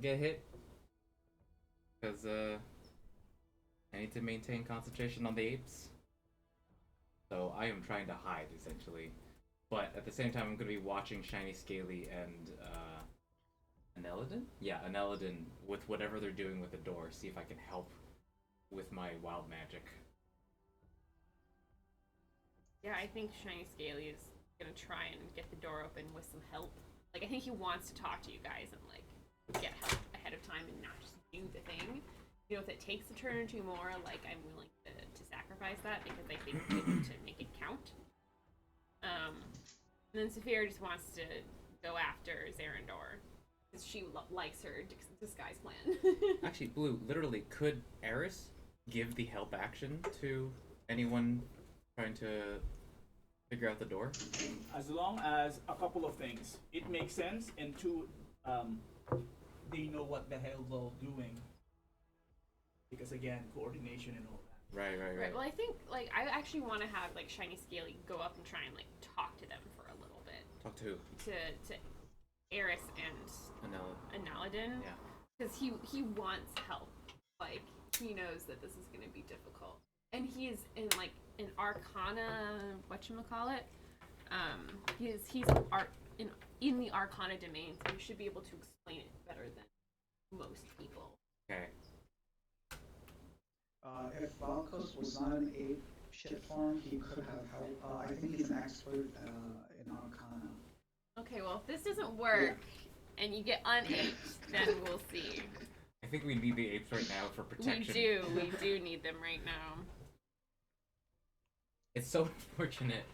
get hit because I need to maintain concentration on the apes. So I am trying to hide essentially, but at the same time I'm going to be watching Shiny Scaly and an Eladin? Yeah, an Eladin with whatever they're doing with the door. See if I can help with my wild magic. Yeah, I think Shiny Scaly is gonna try and get the door open with some help. Like, I think he wants to talk to you guys and like get help ahead of time and not just do the thing. You know, if it takes a turn or two more, like I'm willing to sacrifice that because I think we need to make it count. And then Saphira just wants to go after Zarandor because she likes her disguise plan. Actually, Blue, literally, could Eris give the help action to anyone trying to figure out the door? As long as a couple of things, it makes sense, and two, they know what the hell they're doing. Because again, coordination and all that. Right, right, right. Right. Well, I think like I actually want to have like Shiny Scaly go up and try and like talk to them for a little bit. Talk to who? To Eris and Anela. Analadin. Yeah. Because he wants help. Like he knows that this is going to be difficult, and he's in like an Arcana whatchamacallit. He's art in the Arcana domain, so he should be able to explain it better than most people. Okay. If Valkos was not an ape ship form, he could have helped. I think he's an expert in Arcana. Okay, well if this doesn't work and you get unaped, then we'll see. I think we need the apes right now for protection. We do need them right now. It's so unfortunate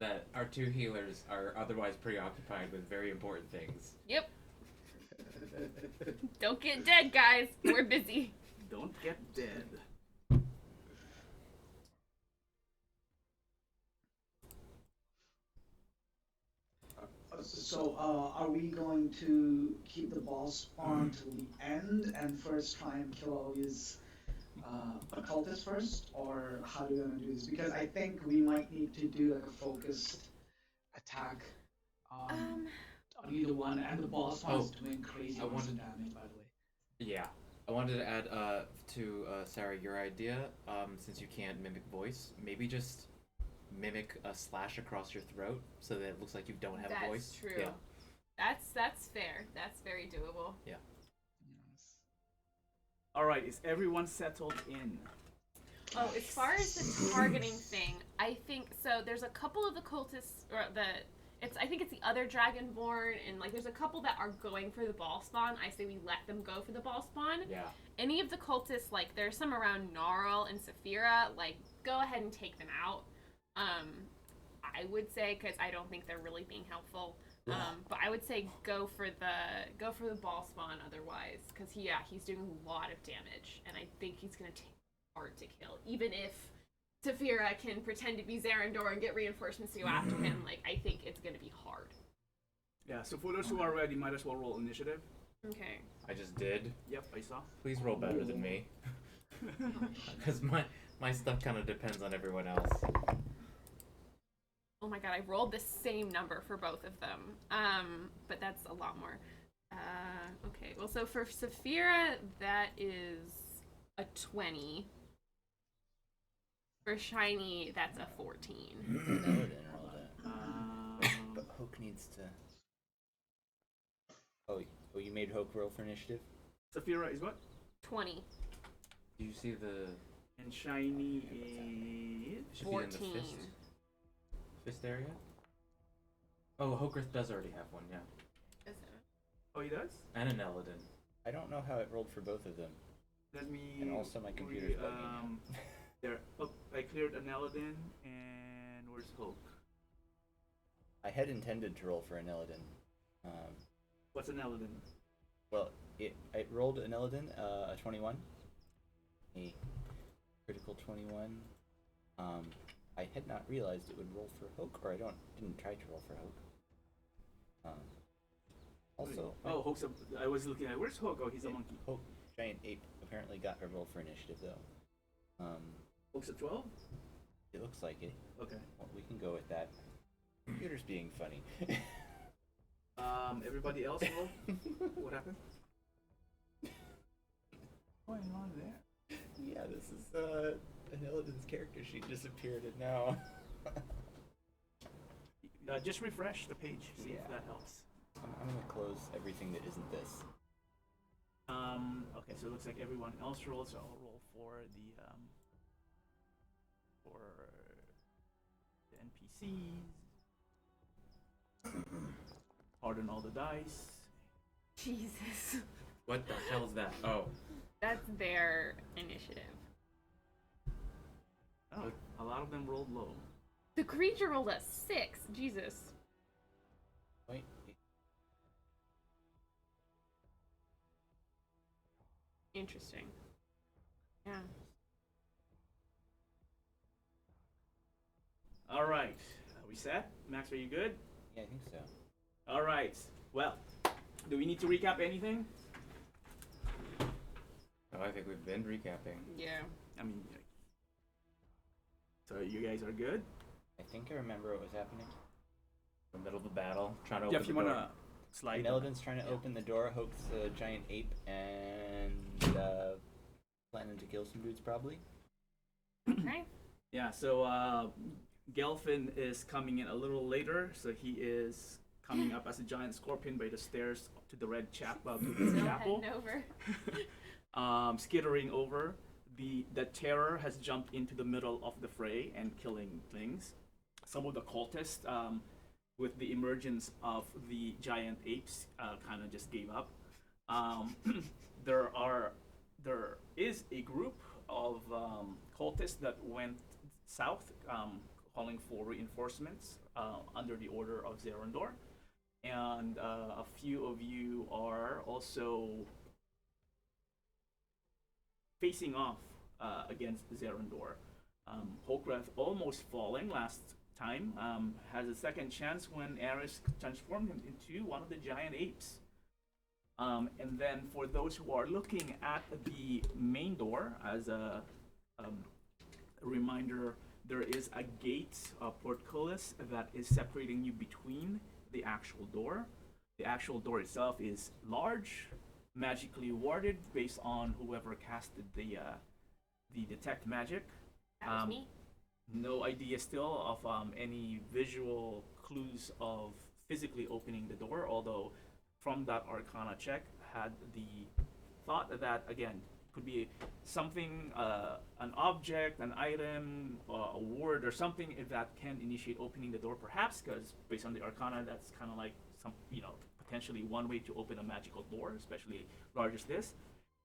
that our two healers are otherwise preoccupied with very important things. Yep. Don't get dead, guys. We're busy. Don't get dead. So, are we going to keep the ball spawn till the end and first try and kill all these cultists first, or how are we gonna do this? Because I think we might need to do like a focused attack on either one, and the ball spawn is doing crazy amounts of damage, by the way. Yeah. I wanted to add to Sarah your idea, since you can't mimic voice, maybe just mimic a slash across your throat so that it looks like you don't have a voice. That's true. Yeah. That's fair. That's very doable. Yeah. Yes. All right, is everyone settled in? Oh, as far as the targeting thing, I think so. There's a couple of the cultists, or I think it's the other Dragonborn, and like there's a couple that are going for the ball spawn. I say we let them go for the ball spawn. Yeah. Any of the cultists, like there's some around Gnarl and Saphira, like go ahead and take them out. I would say because I don't think they're really being helpful. But I would say go for the ball spawn otherwise, because he's doing a lot of damage, and I think he's gonna take hard to kill. Even if Saphira can pretend to be Zarandor and get reinforcements to go after him, like I think it's gonna be hard. Yeah. So for those who are ready, might as well roll initiative. Okay. I just did. Yep, I saw. Please roll better than me. Because my stuff kind of depends on everyone else. Oh my god, I rolled the same number for both of them. But that's a lot more. Okay, well, so for Saphira, that is a 20. For Shiny, that's a 14. But Hoke needs to. Oh, you made Hoke roll for initiative? Saphira is what? 20. Do you see the... And Shiny It is... should 14. be in the fist area? Oh, Hokarth does already have one, yeah. Is it? Oh, he does? And an Eladin. I don't know how it rolled for both of them. Let me... And also my computer's bugging There. Oh, I cleared an Eladin, and where's Hulk? I had intended to roll for an Illidan. What's an Eladin? Well, I rolled an Illidan, a 21. A critical 21. I had not realized it would roll for Hoke, or didn't try to roll for Hoke. Also, Oh, Hulk's a... I was looking at... Where's Hulk? Oh, he's a monkey. Hoke, giant ape, apparently got her roll for initiative, though. Hulk's a 12? It looks like it. Okay. Well, we can go with that. Computer's being funny. Everybody else roll? What happened? going on there? Yeah, this is an Illidan's character sheet disappeared, and now. Just refresh the page, see if Yeah. that helps. I'm gonna close everything that isn't this. Okay, so it looks like everyone else rolled, so I'll roll for the NPCs. Pardon all the dice. Jesus. What the hell's that? Oh, That's their initiative. Oh, a lot of them rolled low. The creature rolled a 6. Jesus. Wait. Interesting. Yeah. All right, are we set? Max, are you good? Yeah, I think so. All right. Well, do we need to recap anything? oh, I think we've been recapping. Yeah. I mean, so you guys are good? I think I remember what was happening. In the middle of the battle, trying to Yeah, open if you the door. wanna slide. An Illidan's trying to open the door, Hoke's a giant ape, and planning to kill some dudes probably. Okay. Yeah, so Gelfin is coming in a little later, so he is coming up as a giant scorpion by the stairs to the red chapel. Still chapel. heading over. Skittering over. The terror has jumped into the middle of the fray and killing things. Some of the cultists, with the emergence of the giant apes, kind of just gave up. There is a group of cultists that went south, calling for reinforcements under the order of Zerandor, and a few of you are also facing off against Zerandor. Holcrath almost falling last time, has a second chance when Aris transformed him into one of the giant apes. And then for those who are looking at the main door, as a reminder, there is a gate, a portcullis, that is separating you between the actual door. The actual door itself is large, magically warded based on whoever casted the detect magic. That was me. No idea still of any visual clues of physically opening the door, although from that Arcana check had the thought that, again, could be something, an object, an item, a word, or something that can initiate opening the door, perhaps, because based on the Arcana, that's kind of like some, potentially one way to open a magical door, especially large as this.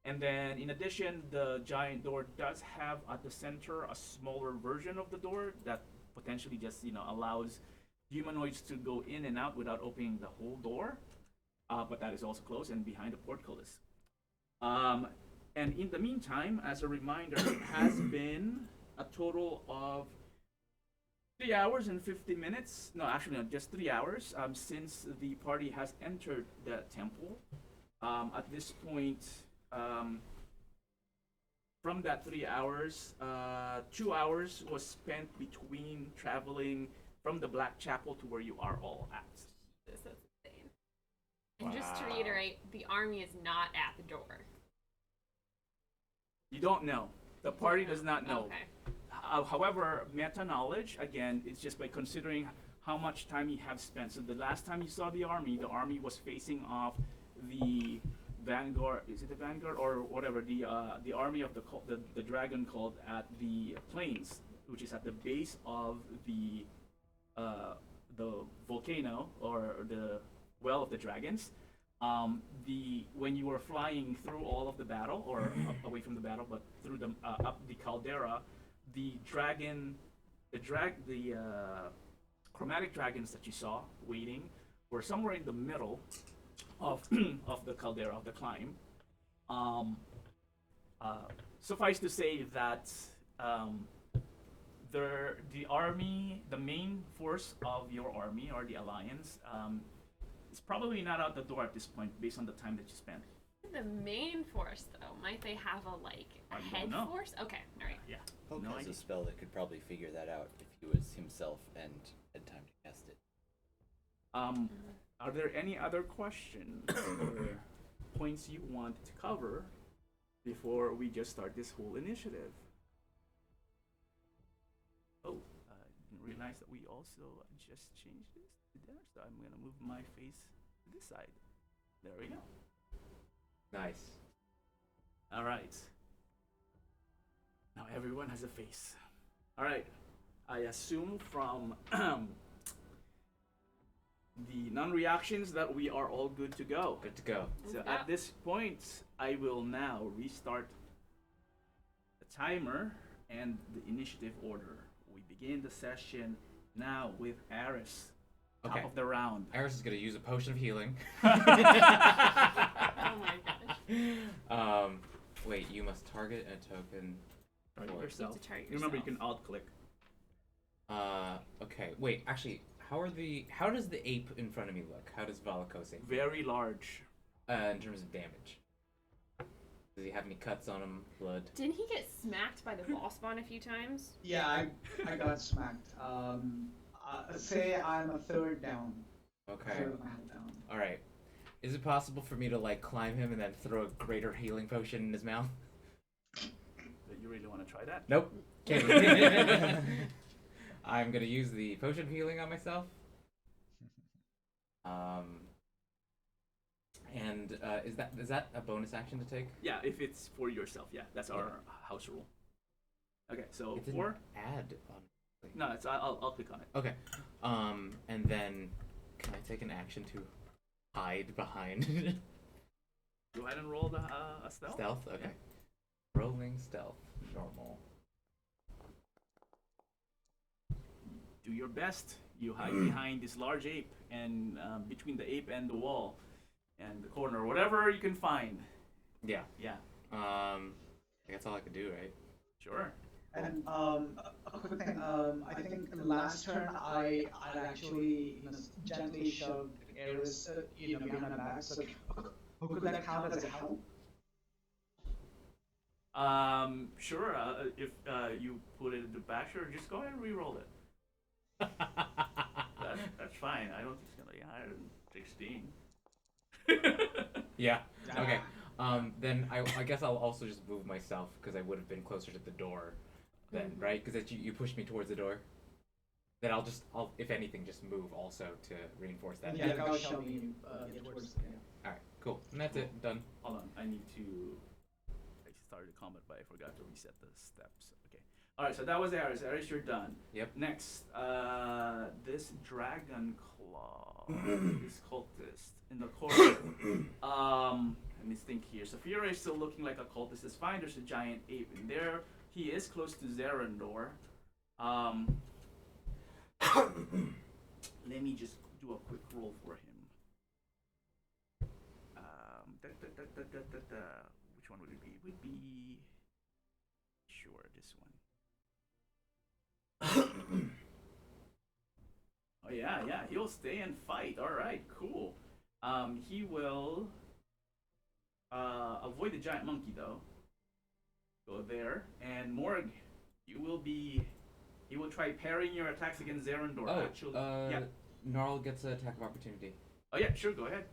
And then, in addition, the giant door does have at the center a smaller version of the door that potentially just, allows humanoids to go in and out without opening the whole door. But that is also closed and behind the portcullis. And in the meantime, as a reminder, it has been a total of 3 hours and 50 minutes. No, actually, no, just 3 hours since the party has entered the temple. At this point, from that 3 hours, 2 hours was spent between traveling from the Black Chapel to where you are all at. That's insane. And just to reiterate, the army is not at the door. You don't know. The party does not know. Okay. However, meta knowledge, again, is just by considering how much time you have spent. So the last time you saw the army was facing off the Vanguard. Is it the Vanguard or whatever? The army of the dragon called at the plains, which is at the base of the volcano or the well of the dragons. When you were flying through all of the battle, or away from the battle, but through the up the caldera, the chromatic dragons that you saw waiting were somewhere in the middle of of the caldera of the climb. Suffice to say that the army, the main force of your army or the alliance, is probably not out the door at this point, based on the time that you spent. The main force, though, might they have a I don't head know. force? Okay, all right. Yeah. Poke No has idea. a spell that could probably figure that out if he was himself and had time to cast it. Are there any other questions or points you want to cover before we just start this whole initiative. Oh, I didn't realize that we also just changed this to there, so I'm gonna move my face to this side. There we go. Nice. All right. Now everyone has a face. All right. I assume from the non-reactions that we are all good to go. Good to go. So Yeah. at this point, I will now restart the timer and the initiative order. We begin the session now with Aris, top Okay. of the round. Iris is gonna use a potion of healing. Oh my gosh. Wait, you must target a token. Target for- yourself. You have to target Remember, you yourself. can alt-click. Okay. Wait, actually, how does the ape in front of me look? How does Valakos ape? Very large. In terms of damage. Does he have any cuts on him? Blood? Didn't he get smacked by the ball spawn a few times? Yeah, I got smacked. Say I'm a third down. Okay. Third of my health down. Alright. Is it possible for me to like climb him and then throw a greater healing potion in his mouth? But you really want to try that? Nope. Kidding. I'm gonna use the potion of healing on myself. And is that a bonus action to take? Yeah, if it's for yourself. Yeah, that's our house rule. Okay, so It didn't 4. add on. No, it's I'll click on it. Okay. And then can I take an action to hide behind Go ahead and roll the a stealth. stealth? Okay. Yeah. Rolling stealth. Normal. Do your best. You hide behind this large ape and between the ape and the wall and the corner, whatever you can find. Yeah. Yeah, I guess all I could do, right? sure. And a quick thing. I think in the last turn I actually gently shoved Aris behind my back. So could that count as a help? Sure. If you put it in the back, sure. Just go ahead and re-roll it. That's fine. I don't think it's gonna be higher than 16. Yeah. Okay. Then I guess I'll also just move myself because I would have been closer to the door, then, right? Because you pushed me towards the door. Then I'll if anything just move also to reinforce that. Yeah, go shove me towards. Yeah. All right. Cool. And that's it. Done. Hold on. I need to. I started the combat, but I forgot to reset the steps. Okay. All right. So that was Aris. Aris, you're done. Yep. Next, this dragon claw, this cultist in the corner. Let me think here. Saphira is still looking like a cultist is fine. There's a giant ape in there. He is close to Zerandor. Let me just do a quick roll for him. Which one would it be? It would be sure this one. Oh yeah, he'll stay and fight. All right, cool. He will avoid the giant monkey though. Go there, and Morg, he will try parrying your attacks against Zerandor. Oh, Actually, yeah. Gnarl gets an attack of opportunity. Oh yeah, sure, go ahead.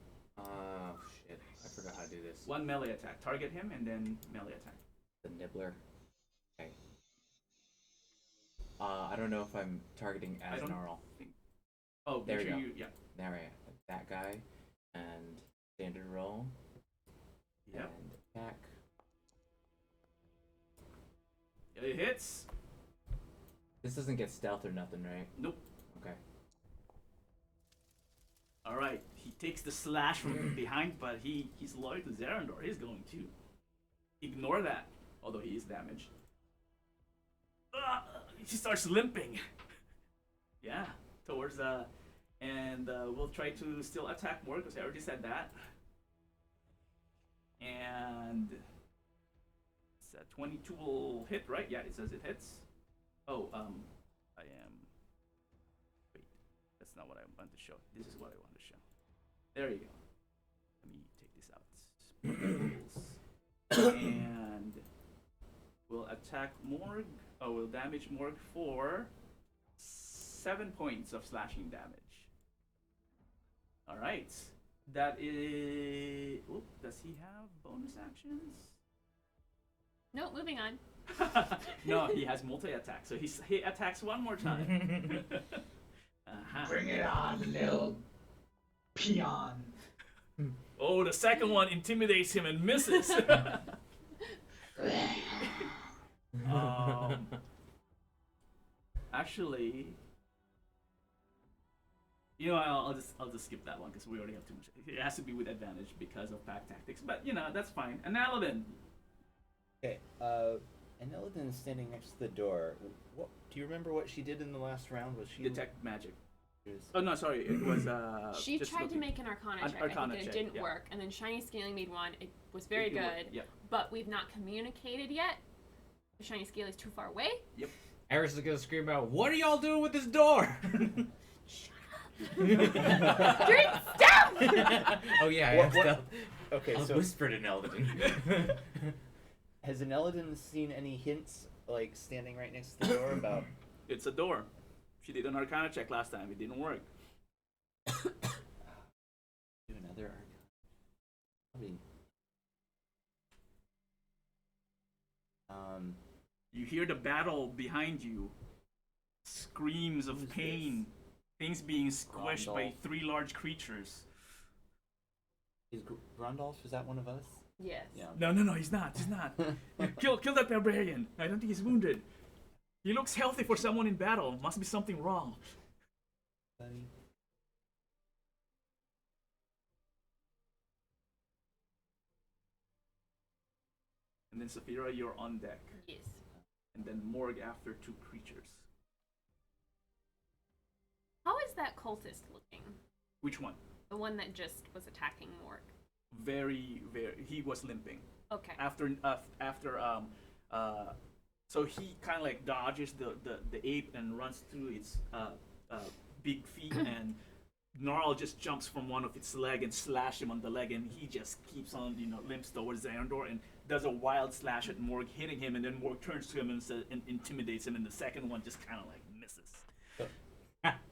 Shit. I forgot how to do this. One melee attack. Target him and then melee attack. The nibbler. Okay. I don't know if I'm targeting I as don't Gnarl. think. Oh, There make you sure go. you. Yeah. There I am. That guy. And standard roll. Yep. And attack. It hits. This doesn't get stealth or nothing, right? Nope. Okay. All right. He takes the slash from behind, but he's loyal to Zerandor. He's going to ignore that, although he is damaged. He starts limping. Yeah, towards and we'll try to still attack more because I already said that. And it's a 22 will hit, right? Yeah, it says it hits. Oh, I am. Wait, that's not what I want to show. This is what I want to show. There you go. Let me take this out. And we'll attack Morg. Oh, we'll damage Morg for 7 points of slashing damage. All right. That is. Oop, does he have bonus actions? Nope, moving on. No, he has multi-attack, so he attacks one more time. Uh-huh. Bring it on, little peon. Oh, the second one intimidates him and misses. um, actually, I'll just skip that one because we already have too much. It has to be with advantage because of pack tactics, but that's fine. And Aladdin. Okay, and Eladin is standing next to the door. What do you remember what she did in the last round? Was she Detect magic. was- Oh no, sorry, it was She just tried to looking. make an Arcana An check. Arcana I think check, it didn't yeah. work, and then Shiny Scaling made one. It was very It worked, good, Yep. but we've not communicated yet. The Shiny Scaling is too far away. Eris is gonna scream out, "What are y'all doing with this door?" Shut up! You're in stealth! Oh yeah, I What- am what- stealth. Okay, I so whispered in Eldon. has an Eladin seen any hints, like standing right next to the door, about? It's a door. She did an Arcana check last time. It didn't work. Do another Arcana. I mean, You hear the battle behind you. Screams of Who's pain. Things being squished by Rondolph. 3 large creatures. is Grandolph? Is that one of us? Yes. Yeah. No, he's not. He's not. kill that barbarian. I don't think he's wounded. He looks healthy for someone in battle. Must be something wrong. Buddy. And then Saphira, you're on deck. Yes. And then Morg after 2 creatures. How is that cultist looking? Which one? The one that just was attacking Morg. Very. He was limping. Okay. So he kind of like dodges the ape and runs through its big feet, and Gnarl just jumps from one of its leg and slash him on the leg, and he just keeps on limps towards Xandor and does a wild slash at Morg, hitting him, and then Morg turns to him and intimidates him, and the second one just kind of like misses. So,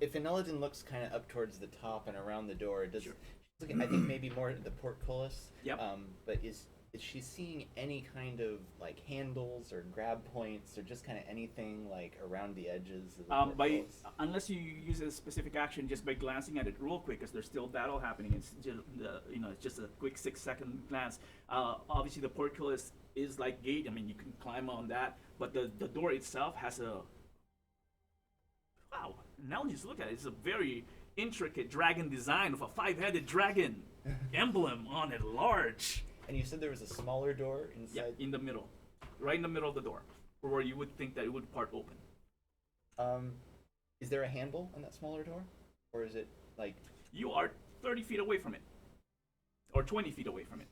if an Eladin looks kind of up towards the top and around the door, does Sure. she's looking? I think maybe more at the portcullis. Yep. But is she seeing any kind of like handles or grab points or just kind of anything like around the edges of the portcullis? Unless you use a specific action, just by glancing at it real quick, because there's still battle happening. It's just it's just a quick 6-second glance. Obviously, the portcullis is like gate. I mean, you can climb on that, but the door itself has a wow. Now just look at it. It's a very intricate dragon design with a 5-headed dragon emblem on it, large. And you said there was a smaller door inside. Yeah, in the middle, right in the middle of the door, where you would think that it would part open. Is there a handle on that smaller door, or is it like? You are 30 feet away from it, or 20 feet away from it.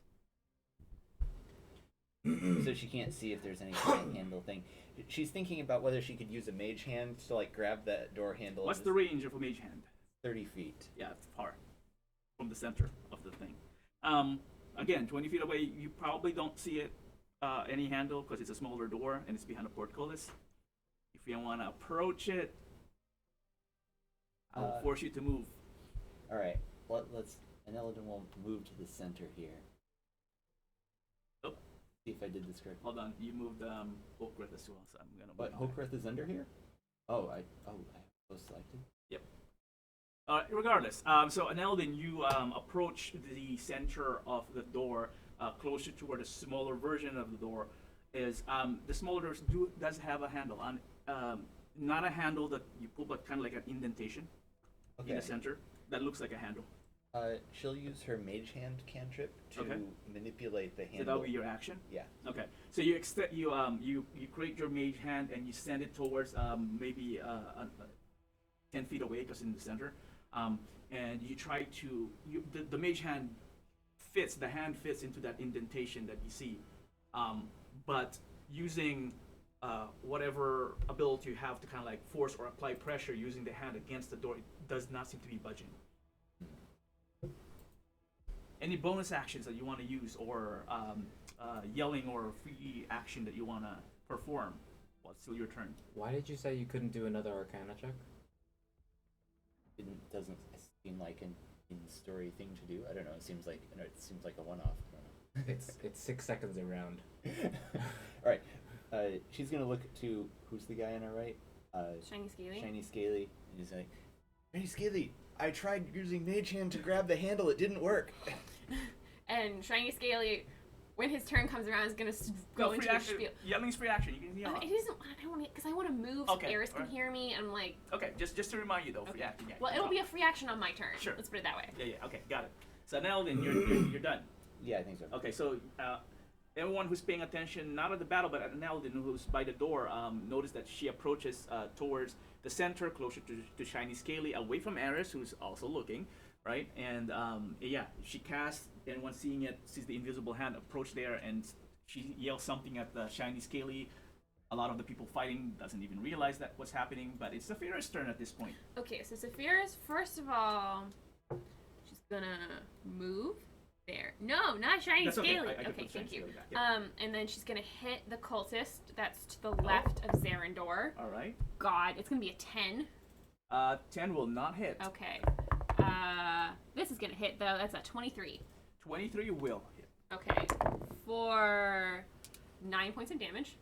So she can't see if there's any kind of handle thing. She's thinking about whether she could use a mage hand to like grab that door handle. What's the range of a mage hand? 30 feet. Yeah, it's far from the center of the thing. Again, 20 feet away, you probably don't see it any handle because it's a smaller door and it's behind a portcullis. If you want to approach it, I'll force you to move. All right. Let's. And Eladin will move to the center here. Oh. See if I did this correctly. Hold on, you moved Oakrith as well, so I'm gonna. But move that. Hokrith is under here. I was selected. Yep. Regardless, so Aneldin, you approach the center of the door, closer to where the smaller version of the door is. The smaller doors does have a handle on, not a handle that you pull, but kind of like an indentation in the center that looks like a handle. She'll use her mage hand cantrip to manipulate the handle. So that'll be your action. Yeah. Okay. So you you create your mage hand and you send it towards maybe 10 feet away because in the center. And you try to the mage hand fits, the hand fits into that indentation that you see, but using whatever ability you have to kind of like force or apply pressure using the hand against the door, it does not seem to be budging. Any bonus actions that you want to use, or yelling or free action that you want to perform? Well, it's still your turn. Why did you say you couldn't do another Arcana check? Doesn't seem like an in-story thing to do. I don't know. It seems like a one-off. I don't know. It's 6 seconds around. All right. She's gonna look to who's the guy on her right? Shiny Scaly. Shiny Scaly. And he's like, Shiny Scaly, I tried using Mage Hand to grab the handle. It didn't work. And Shiny Scaly, when his turn comes around, is gonna go into a spiel. Yelling's free action. You can yell. It isn't. I want because I want to move. Okay, So Eris can alright. hear me. And I'm like. Okay, just to remind you though, free Okay. action. Yeah. Well, it'll be a free action on my turn. Sure. Let's put it that way. Yeah. Okay, got it. So now then, you're done. Yeah, I think so. Okay, so everyone who's paying attention, not at the battle, but at Neldin, who's by the door, notice that she approaches towards the center, closer to Shiny Scaly, away from Eris, who's also looking, right? And yeah, she casts, anyone seeing it sees the invisible hand approach there, and she yells something at the Shiny Scaly. A lot of the people fighting doesn't even realize that what's happening, but it's Saphira's turn at this point. Okay, so Saphira's first of all, she's gonna move there. No, not Shiny That's okay. Scaly. I can Okay, put Shiny thank you. Scaly back, yeah. And then she's gonna hit the cultist that's to the left of Zarandor. All right. God, it's gonna be a 10. 10 will not hit. Okay. This is gonna hit though. That's a 23. 23 will hit. Okay. For 9 points of damage.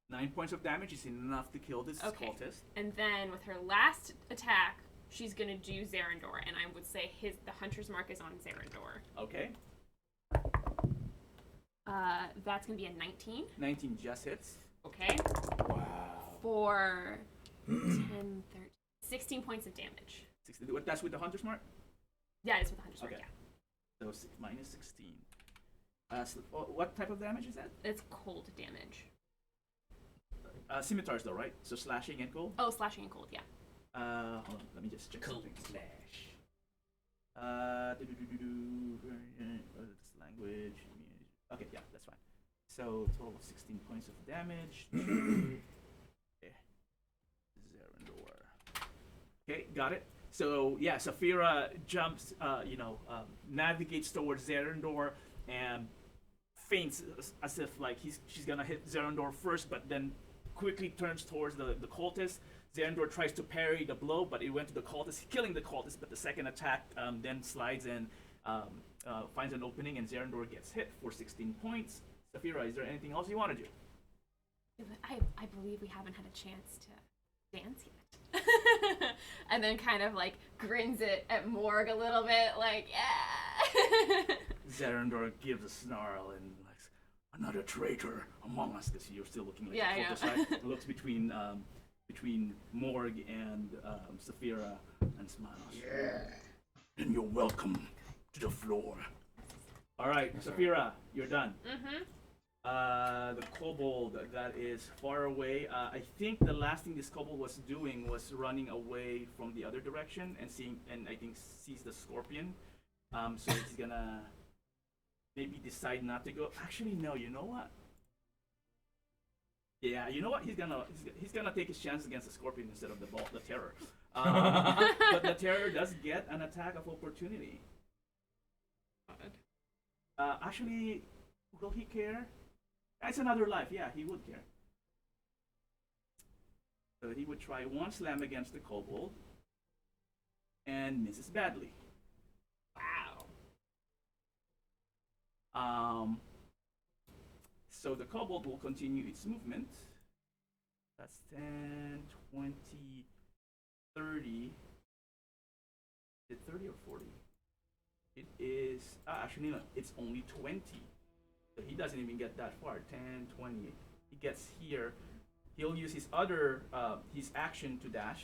9 points of damage is enough to kill this Okay. cultist. And then with her last attack, she's gonna do Zarandor, and I would say the hunter's mark is on Zarandor. Okay. That's gonna be a 19. 19 just hits. Okay. Wow. For 10, 13, 16 points of damage. 16. That's with the hunter's mark? Yeah, it's with the hunter's mark. Okay. Yeah. So minus 16. What type of damage is that? It's cold damage. Scimitars though, right? So slashing and cold? Oh, slashing and cold. Yeah. Hold on, let me just check Cold something. slash. What is this language? Okay, yeah, that's fine. So total of 16 points of damage. Okay. Zarandor. Okay, got it. So yeah, Saphira jumps, navigates towards Zarandor and feints as if like she's gonna hit Zarandor first, but then quickly turns towards the cultist. Zarandor tries to parry the blow, but it went to the cultist, killing the cultist. But the second attack then slides and finds an opening, and Zarandor gets hit for 16 points. Saphira, is there anything else you want to do? I believe we haven't had a chance to dance yet. And then kind of like grins it at Morg a little bit, like, yeah. Zarandor gives a snarl and like, another traitor among us. Because you're still looking like Yeah, a I cultist, know. right? Looks between Morg and Saphira and smiles. Yeah. And you're welcome to the floor. All right, Saphira, you're done. Mm-hmm. The kobold that is far away. I think the last thing this kobold was doing was running away from the other direction and I think sees the scorpion. So he's gonna maybe decide not to go. Actually, no. You know what? Yeah, you know what? He's gonna take his chance against the scorpion instead of the terror. But the terror does get an attack of opportunity. Actually, will he care? It's another life. Yeah, he would care. So he would try one slam against the kobold and misses badly. Wow. So the kobold will continue its movement. That's 10, 20, 30. Is it 30 or 40? It is, actually no, it's only 20. So he doesn't even get that far, 10, 20. He gets here. He'll use his his action to dash.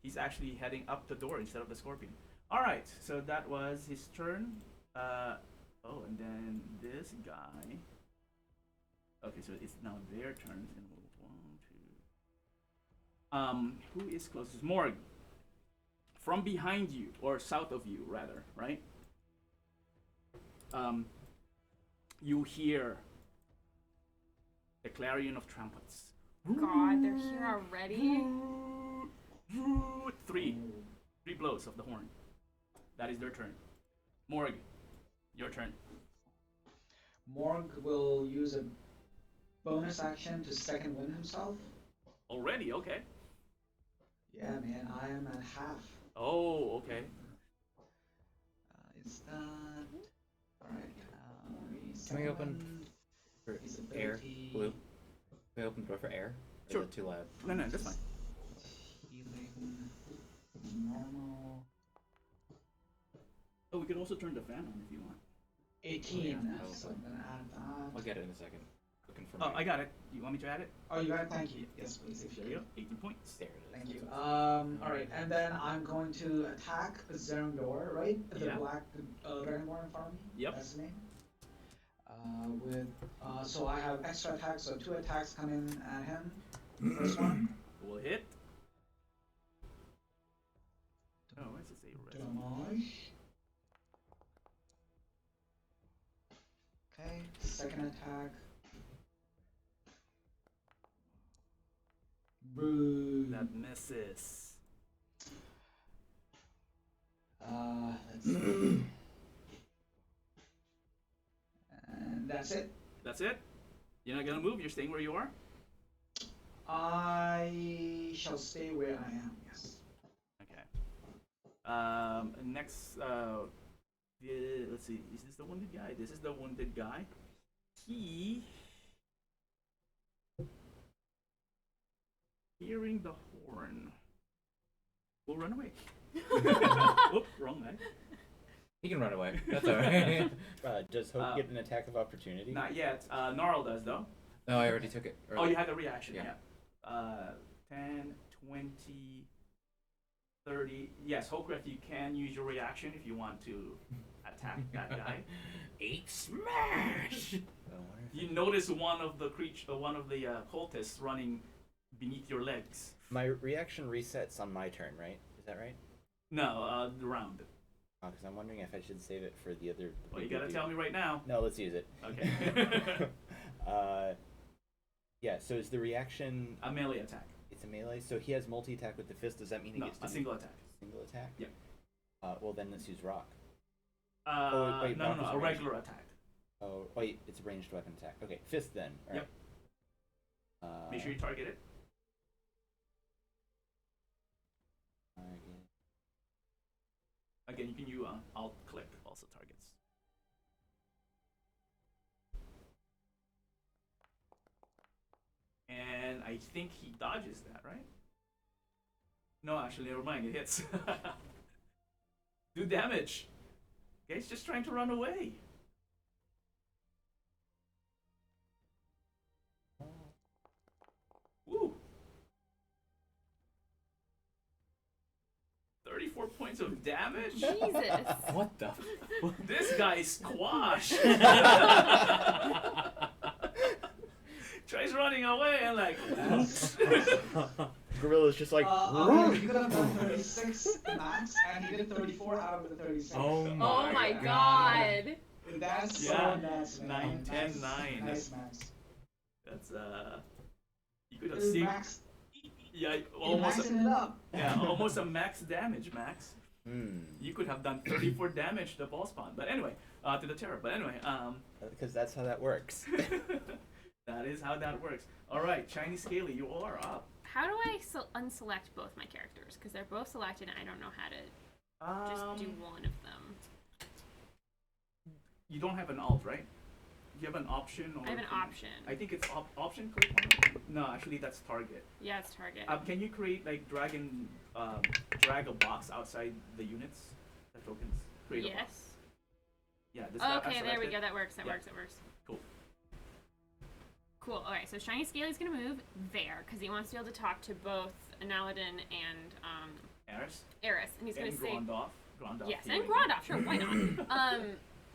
He's actually heading up the door instead of the scorpion. All right, so that was his turn. And then this guy. Okay, so it's now their turn. And we'll 1, 2. Who is closest? Morg. From behind you, or south of you, rather, right? You hear the clarion of trumpets. God, they're here already. 3 blows of the horn. That is their turn. Morg, your turn. Morg will use a bonus action to second wind himself. Already, okay. Yeah, man, I am at half. Oh, okay. Is that alright? Can we open for His air? ability- Blue? Can we open the door for air? Or Sure. Is it too loud? No, that's fine. Healing, normal. Oh, we could also turn the fan on if you want. 18. Oh, So I'm gonna add I'll that. get it in a second. Looking for Oh, my- I got it. You want me to add it? Oh, you got it? Thank you. Yes, please. If you There you could. go. 18 points. There it is. Thank you. Alright, and then I'm going to attack Zerendor, right? The Yeah. black Dragonborn in front of me? Yep. That's the name. So I have extra attacks, so 2 attacks coming at him. First one, Will hit. Oh, why does it say red? damage. Okay, second attack. Boo. That misses. Let's see. And that's it. That's it? You're not gonna move? You're staying where you are? I shall stay where I am, yes. Okay. Next, let's see. Is this the wounded guy? This is the wounded guy. He, hearing the horn, will run away. Oop, wrong guy. He can run away. That's alright. Does Hope get an attack of opportunity? Not yet. Gnarl does though. No, I already took it. Oh, you had the reaction. Yeah. Yeah. 10, 20, 30. Yes, Hokref, you can use your reaction if you want to attack that guy. 8 smash! I wonder if You notice one of the cultists running beneath your legs. my reaction resets on my turn, right? Is that right? No, the round. Oh, because I'm wondering if I should save it for the other. Well, you gotta tell me right now. No, let's use it. Okay. Yeah. So is the reaction? A melee attack. It's a melee. So he has multi attack with the fist. Does that mean he No, gets to a do single attack. single attack? Yep. Well, then let's use rock. No, wait, rock is a ranged. regular attack. Oh, wait, it's a ranged weapon attack. Okay, fist then. All Yep. right. Make sure you target it. Target. Again, you can use alt click also targets. And I think he dodges that, right? No, actually, never mind. It hits. Do damage. Okay, he's just trying to run away. Woo! 34 points of damage? Jesus. What the? This guy squashed. Tries running away and like, oops. Gorilla's just like. You could have done 36 max, and he did 34 out of the 36. Oh Oh my god. That's Yeah, so nuts, man. 9, 10, Nice. 9. Nice, Max. That's you could have seen, Max, yeah, you're almost, maxing it up. yeah, almost a max damage, Max. Hmm. You could have done 34 damage to the ball spawn, but anyway, to the terror. But anyway, Because that's how that works. that is how that works. All right, Shiny Scaly, you are up. How do I unselect both my characters? Because they're both selected and I don't know how to just do one of them. You don't have an alt, right? You have an option. Or I have an option. I think it's option click on it. No, actually that's target. Yeah, it's target. Can you create like drag a box outside the units, the tokens? Create a box. Yes. Yeah. Does that Okay, there we select go. it? That works. That Yeah. works. That works. Cool. Cool. All right. So Shiny Scaly's gonna move there because he wants to be able to talk to both Analadin and Eris. Eris, and he's gonna And say Grondorf. yes, theory. and Grondorf. Sure, why not?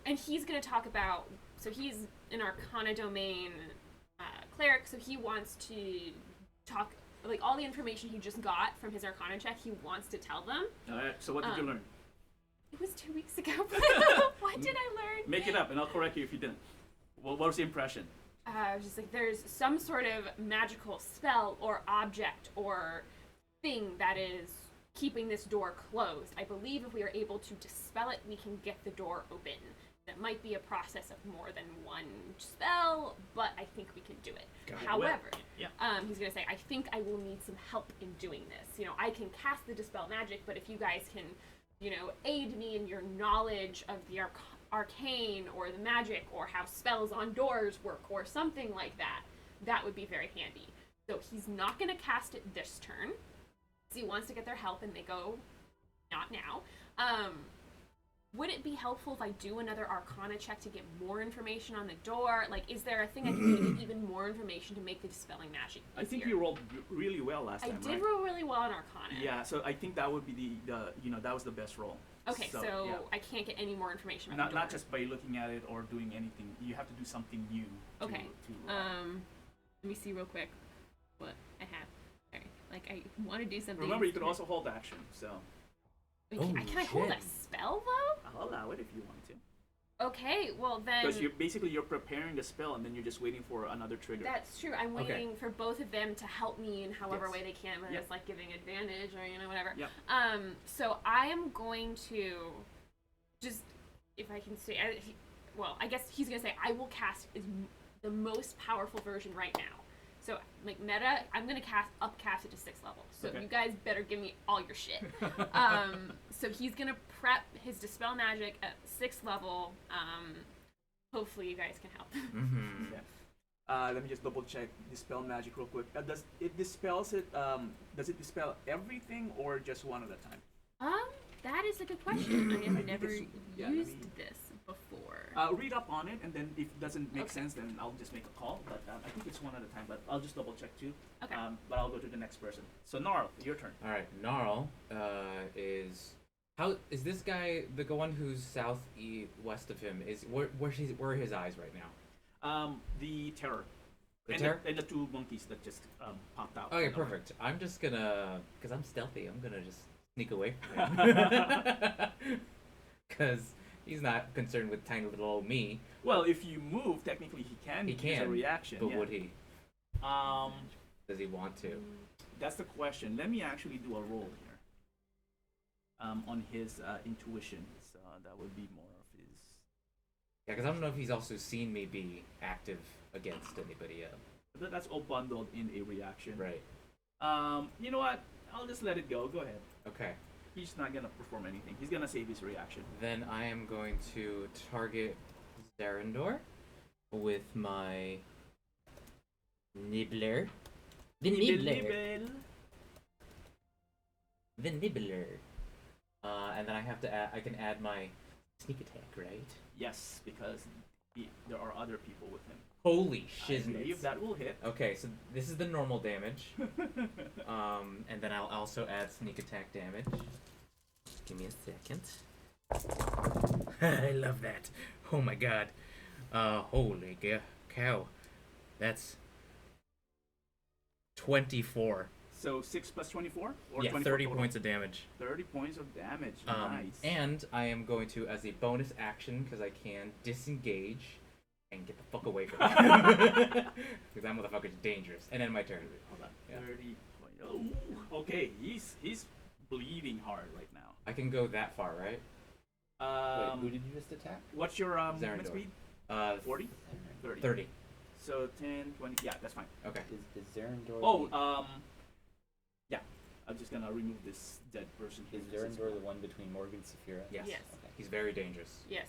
And he's gonna talk about. So he's an Arcana domain cleric, so he wants to talk like all the information he just got from his Arcana check. He wants to tell them. All right. So what did you learn? It was 2 weeks ago. What did I learn? Make it up, and I'll correct you if you didn't. What was the impression? I was just like, there's some sort of magical spell or object or thing that is keeping this door closed. I believe if we are able to dispel it, we can get the door open. That might be a process of more than one spell, but I think we can do it. Got it. However, Yeah. he's gonna say, I think I will need some help in doing this. You know, I can cast the dispel magic, but if you guys can, you know, aid me in your knowledge of the arcane or the magic or how spells on doors work or something like that, that would be very handy. So he's not going to cast it this turn. So he wants to get their help, and they go, not now. Would it be helpful if I do another Arcana check to get more information on the door? Like, is there a thing I can get even more information to make the dispelling magic easier? I think you rolled really well last time, I right? did roll really well on Arcana. Yeah, so I think that would be that was the best roll. Okay, so yeah. I can't get any more information about the Not door. just by looking at it or doing anything. You have to do something new. Okay. To, Let me see real quick what I have. Sorry. Like, I want to do something. remember, you can also hold action. So Can I hold a spell, though? I'll allow it if you want to. Okay, well then... Because you're preparing the spell and then you're just waiting for another trigger. That's true. I'm Okay. waiting for both of them to help me in however Yes. way they can, whether Yep. it's like giving advantage or whatever. Yep. So I am going to just, if I can say, I guess he's gonna say I will cast the most powerful version right now. So like meta, I'm gonna upcast it to 6th level. So Okay. you guys better give me all your shit. So he's gonna prep his dispel magic at 6th level. Hopefully you guys can help. Mm-hmm. Yeah. Let me just double check dispel magic real quick. Does it dispels it? Does it dispel everything or just one at a time? That is a good question. I have never it's- yeah, used let me- this before. Read up on it, and then if it doesn't make Okay. sense, then I'll just make a call. But I think it's one at a time. But I'll just double check too. Okay. But I'll go to the next person. So Gnarl, your turn. All right, Gnarl is this guy the one who's southwest of him? Is where are his eyes right now? The terror. The and terror? and the two monkeys that just popped out. Okay, from nowhere. perfect. I'm just gonna, because I'm stealthy, I'm gonna just sneak away from him. Because he's not concerned with tiny little old me. Well, if you move, technically he can He use can, a reaction. but yeah. would he? Does he want to? That's the question. Let me actually do a roll here. On his intuition, so that would be more of his. Yeah, because I don't know if he's also seen me be active against anybody else. That's all bundled in a reaction. Right. You know what? I'll just let it go. Go ahead. Okay. He's not gonna perform anything. He's gonna save his reaction. Then I am going to target Zarandor with my Nibbler. The Nibbler. The Nibbler. And then I have to I can add my sneak attack, right? Yes, because there are other people with him. Holy I believe shiznits. that will hit. Okay, so this is the normal damage. And then I'll also add sneak attack damage. Give me a second. I love that. Oh my god. Holy cow. That's 24. So 6 plus 24? Or Yeah, 24 30 total? points of damage. 30 points of damage. Nice. And I am going to, as a bonus action, because I can, disengage and get the fuck away from him. Because that motherfucker's dangerous. And then my turn. Hold on. Yeah. 30. Oh, okay. He's bleeding hard right now. I can go that far, right? Wait, who did you just attack? What's your movement Zarandor. speed? 40? 30. 30. So 10, 20. Yeah, that's fine. Okay. Is Zarandor? Oh, yeah. I'm just gonna remove this dead person here. Is Zarandor the one between Morgan and Saphira? Yes. Yes. Okay. He's very dangerous. Yes.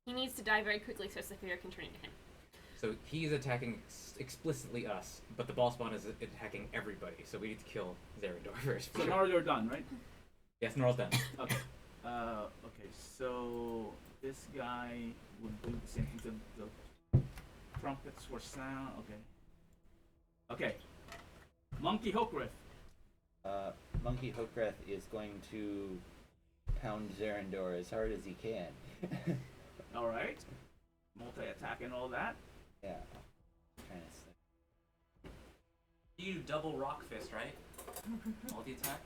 He needs to die very quickly so Saphira can turn into him. So he's attacking explicitly us, but the ball spawn is attacking everybody. So we need to kill Zarandor first. for So sure. now you're done, right? Yes, Gnarl's done. Okay. Okay. So this guy would do the same thing. The trumpets were sound. Okay. Okay. Monkey Hokrith. Monkey Hokreth is going to pound Zarandor as hard as he can. All right. Multi-attack and all that. Yeah. I'm trying to say. You do double rock fist, right? Multi attack.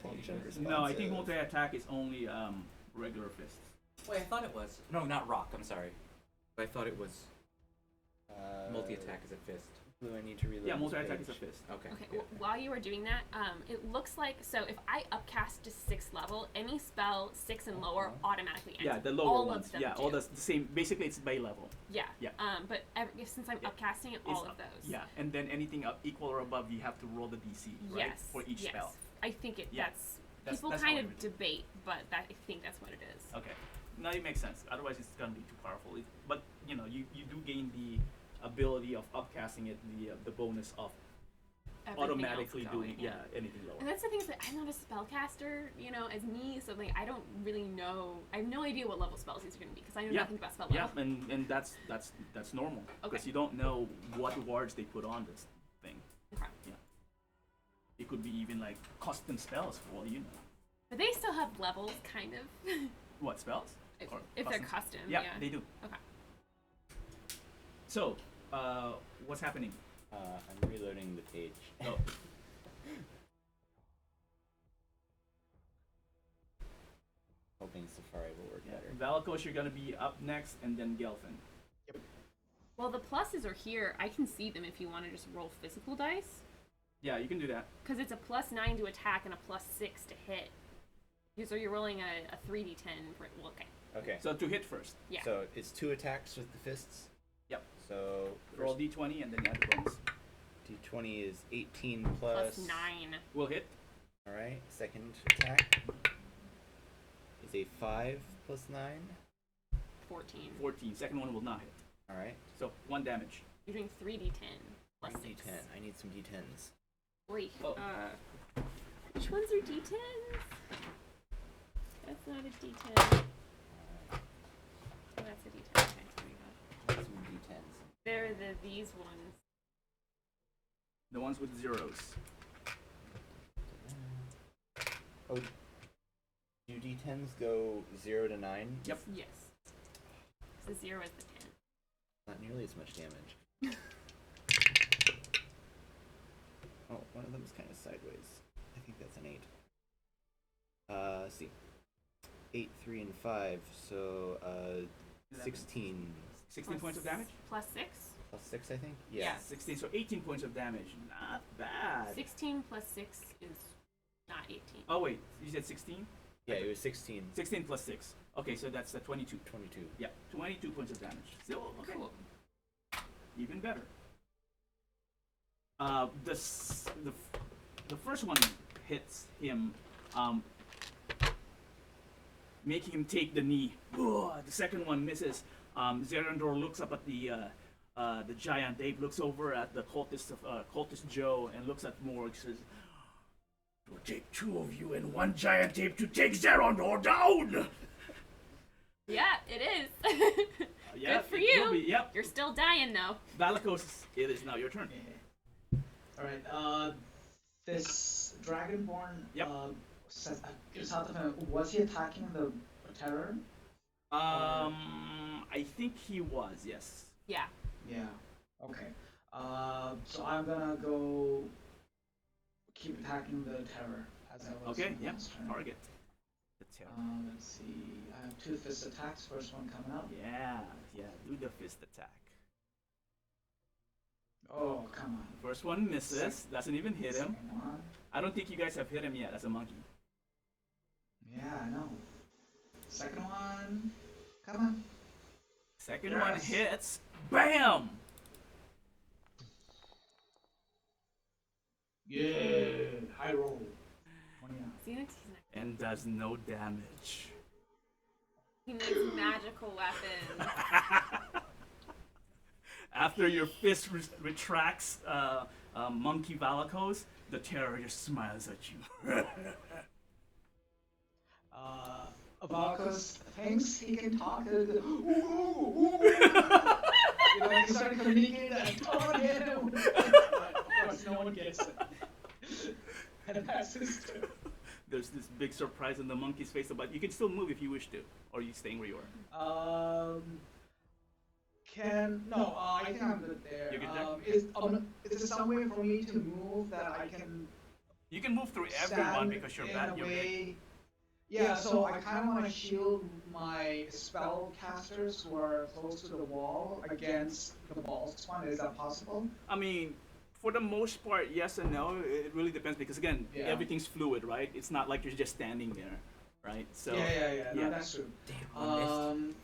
Punch No, I think unresponsive. multi-attack is only regular fists. Wait, I thought it was. No, not rock. I'm sorry. I thought it was multi attack is a fist. Do I need to reload? Yeah, this multi-attack is a page? fist. Okay. Okay, good. while you were doing that, it looks like, so if I upcast to 6th level, any spell 6 and lower automatically ends. Yeah, the lower all ones. Of them Yeah, do. all the same. Basically, it's bay level. Yeah. Yeah. But since I'm Yeah. upcasting it, It's all of those. Yeah, and then anything equal or above, you have to roll the DC, right? Yes. For each yes. spell. I think Yeah. that's people That's kind how I of would do it. debate, but I think that's what it is. Okay. No, it makes sense. Otherwise, it's gonna be too powerful. But you know, you do gain the ability of upcasting it, the bonus of Everything automatically else doing going, anything lower. And that's the thing is that I'm not a spellcaster, you know, as me, so like I don't really know. I have no idea what level spells these are going to be because I know nothing about spell level. Yeah, and that's normal because Okay. you don't know what wards they put on this thing. Okay. Yeah. It could be even like custom spells for all you know. But they still have levels, kind of. What spells? If they're custom. Yeah, they do. Okay. So, what's happening? I'm reloading the page. Oh. Hoping Safari will work better. Valakos, you're gonna be up next, and then Gelfin. Well, the pluses are here. I can see them if you want to just roll physical dice. Yeah, you can do that. Because it's a +9 to attack and a +6 to hit. So you're rolling a 3d10. Well, okay. Okay. So to hit first. Yeah. So it's 2 attacks with the fists. Yep. So Roll first d20 and then add the bonus. d20 is 18 plus +9. Will hit. All right. Second attack is a 5 plus 9. 14. 14. Second one will not hit. All right. So 1 damage. You're doing 3d10 plus 6. D10. I need some d10s. Wait. Oh. Which ones are d10s? That's not a d10. Oh, that's a d10. Okay, there you go. Some d10s. They're these ones. The ones with zeros. Oh, do d10s go 0 to 9? Yep. Yes. The 0 is the 10. Not nearly as much damage. Oh, one of them is kind of sideways. I think that's an 8. Let's see. 8, 3, and 5. So, 16. 16 points of damage? Plus 6? Plus 6, I think? Yeah. 16, so 18 points of damage. Not bad. 16 plus 6 is not 18. Oh, wait. You said 16? Yeah, it was 16. 16 plus 6. Okay, so that's 22. 22. Yeah, 22 points of damage. Still, okay. Cool. Even better. The first one hits him, making him take the knee. Ugh, the second one misses. Zerandor looks up at the giant ape, looks over at the cultist Joe, and looks at Morg. Says, "It will take 2 of you and 1 giant ape to take Zerandor down." Yeah, it is. Yeah, Good for it you. will be, yep. You're still dying though. Valakos, it is now your turn. Alright, this Dragonborn, Yep. was he attacking the terror? I think he was, yes. Yeah. Yeah. Okay. So I'm gonna go keep attacking the terror as I was Okay, in yeah. last turn. Target. The terror. Let's see. I have 2 fist attacks. First one coming up. Yeah, do the fist attack. Oh, come on. First one misses, doesn't even hit him. Second one. I don't think you guys have hit him yet as a monkey. Yeah, I know. Second one. Come on. Second one Yes. hits, BAM! Yeah. High roll. 29. Xenix, And does no damage. he needs magical weapons. After your fist retracts Monkey Valakos, the terror just smiles at you. Avalkos thinks he can talk. He started communicating and don't get him. But of course, no one gets it. And that's his turn. There's this big surprise on the monkey's face, but you can still move if you wish to, or are you staying where you are? I think I'm good there. You're good there? Is there some way for me to move that I can You can move through everyone stand because you're in bad. a You're big. way? Yeah, so I kind of want to shield my spellcasters who are close to the wall against the ball spawn. Is that possible? I mean, for the most part, yes and no. It really depends because again, Yeah. everything's fluid, right? It's not like you're just standing there, right? So Yeah. No, yeah. that's true. Damn, I missed.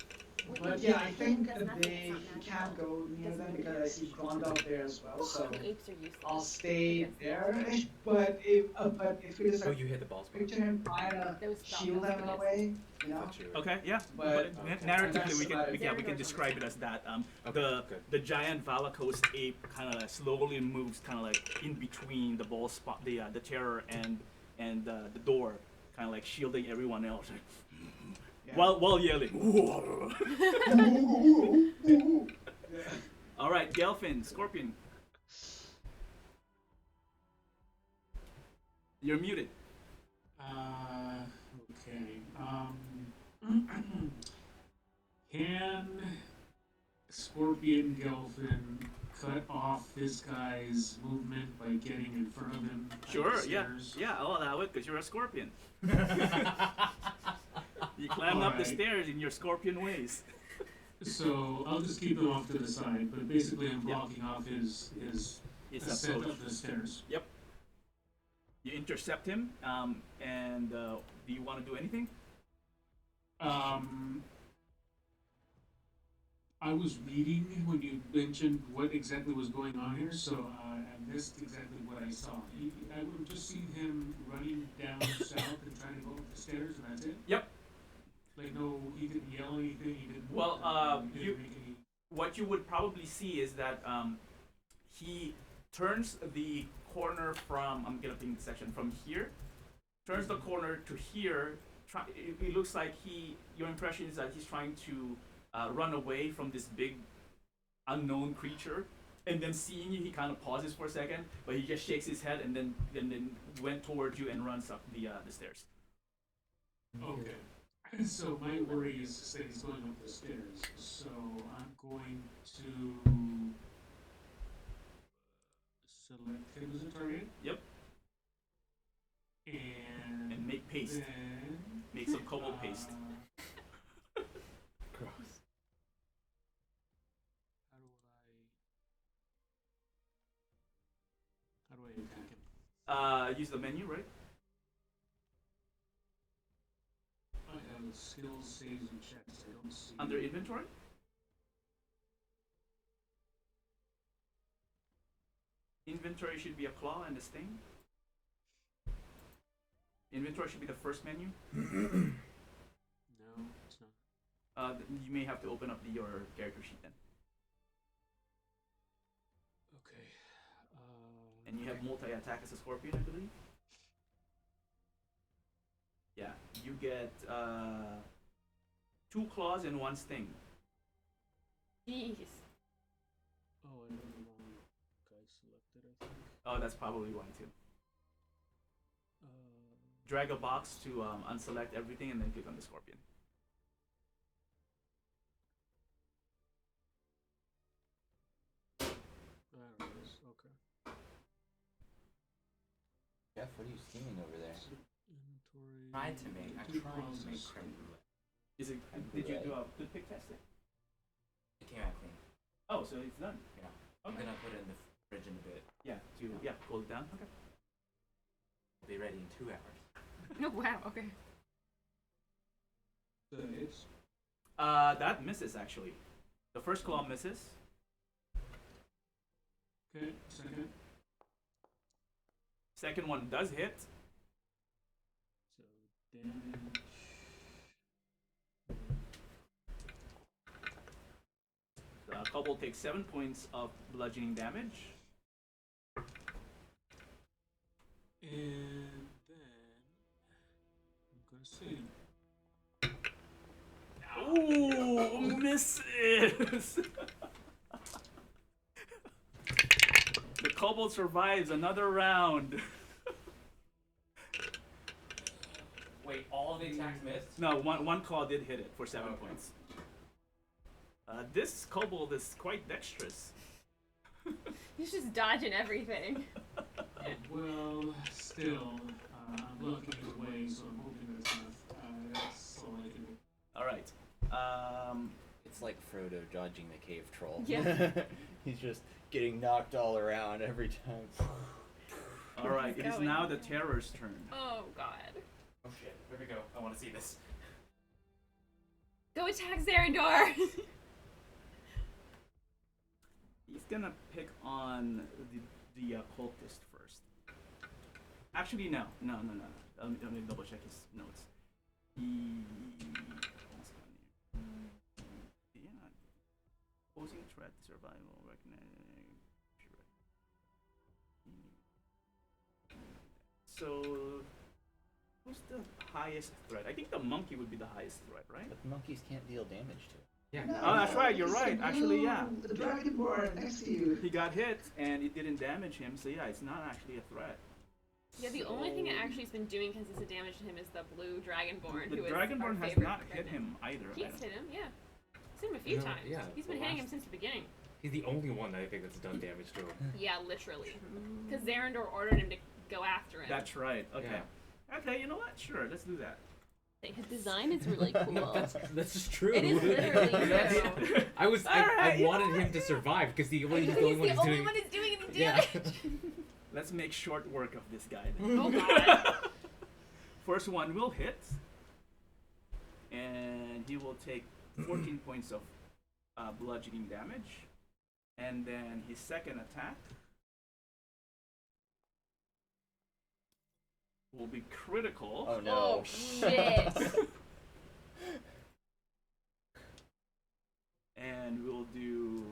But yeah, I think he can't go near them because I see Grond out there as well, so The apes are useless. I'll stay against the there. elves. But if we just Oh, like you hit the ball spot. picture him trying to That was shield that them was in a what it is. way, you know. Thought you were- Okay, yeah, But- but Okay. narratively That's we can about it. we can describe it as that. Okay, good. The giant Valakos ape kind of slowly moves, kind of like in between the ball spot, the terror and the door, kind of like shielding everyone else, Yeah. while yelling. Yeah. All right, Gelfin, Scorpion, you're muted. Okay. Can Scorpion Gelfin cut off this guy's movement by getting in front of him? at Sure, the yeah, stairs? yeah, I'll allow it because you're a scorpion. You climb up the Alright. stairs in your scorpion ways. So I'll just keep him off to the side, but basically I'm blocking off his It's ascent approach. up the stairs. Yep. You intercept him, and do you want to do anything? I was reading when you mentioned what exactly was going on here, so I missed exactly what I saw. I would have just seen him running down south and trying to go up the stairs, and that's it? Yep. Like, no, he didn't yell anything, he didn't... Well, he didn't you- make any... What you would probably see is that he turns the corner from, I'm getting the section, from here, turns the corner to here. It looks like your impression is that he's trying to run away from this big unknown creature, and then seeing you, he kind of pauses for a second, but he just shakes his head and then went towards you and runs up the stairs. Okay. So my worry is just that he's going up the stairs, so I'm going to select him as a target. Yep. And And make paste. then Make some cobalt paste. Gross. How do I attack him? Use the menu, right? I have skills, saves, and checks. I don't see. Under inventory? Inventory should be a claw and a sting. Inventory should be the first menu. No, it's not. You may have to open up your character sheet then. Okay. And you have multi-attack as a scorpion, I believe. Yeah, you get 2 claws and 1 sting. Jeez. Oh, I have the wrong guy selected, I think. Oh, that's probably why too. Uh, Drag a box to unselect everything and then click on the scorpion. there it is. Okay. Jeff, what are you steaming over there? Inventory. I'm trying two to clauses. make creme brulee. Is it? Did you do a good pick test? It came out clean. Oh, so it's done. Yeah. I'm gonna put it in the fridge in a bit. Yeah. Cool it down. Okay. It'll be ready in 2 hours. Oh wow. Okay. So it's That misses actually. The first claw misses. okay. Second. Second one does hit. So damage. Kobold takes 7 points of bludgeoning damage. And then I'm gonna sing. Ooh, misses. The kobold survives another round. Wait, all the attacks missed? No, one claw did hit it for 7 Okay. points. This kobold is quite dexterous. He's just dodging everything. Well, still, I'm blocking his way, so I'm hoping that's enough. That's all I can do. All right. It's like Frodo dodging the cave troll. Yeah. He's just getting knocked all around every time. All right. He's It is going. now the terror's turn. Oh god. Oh shit, here we go. I want to see this. Go attack Zarandor. He's gonna pick on the cultist first. Actually, no. Let me double check his notes. He. Yeah. Posing threat, survival, recognizing. So, who's the highest threat? I think the monkey would be the highest threat, right? But monkeys can't deal damage to it. Yeah. No, Oh, that's right. You're it's right. the Actually, yeah. blue, the dragonborn next to you. He got hit and it didn't damage him, so yeah, it's not actually a threat. Yeah, the only thing it actually has been doing consistent damage to him is the blue dragonborn. The who is dragonborn our has favorite not hit right him either. now. He's hit him, yeah. He's hit him a few No, times. yeah, He's been the hitting him last- since the beginning. He's the only one that I think that's done damage to him. Yeah, literally. Because Zarandor ordered him to go after him. That's right. Okay. Yeah. Okay, you know what? Sure, let's do that. His design is really cool. No, that's just true. It is literally That's- true. I Alright, you wanted know him what? to survive because he's the only He's one the who's only doing. one that's doing any Yeah. damage. Let's make short work of this guy then. Oh god. First one will hit, and he will take 14 points of bludgeoning damage. And then his second attack will be critical. Oh no. Oh shit. And we'll do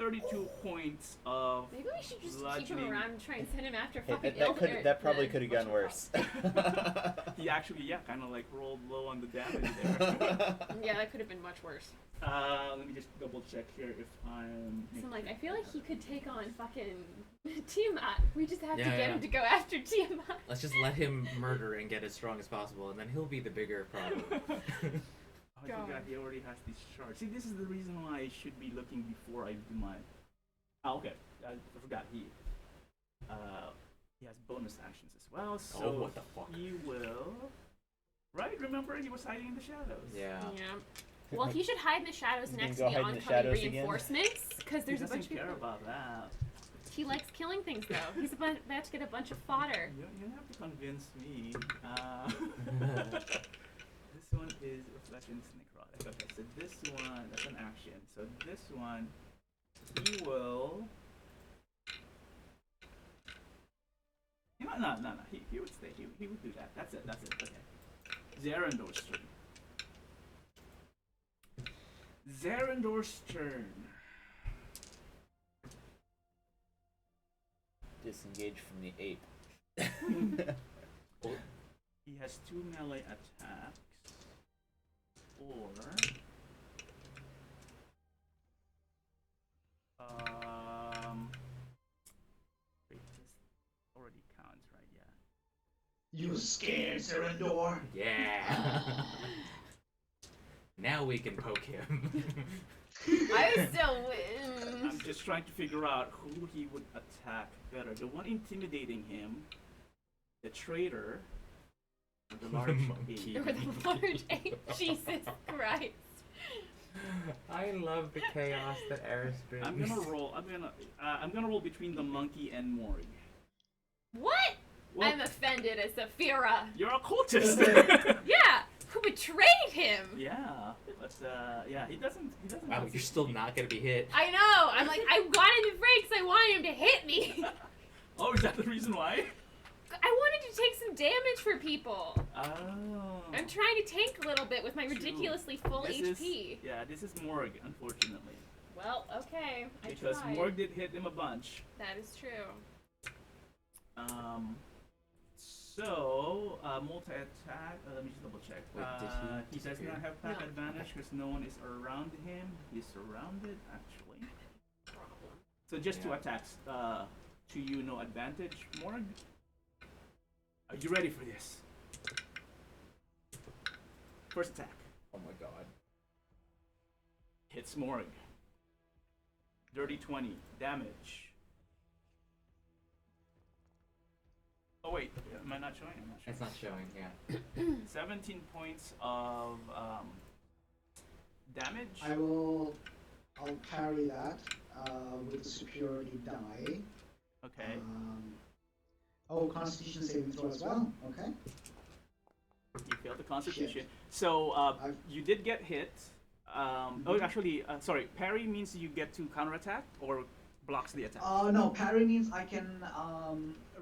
32 points of Maybe we should just keep bludgeoning. him around and try and send him after Hey, fucking that probably could have gone worse. He actually, yeah, kind of like rolled low on the damage there. Yeah, that could have been much worse. Let me just double check here if I'm. So I'm like, I feel like he could take on fucking Tiamat. We just have to Yeah, get yeah. him to go after Tiamat. Let's just let him murder and get as strong as possible, and then he'll be the bigger problem. Oh, I forgot he already has these shards. See, this is the reason why I should be looking before I do my. Oh, okay. I forgot he has bonus actions as well. So Oh, what the fuck? he will. Right? Remember, he was hiding in the shadows. Yeah. Yeah. Well, he should hide in the shadows He's next to gonna the go hide in the oncoming shadows again? reinforcements, because He there's a doesn't bunch of care people. about that. He likes killing things, though. He's about to get a bunch of fodder. You have to convince me. This one is Reflections Necrotic. Okay, so this one, that's an action. So this one, he will. You know, no. He would stay. He would do that. That's it. Okay. Zarandor's turn. Zarandor's turn. Disengage from the ape. He has 2 melee attacks. Or wait, this already counts, right? Yeah. You scared, Serendor? Yeah. Now we can poke him. I still win. I'm just trying to figure out who he would attack better. The one intimidating him, the traitor, or the large monkey. ape. Or the large ape. Jesus Christ. I love the chaos that Eris brings. I'm gonna roll between the monkey and Morg. What? Well, I'm offended as Saphira. you're a cultist. Yeah, who betrayed him? Yeah, but yeah, he doesn't. Wow, have you're still not gonna be hit. I know. I'm like, I wanted to break because I wanted him to hit me. Oh, is that the reason why? I wanted to take some damage for people. Oh. I'm trying to tank a little bit with my True. ridiculously full This HP. This is Morg, unfortunately. Well, okay. I Because tried. Morg did hit him a bunch. That is true. So, multi-attack, let me just double check. Wait, did he does disappear? not have pack No. advantage because no one is around him. He's surrounded, actually. Problem. So just 2 Yeah. attacks. To you, no advantage. Morg, are you ready for this? First attack. Oh my god. Hits Morg. Dirty 20. Damage. Oh wait, am I not showing? I'm not showing. It's not showing, yeah. 17 points of damage. I'll carry that with the superiority die. Okay. Constitution saving throw as well. Okay. You failed the Constitution. So I've- you did get hit. Oh, actually, sorry. Parry means you get to counterattack or blocks the attack. No, parry means I can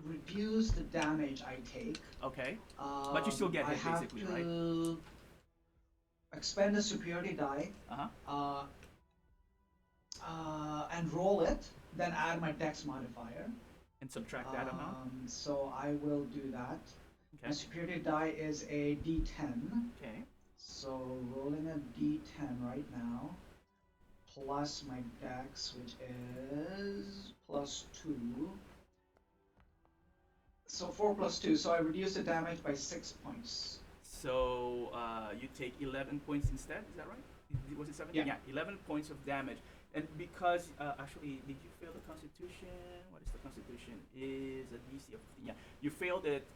reduce the damage I take. Okay. But you still get I hit, have basically, to right? expend a superiority die Uh huh. and roll it, then add my dex modifier. And subtract that amount. So I will do that. My Okay. superiority die is a d10. Okay. So rolling a d10 right now, plus my dex, which is plus 2. So 4 plus 2, so I reduce the damage by 6 points. So you take 11 points instead. Is that right? Was it 17? Yeah. 11 points of damage. And because actually, did you fail the Constitution? What is the Constitution? Is a DC of 15. Yeah, you failed it.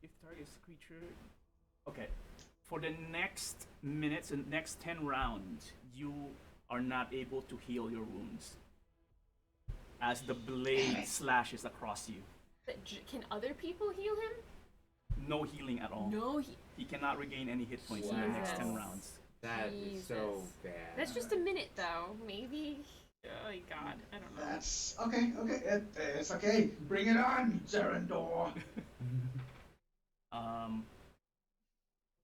If target is creature. Okay. For the next minutes and next 10 rounds, you are not able to heal your wounds as the blade slashes across you. But can other people heal him? No healing at all. No, He cannot regain any hit points in the next 10 Jesus. rounds. That is so Jesus. bad. that's just a minute though. Maybe. Oh God, I don't know. That's okay, it's okay. Bring it on, Zerendor.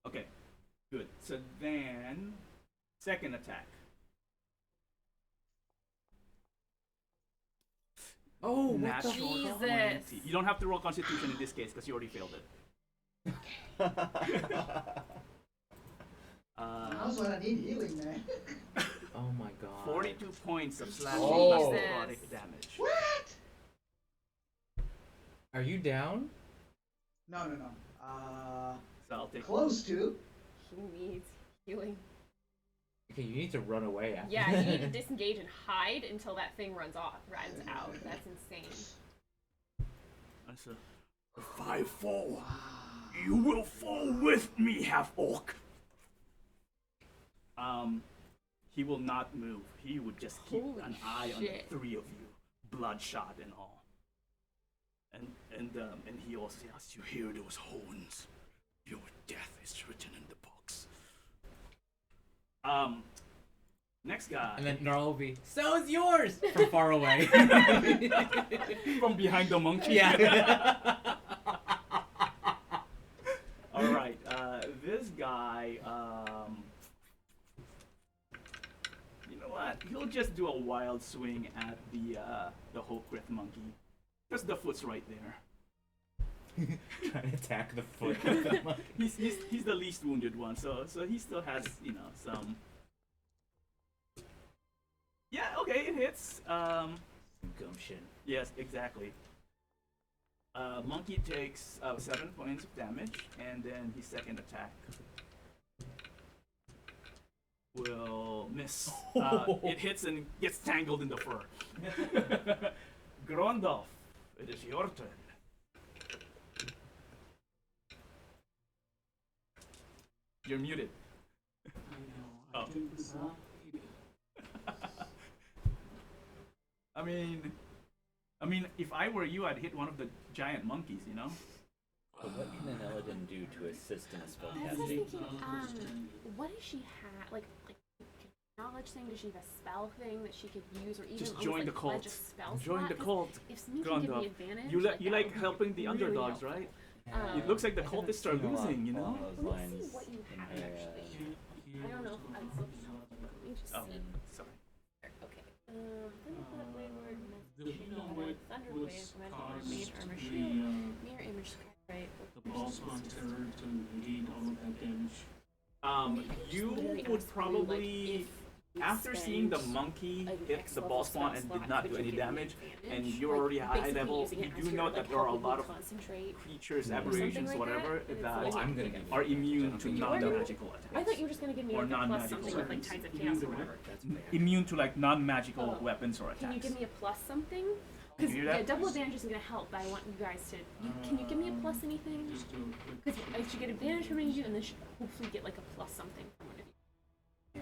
Okay, good. So then, second attack. Oh, what the Natural Jesus. 20. You don't have to roll Constitution in this case because you already failed it. How's what I need healing, man? Oh my god. 42 points of slashing Oh. necrotic damage. What? Are you down? No. So I'll take. Close to. He needs healing. Okay, you need to run away after Yeah, you need to disengage and hide until that thing runs out. That's insane. That's a 5-4. You will fall with me, half orc. He will not move. He would just keep Holy an eye on shit. the three of you, bloodshot and all. And he also says, "As you hear those horns, your death is written in the books." Next guy. And then Gnarl will be, so is yours! From far away. from behind the monkey. Yeah. All right. This guy. You know what? He'll just do a wild swing at the Hopewraith monkey. Because the foot's right there. Trying to attack the foot of the monkey. He's the least wounded one, so he still has some. Yeah, okay, it hits. Gumption. Yes, exactly. Monkey takes 7 points of damage, and then his second attack will miss. It hits and gets tangled in the fur. Grondolf, it is your turn. You're muted. I know. Oh. I did this not eat it. I mean, if I were you, I'd hit one of the giant monkeys, you know? But what can an Eladin do to assist in a spell I was casting? thinking, what does she have? Like knowledge thing? Does she have a spell thing that she could use, or even Just almost, join like, the cult. pledge a spell Join slot? the 'Cause cult. If something can give Grondolf. me advantage, You that like would be helping the really underdogs, helpful. right? Um, It looks like the I haven't cultists are seen a lot losing, you know? along those Let me lines see what you in have her, actually. I don't know. Let me just Oh, see. sorry. Okay. Thunderfoot, Wayward, Do we know Thunder what's Wave, Red caused Main Armor the, Shield, Mirror Image, right? the balls on terror to negate all of that damage? You Literally would asked me, probably, like, if we after seeing the spend monkey an hit X the level ball spawn spell and slot, did not could do you any give me damage, and advantage? you're Like, already high basically level, using you it as do your, know like, that there are a helping lot me of concentrate. creatures, something aberrations, like whatever, that, and it's that like- I'm gonna give you are advantage. I immune don't to think you non-magical I attacks. thought you were just gonna give me Or like a plus non-magical something with like weapons. Tides of You Chaos need or the whatever. That's bad. Immune to like non-magical Oh. weapons or attacks. Can you give me a plus something? Because Can you do that? yeah, double advantage isn't gonna help, but I want you guys to. Can you give me a plus anything? Just do a quick. Because I should get advantage from you, and then should hopefully get like a plus something from one of you. Yeah,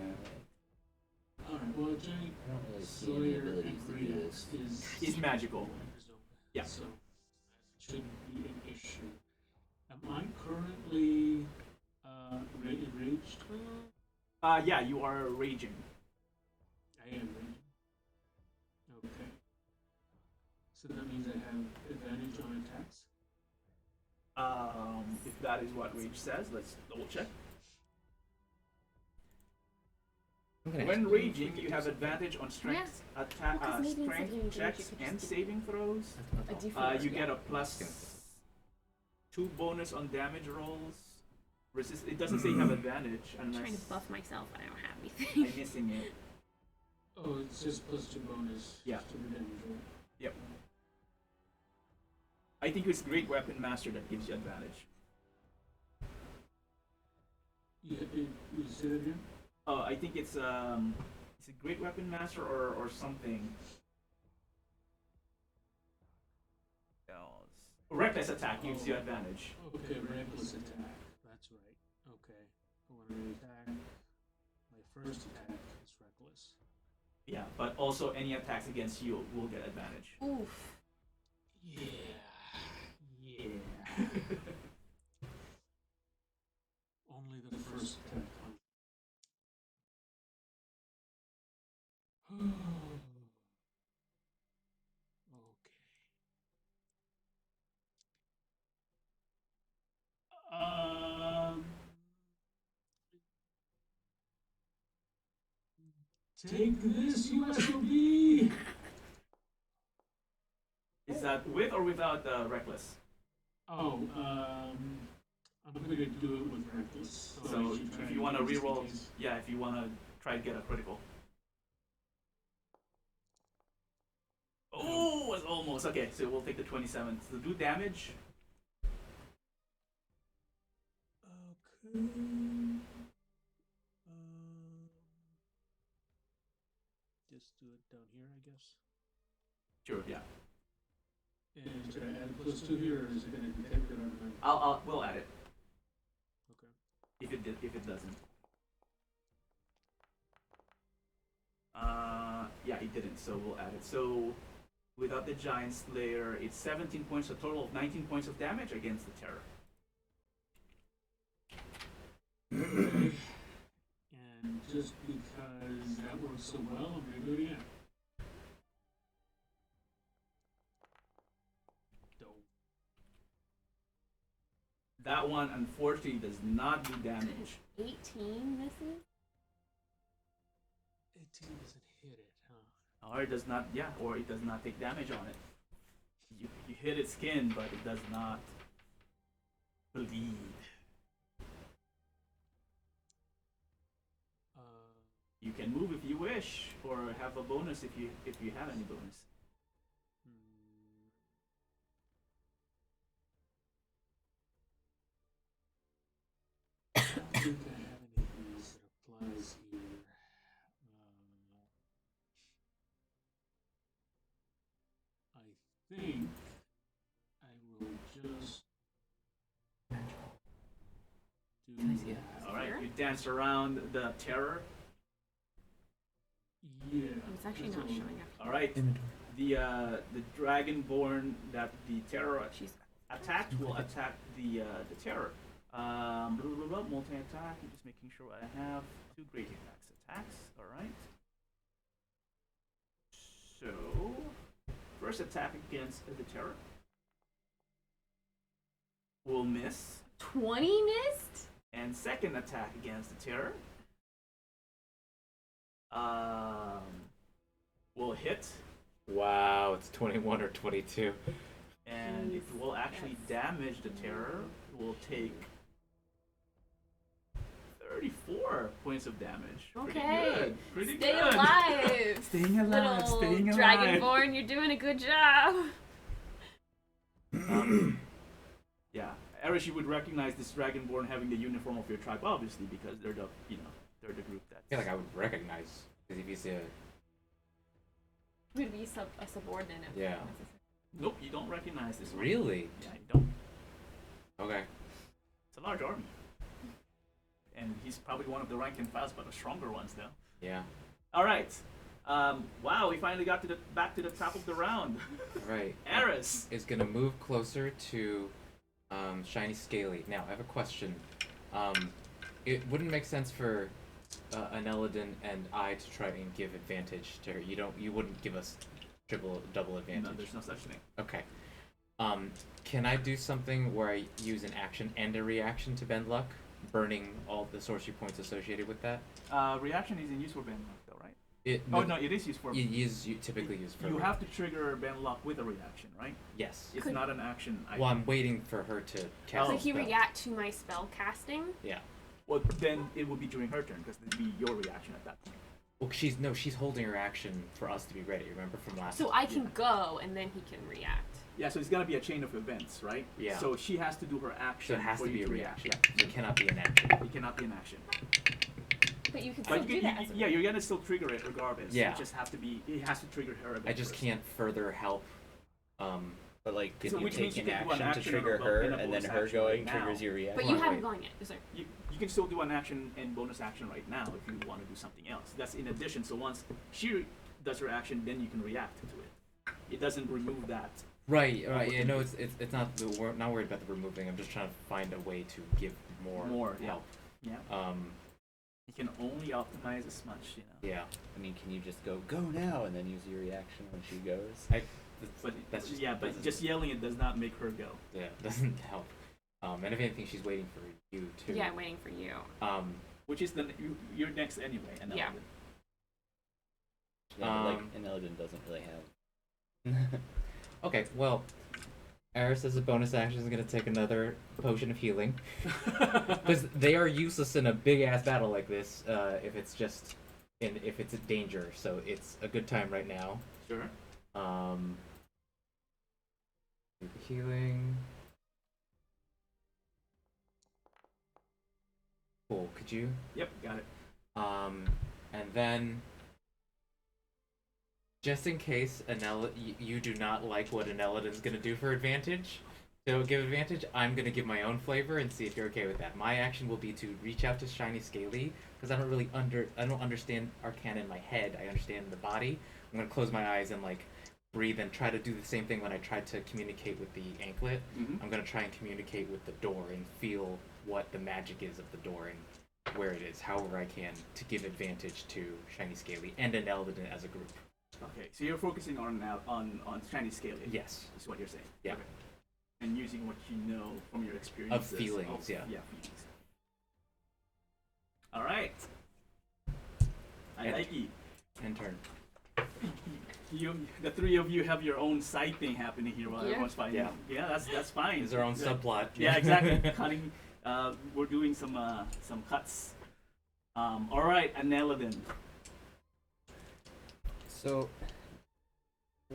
Alright, well, giant I don't really see any Slayer abilities and to Great do Axe this. is Is magical. Yeah. So that shouldn't be an issue. I'm currently damaged. Yeah, you are raging. I am raging. Okay. So that means I have advantage on attacks? If that is what rage says, let's double check. When raging, you have advantage on strength, attack, Well, 'cause maybe instead of strength doing damage, checks you could and just saving throws. A different. You get a +2 bonus on damage rolls. It doesn't say you have advantage I'm unless trying to buff myself. I don't have I'm anything. missing it. Oh, it's just +2 bonus Yeah. to the damage roll. Yep. I think it's Great Weapon Master that gives you advantage. Yeah, you say that again? I think it's a Great Weapon Master or something else. Reckless attack gives you advantage. Okay, reckless attack. That's right. Okay. I want to attack. My first attack is reckless. Yeah, but also any attacks against you will get advantage. Oof. Yeah. Only the first attack. Okay. Take this, USOB! Is that with or without reckless? Oh, I'm gonna do it with reckless. So I should try if to you want to just in reroll, case. yeah, if you want to try to get a critical. Oh, it's almost. Okay, so we'll take the 27. So do damage. Okay. Just do it down here, I guess. Sure, yeah. And should I add +2 here, or is it gonna detect it automatically? We'll add it Okay. if it doesn't. Yeah, it didn't, so we'll add it. So without the Giant Slayer, it's 17 points, a total of 19 points of damage against the Terror. Okay. And just because that works so well, I'm gonna do it again. Dope. That one, unfortunately, does not do damage. 18 misses. 18 doesn't hit it, huh? Or it does not, yeah, or it does not take damage on it. You hit its skin, but it does not bleed. You can move if you wish, or have a bonus if you have any bonus. I don't think I have any of these that applies here. I think I will just do that. All right, you dance around the Terror. Yeah. It's actually that's not all. showing up. All right, the Dragonborn that the Terror She's attacked will attack the Terror. Multi-attack. I'm just making sure I have 2 great attacks. All right. So first attack against the Terror will miss, 20 missed. and second attack against the Terror will hit, Wow, it's 21 or 22. and it will actually damage the Terror. It will take 34 points of damage. Pretty Okay. good. Pretty Stay good. alive. Staying alive. Little Staying alive. Dragonborn, you're doing a good job. Yeah, Erish, you would recognize this Dragonborn having the uniform of your tribe, obviously, because they're the group that. I feel like I would recognize, because if you see a... Would be a subordinate. Of Yeah. Nope, you don't recognize this one. Really? Yeah, you don't. Okay. It's a large army. And he's probably one of the rank and files, but the stronger ones, though. Yeah. All right. Wow, we finally got back to the top of the round. Right. Eris. Is gonna move closer to Shiny Scaly. Now, I have a question. it wouldn't make sense for an Eladin and I to try and give advantage to her. You wouldn't give us double advantage. No, there's no such thing. Okay. Can I do something where I use an action and a reaction to bend luck, burning all the sorcery points associated with that? Reaction isn't used for bend luck, though, right? It It is used for. You typically use for. You have to trigger bend luck with a reaction, right? Yes. It's Could- not an action. Well, I'm waiting for her to cast. Oh. Could a he spell. react to my spell casting? Yeah. Well, then it would be during her turn because it'd be your reaction at that point. Well, she's holding her action for us to be ready. Remember from last. So I can Yeah. go and then he can react. Yeah, so it's gotta be a chain of events, right? Yeah. So she has to do her action. So it has for to be you a react. reaction. Yeah. So it cannot be an action. It cannot be an action. But you can still But do that as a you're gonna still trigger it regardless. Yeah. It just have to be. It has to trigger her event. I just first. can't further help. But like, can So you which means take you an can do an action to action trigger and a her, bonus and then her action going right now. triggers your reaction? But Hold you on, haven't wait. gone yet. Sorry. You can still do an action and bonus action right now if you want to do something else. That's in addition. So once she does her action, then you can react to it. It doesn't remove that. Right. Yeah, no, it's not. We're not worried about the removing. I'm just trying to find a way to give more Yeah. help. Yeah. You can only optimize as much, you know. Yeah. I mean, can you just go now and then use your reaction when she goes? But that's just but just yelling it does not make her go. yeah, doesn't help. And if anything, she's waiting for you too. Yeah, I'm waiting for you. Which is you're next anyway. And Yeah. Yeah, but, like Um, an Eladin doesn't really have. Okay. Well, Eris as a bonus action is gonna take another potion of healing because they are useless in a big ass battle like this. If it's just if it's a danger, so it's a good time right now. Sure. Do the healing. Cool. Could you? Yep. Got it. And then, just in case you do not like what an Eladin's gonna do for advantage, so give advantage, I'm gonna give my own flavor and see if you're okay with that. My action will be to reach out to Shiny Scaly, because I don't understand Arcana in my head, I understand in the body. I'm gonna close my eyes and like breathe and try to do the same thing when I tried to communicate with the anklet. Mhm. I'm gonna try and communicate with the door and feel what the magic is of the door and where it is, however I can, to give advantage to Shiny Scaly and an Eladin as a group. Okay. So you're focusing on shiny scaling. Yes. Is what you're saying. Yeah. Okay. And using what you know from your experiences. feelings, yeah. Yeah, feelings. All right. I And- like it. And turn. The three of you have your own side thing happening here while Yeah. everyone's fighting. Yeah. Yeah, that's fine. Is our own Yeah. subplot. Yeah, exactly. Cutting. We're doing some cuts. All right, an Eladin. So,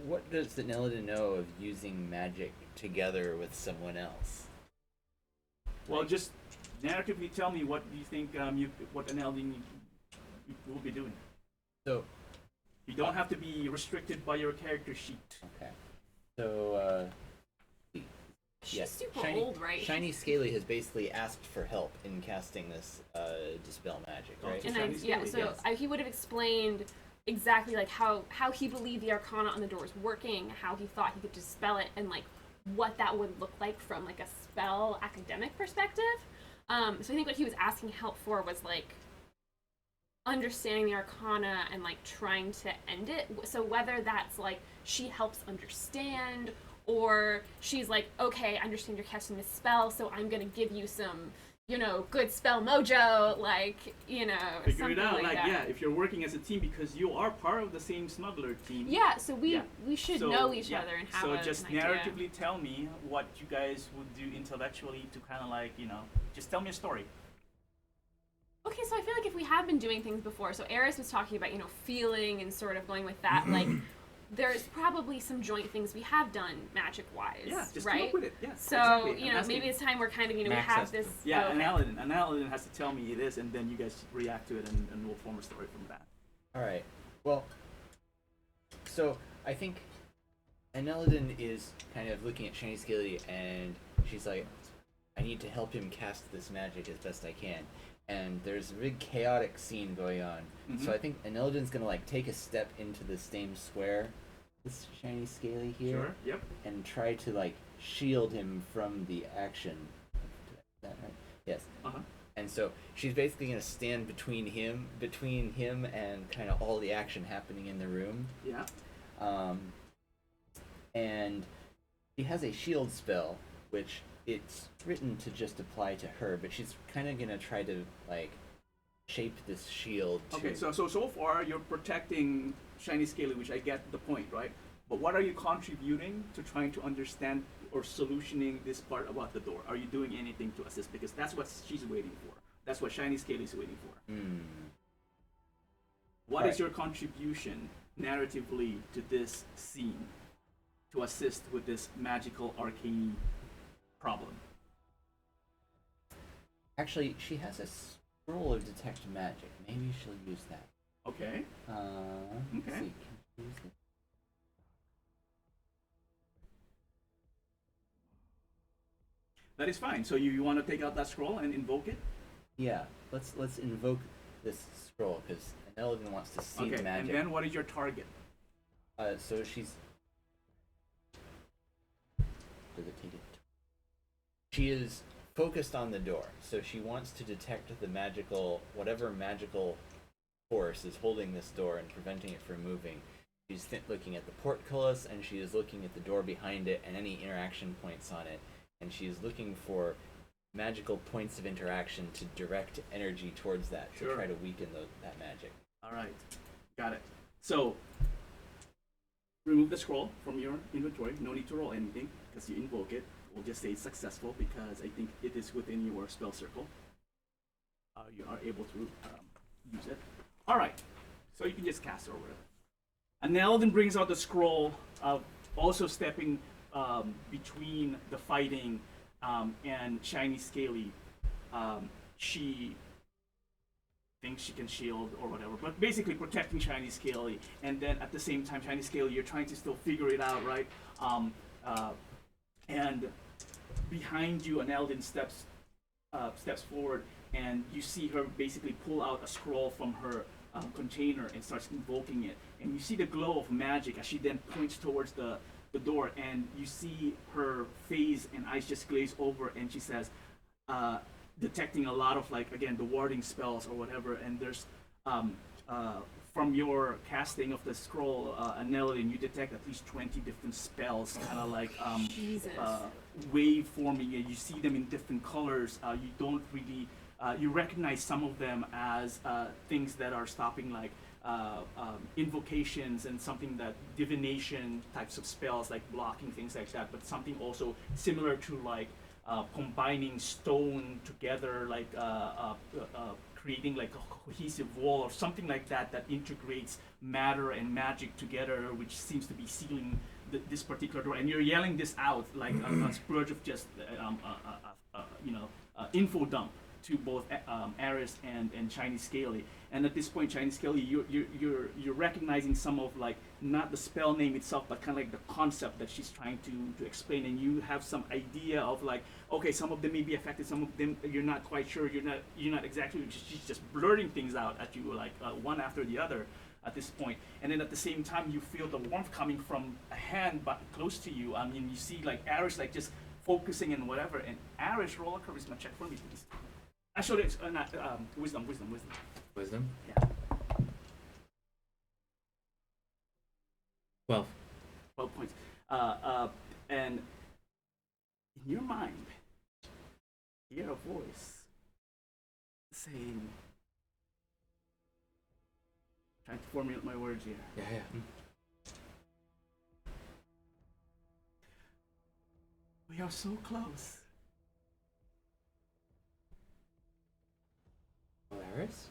what does an Eladin know of using magic together with someone else? Well, just narratively tell me what you think. What an Eladin you will be doing. So, You don't have to be restricted by your character sheet. okay. So, She's yeah, super old, right? Shiny Scaly has basically asked for help in casting this dispel magic, Oh, right? just- And Shiny yeah, Scaly, so yes. he would have explained exactly like how he believed the Arcana on the door was working, how he thought he could dispel it, and like what that would look like from like a spell academic perspective. So I think what he was asking help for was like understanding the Arcana and like trying to end it. So whether that's like she helps understand, or she's like, okay, I understand you're casting this spell, so I'm gonna give you some, good spell mojo, like, Figure something it out. like that. Yeah, if you're working as a team because you are part of the same smuggler team. Yeah, so we Yeah. we should So, know each yeah. other and have So an just idea. narratively tell me what you guys would do intellectually to kind of like, just tell me a story. Okay, so I feel like if we have been doing things before, so Eris was talking about, feeling and sort of going with that, like, there's probably some joint things we have done magic-wise, Yeah, just right? come up with it. Yeah. So, exactly. I'm asking. maybe it's time we're kind of, we Max have has this... to. Yeah, okay. an Aladdin has to tell me it is, and then you guys react to it, and we'll form a story from that. All right. Well, so I think an Eladin is kind of looking at Shiny Scaly, and she's like, I need to help him cast this magic as best I can. And there's a big chaotic scene going on. Mhm. So I think an Eladin's gonna like take a step into the same square, this Shiny Scaly here, Sure. Yep. and try to like shield him from the action. Is that right? Yes. Uh huh. And so she's basically gonna stand between him and kind of all the action happening in the room. Yeah. And she has a shield spell, which it's written to just apply to her, but she's kind of gonna try to like shape this shield. Okay, so far you're protecting Shiny Scaly, which I get the point, right? But what are you contributing to trying to understand or solutioning this part about the door? Are you doing anything to assist? Because that's what she's waiting for. That's what Shiny Scaly is waiting for. What is your contribution narratively to this scene to assist with this magical arcane problem? Actually, she has a scroll of detect magic. Maybe she'll use that. Okay. Let's Okay. see. Can she use it? That is fine. So you want to take out that scroll and invoke it? Yeah. Let's invoke this scroll because Elegant wants to see Okay. the magic. And then what is your target? So she's. Does it take it? She is focused on the door, so she wants to detect the whatever magical force is holding this door and preventing it from moving. She's looking at the portcullis, and she is looking at the door behind it and any interaction points on it, and she is looking for magical points of interaction to direct energy towards that to try to weaken that magic. All right, got it. So remove the scroll from your inventory. No need to roll anything because you invoke it. We'll just say it's successful because I think it is within your spell circle. You are able to use it. All right, so you can just cast it or whatever. And now then brings out the scroll, also stepping between the fighting and Shiny Scaly. She thinks she can shield or whatever, but basically protecting Shiny Scaly. And then at the same time, Shiny Scaly, you're trying to still figure it out, right? And behind you, an Eldin steps forward, and you see her basically pull out a scroll from her container and starts invoking it. And you see the glow of magic as she then points towards the door, and you see her face and eyes just glaze over, and she says, detecting a lot of, like, again, the warding spells or whatever, and there's from your casting of the scroll, Anelin, you detect at least 20 different spells, kind of like wave forming, and you see them in different colors. You don't really, you recognize some of them as things that are stopping, like invocations and something that divination types of spells, like blocking, things like that, but something also similar to like combining stone together, like creating like a cohesive wall or something like that that integrates matter and magic together, which seems to be sealing this particular door. And you're yelling this out like a splurge of just info dump to both Aris and Shiny Scaly. And at this point, Shiny Scaly, you're recognizing some of, like, not the spell name itself, but kind of like the concept that she's trying to explain. And you have some idea of, like, okay, some of them may be affected, some of them you're not quite sure. You're not exactly. She's just blurting things out at you, like one after the other at this point. And then at the same time, you feel the warmth coming from a hand but close to you. I mean, you see like Aris like just focusing and whatever. And Aris, roll a charisma check for me, please. Actually, it's wisdom. Wisdom? Yeah. 12. 12 points. And in your mind, you hear a voice saying, trying to formulate my words here. Yeah. We are so close. Polaris?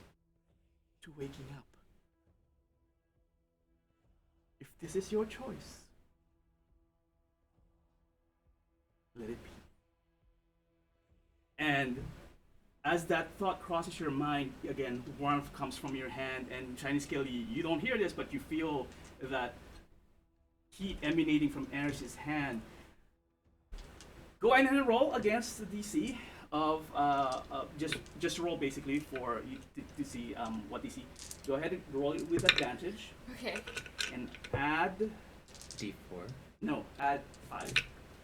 To waking up. If this is your choice, let it be. And as that thought crosses your mind, again, warmth comes from your hand, and Shiny Scaly, you don't hear this, but you feel that heat emanating from Aris's hand. Go ahead and roll against the DC of just roll basically for you to see what DC. Go ahead and roll it with advantage Okay. and add. D4. No, add 5.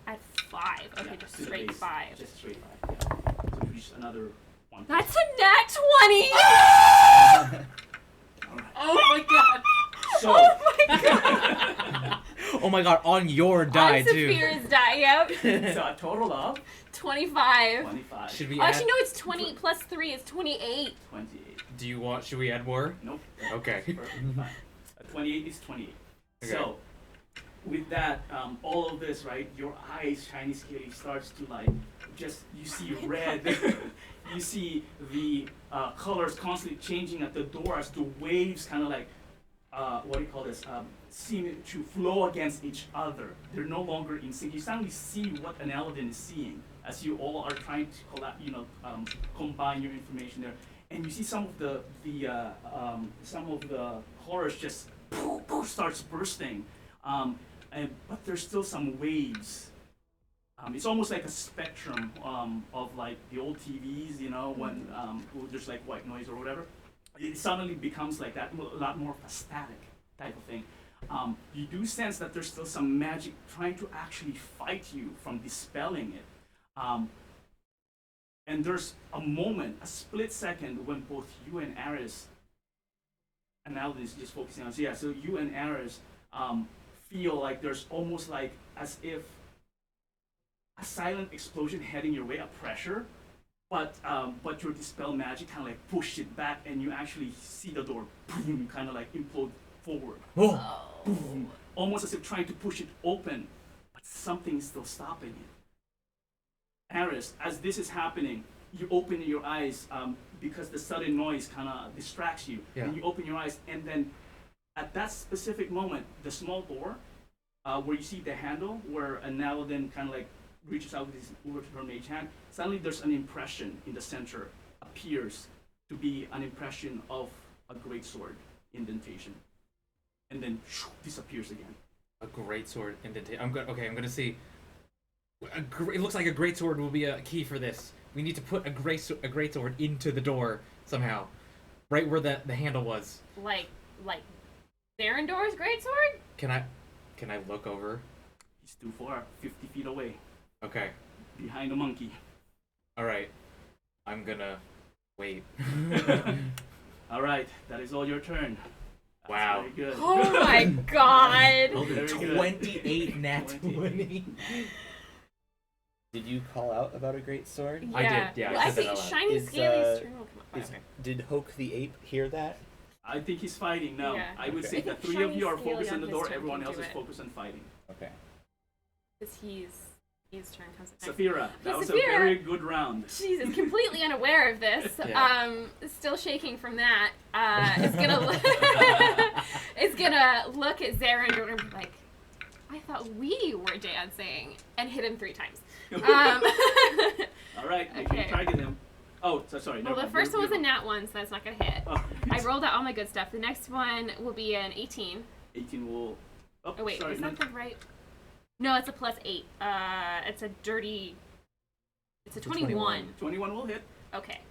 At 5. Okay, Yeah, just to the straight base. 5. Just straight 5. Yeah. So just another 1 That's a nat 20! Oh my god! So, Oh my god, on your die On too. Saphira's die, yep. so a total of 25. 25. Should we Oh, add? actually, no, it's 20 plus 3 is 28. 28. Do you want? Should we add more? Nope. Okay. Perfect. Fine. 28 is 28. Okay. So, with that, all of this, right? Your eyes, shiny scaly, starts to like just you see red. You see the colors constantly changing at the door as the waves kind of like what do you call this? Seem to flow against each other. They're no longer in sync. You suddenly see what an Aladdin is seeing as you all are trying to combine your information there, and you see some of the colors just starts bursting, but there's still some waves. It's almost like a spectrum of like the old TVs, when there's like white noise or whatever. It suddenly becomes like that, a lot more of a static type of thing. You do sense that there's still some magic trying to actually fight you from dispelling it. And there's a moment, a split second, when both you and Aris, and Aladdin is just focusing on, so you and Aris feel like there's almost like as if a silent explosion heading your way, a pressure, but your dispel magic kind of like pushed it back, and you actually see the door boom, kind of like implode forward, boom, almost as if trying to push it open, but something's still stopping it. Aris, as this is happening, you open your eyes because the sudden noise kind of distracts you, Yeah. and you open your eyes, and then at that specific moment, the small door where you see the handle, where an Aladdin kind of like reaches out with his over to her mage hand, suddenly there's an impression in the center, appears to be an impression of a greatsword indentation, and then disappears again. A great sword indentation. I'm gonna see. It looks like a great sword will be a key for this. We need to put a great sword into the door somehow, right where the handle was. Like Zarandor's greatsword? Can I look over? He's too far, 50 feet away, Okay. behind a monkey. All right. I'm gonna wait. All right, that is all your turn. That's Wow. very good. Oh my god! Very good. 28 nat 20. Did you call out about a great sword? I did, yeah, I Well, I said that think out loud. Shiny Is, Scaly's turn will come up. Is, did Hoke the ape hear that? I think he's fighting now. Yeah. I would Okay. say I the think three of Shiny you are Scaly focused on on the his door, turn everyone can else do is it. focused on fighting. Okay. Because his turn comes up next. Saphira, that was a Saphira. very good round. Jesus, completely unaware of this. Yeah. Still shaking from that. Is gonna is gonna look at Zarandor and be like, I thought we were dancing, and hit him 3 times. All right, make sure you Okay. target him. Oh, sorry. Well, never the mind. first one was a You're nat 1, so that's not gonna hit. wrong. I rolled out all my good stuff. The next one will be an 18. 18 will. Oh, Oh wait, sorry. is that the right? No, it's a +8. It's a dirty. It's a 21. 21 will hit. Okay.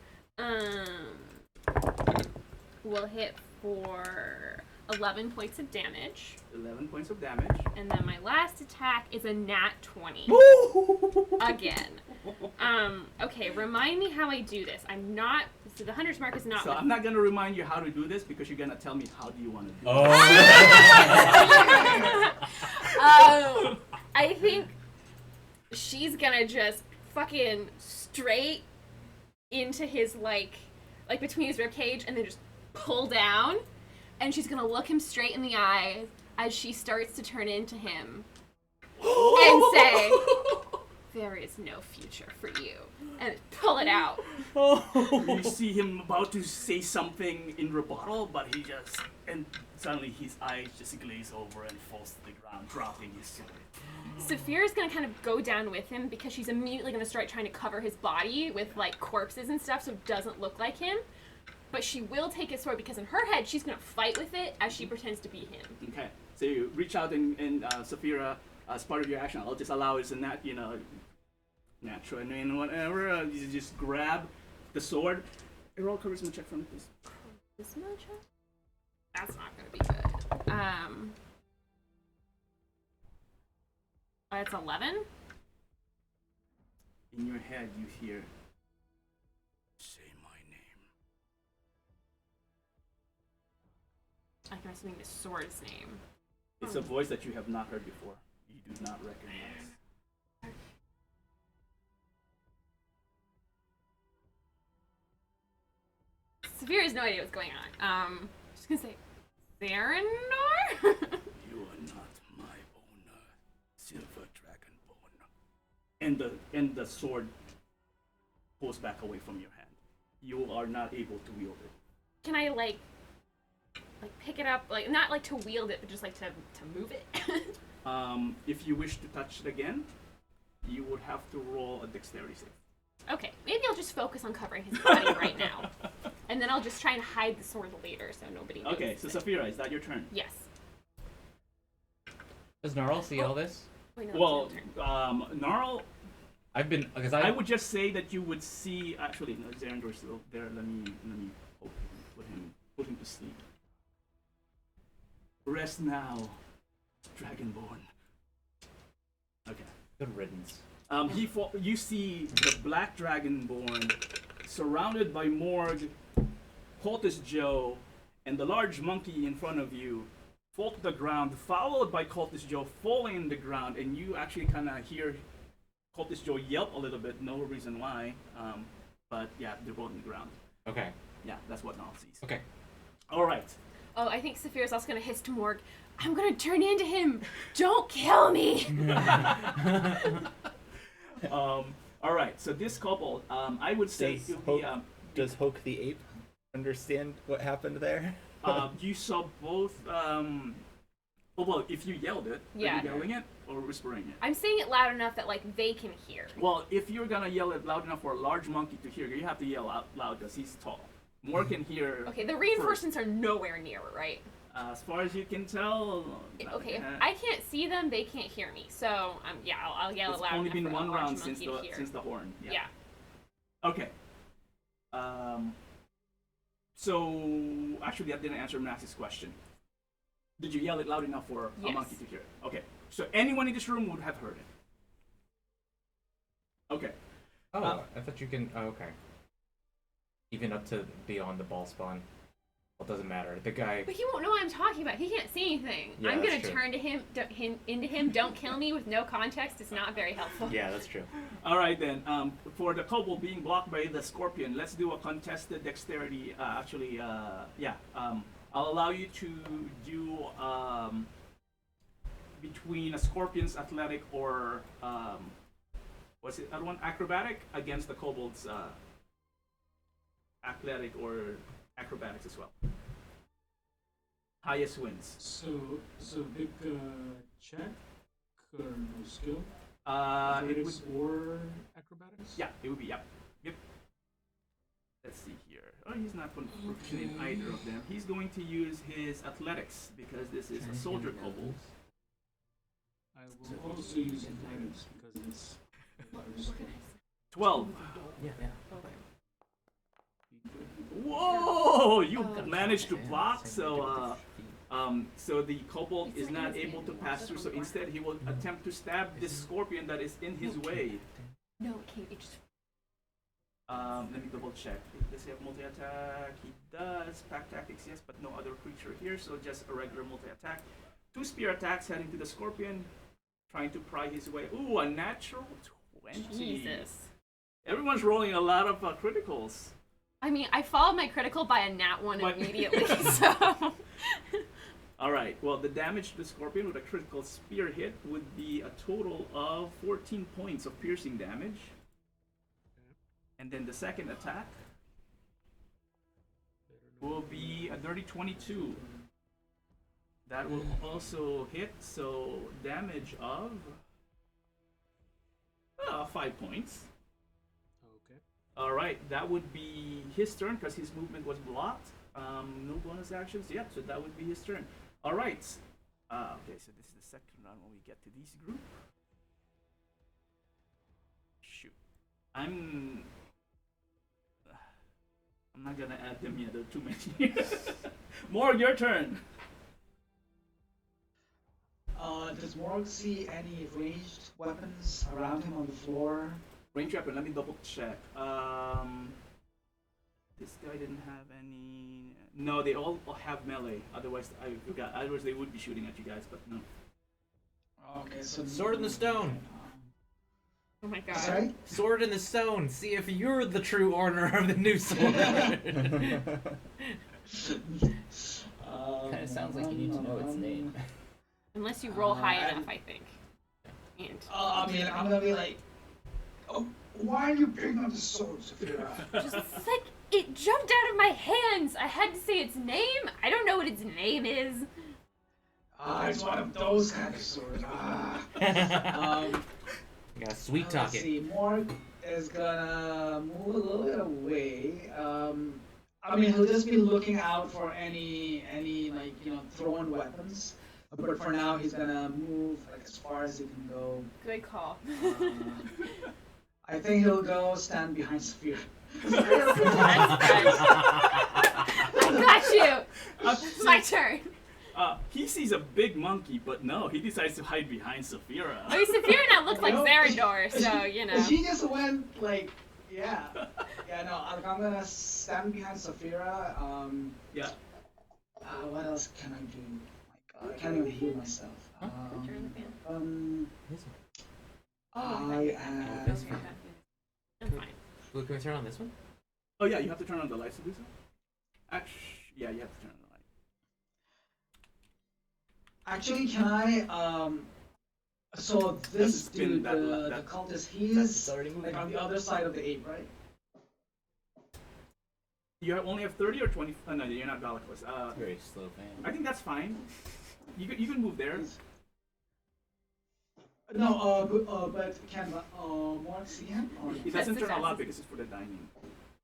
We'll hit for 11 points of damage, 11 points of damage. and then my last attack is a nat 20 again. Okay. Remind me how I do this. I'm not. So the hunter's mark is not. So with I'm not gonna remind you how to do this because you're gonna tell me how do you want to do Oh. I think she's gonna just fucking straight into his like between his rib cage and then just pull down, and she's gonna look him straight in the eyes as she starts to turn into him and say, "There is no future for you," and pull it out. You see him about to say something in rebuttal, but and suddenly his eyes just glaze over and falls to the ground, dropping his sword. Saphira's gonna kind of go down with him because she's immediately gonna start trying to cover his body with like corpses and stuff so it doesn't look like him. But she will take his sword because in her head she's gonna fight with it as she pretends to be him. Okay, so you reach out and Saphira, as part of your action, I'll just allow it in that, natural and whatever, you just grab the sword. Roll charisma check for me, please. This much? That's not gonna be good. It's 11. In your head, you hear, "Say I'm assuming the sword's name. It's a voice that you have not heard before. You do not recognize. Saphira has no idea what's going on. Just gonna say, Theranor? You are not my owner, Silver Dragonborn. And the sword pulls back away from your hand. You are not able to wield it. Can I like pick it up, like not like to wield it, but just like to move it? If you wish to touch it again, you would have to roll a dexterity save. Okay, maybe I'll just focus on covering his body right now, and then I'll just try and hide the sword later so nobody knows. Okay, so Saphira, is that your turn? Yes. Does Gnarl see all this? Wait, no, Well, it's your turn. Gnarl, I've been because I would just say that you would see. Actually, no, Xerandor's still there. Let me put him to sleep. Rest now, Dragonborn. Okay. good riddance. You see the Black Dragonborn surrounded by Morg, Cultist Joe, and the large monkey in front of you fall to the ground, followed by Cultist Joe falling in the ground, and you actually kind of hear Cultist Joe yelp a little bit, no reason why, but yeah, they're both on the ground. Okay. Yeah, that's what Nal sees. Okay. Alright. Oh, I think Saphira's also gonna hiss to Morg, I'm gonna turn into him! Don't kill me! Alright, so this couple, I would say Does it would be, Does Hoke the ape understand what happened there? you saw both, well, if you yelled it, Yeah. are you yelling it or whispering it? I'm saying it loud enough that like they can hear. Well, if you're gonna yell it loud enough for a large monkey to hear, you have to yell out loud because he's tall. More can hear. Okay, the reinforcements are nowhere near, right? As far as you can tell. Okay, if I can't see them, they can't hear me. So, yeah, I'll yell It's it loud only enough been for one a large round monkey to hear. since the horn. Yeah. Yeah. Okay. So actually, that didn't answer Max's question. Did you yell it loud enough for a Yes. monkey to hear it? Okay. So anyone in this room would have heard it. Okay. Oh, I thought you can. Oh, okay. Even up to beyond the ball spawn. Well, it doesn't matter. The guy. But he won't know what I'm talking about. He can't see anything. Yeah, I'm that's gonna true. turn to into him. Don't kill me with no context. It's not very helpful. Yeah, that's true. All right then. For the kobold being blocked by the scorpion, let's do a contested dexterity. I'll allow you to do between a scorpion's athletic or what's it? Other one acrobatic against the kobold's athletic or acrobatics as well. Highest wins. So big check or no skill? It Athletics would, or acrobatics? yeah, it would be yep. Let's see here. Oh, he's not proficient in either of them. He's going to use his athletics because this is a soldier kobold. I will also use athletics because it's. 12. Yeah. Whoa! You Oh, managed to block, so the kobold is not able to pass through. So instead, he will attempt to stab this scorpion that is in his way. No, it can't. It just. Let me double check. Does he have multi-attack? He does. Pack tactics, yes, but no other creature here, so just a regular multi-attack. 2 spear attacks heading to the scorpion, trying to pry his way. Ooh, a natural 20. Jesus. Everyone's rolling a lot of criticals. I mean, I followed my critical by a nat 1 But- immediately, so. Alright, well, the damage to the scorpion with a critical spear hit would be a total of 14 points of piercing damage. And then the second attack will be a dirty 22. That will also hit, so damage of 5 points. Okay. Alright, that would be his turn because his movement was blocked. No bonus actions yet, so that would be his turn. Alright. Okay, so this is the second round when we get to this group. Shoot. I'm not gonna add them yet, there are too many. Morg, your turn. Does Morg see any ranged weapons around him on the floor? Range weapon, let me double check. This guy didn't have any. No, they all have melee. Otherwise, I forgot. Otherwise, they would be shooting at you guys, but no. Okay, so Sword in the stone. Oh my god. Sorry. Sword in the stone. See if you're the true owner of the new sword. Kind of sounds like you need to know its name. Unless you roll high I- enough, I think. And I mean, I'm gonna be like, oh, why are you picking up the sword, Sophia? just like it jumped out of my hands. I had to say its name. I don't know what its name is. It's one of those kind of swords. You gotta sweet Let's talk it. see, Morg is gonna move a little bit away. I mean, he'll just be looking out for any like thrown weapons. But for now, he's gonna move like as far as he can go. Good call. I think he'll go stand behind Sphere. I got you. It's my turn. He sees a big monkey, but no, he decides to hide behind Saphira. I mean, Saphira now looks like Nope. Zarandor, so you know. She just went like, yeah, no. I'm gonna stand behind Saphira. Yeah. What else can I do? My God, I can't even heal myself. Turn the fan. I this am. one. I'm fine. Blue, can we turn on this one? Oh yeah, you have to turn on the lights to do so. Yeah, you have to turn on the light. Actually, can I? So this spin dude, that the that- cultist, he That's is already moving. like on the other side of the ape, right? You only have 30 or 20. No, you're not Galacus. Very slow fan. I think that's fine. You can move there. No, but can Mark see him? Or... It doesn't turn a lot because it's for the dining,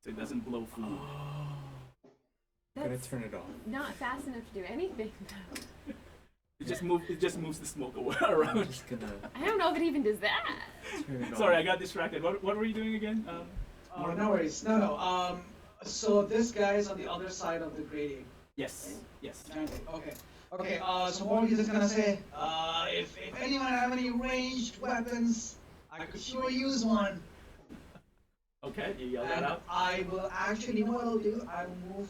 so it doesn't blow food. I'm gonna That's turn it off. not fast enough to do anything, though. It just moves the smoke away I'm around. just gonna I don't know if it even does that. turn it Sorry, I off. got distracted. What were you doing again? Oh, no worries. No. So this guy is on the other side of the great ape. Yes. Yes. Giant ape. Okay. So Morg is just gonna say, if anyone have any ranged weapons, I could sure use one. Okay, you yell that And out. I will actually, you know what I'll do? I will move.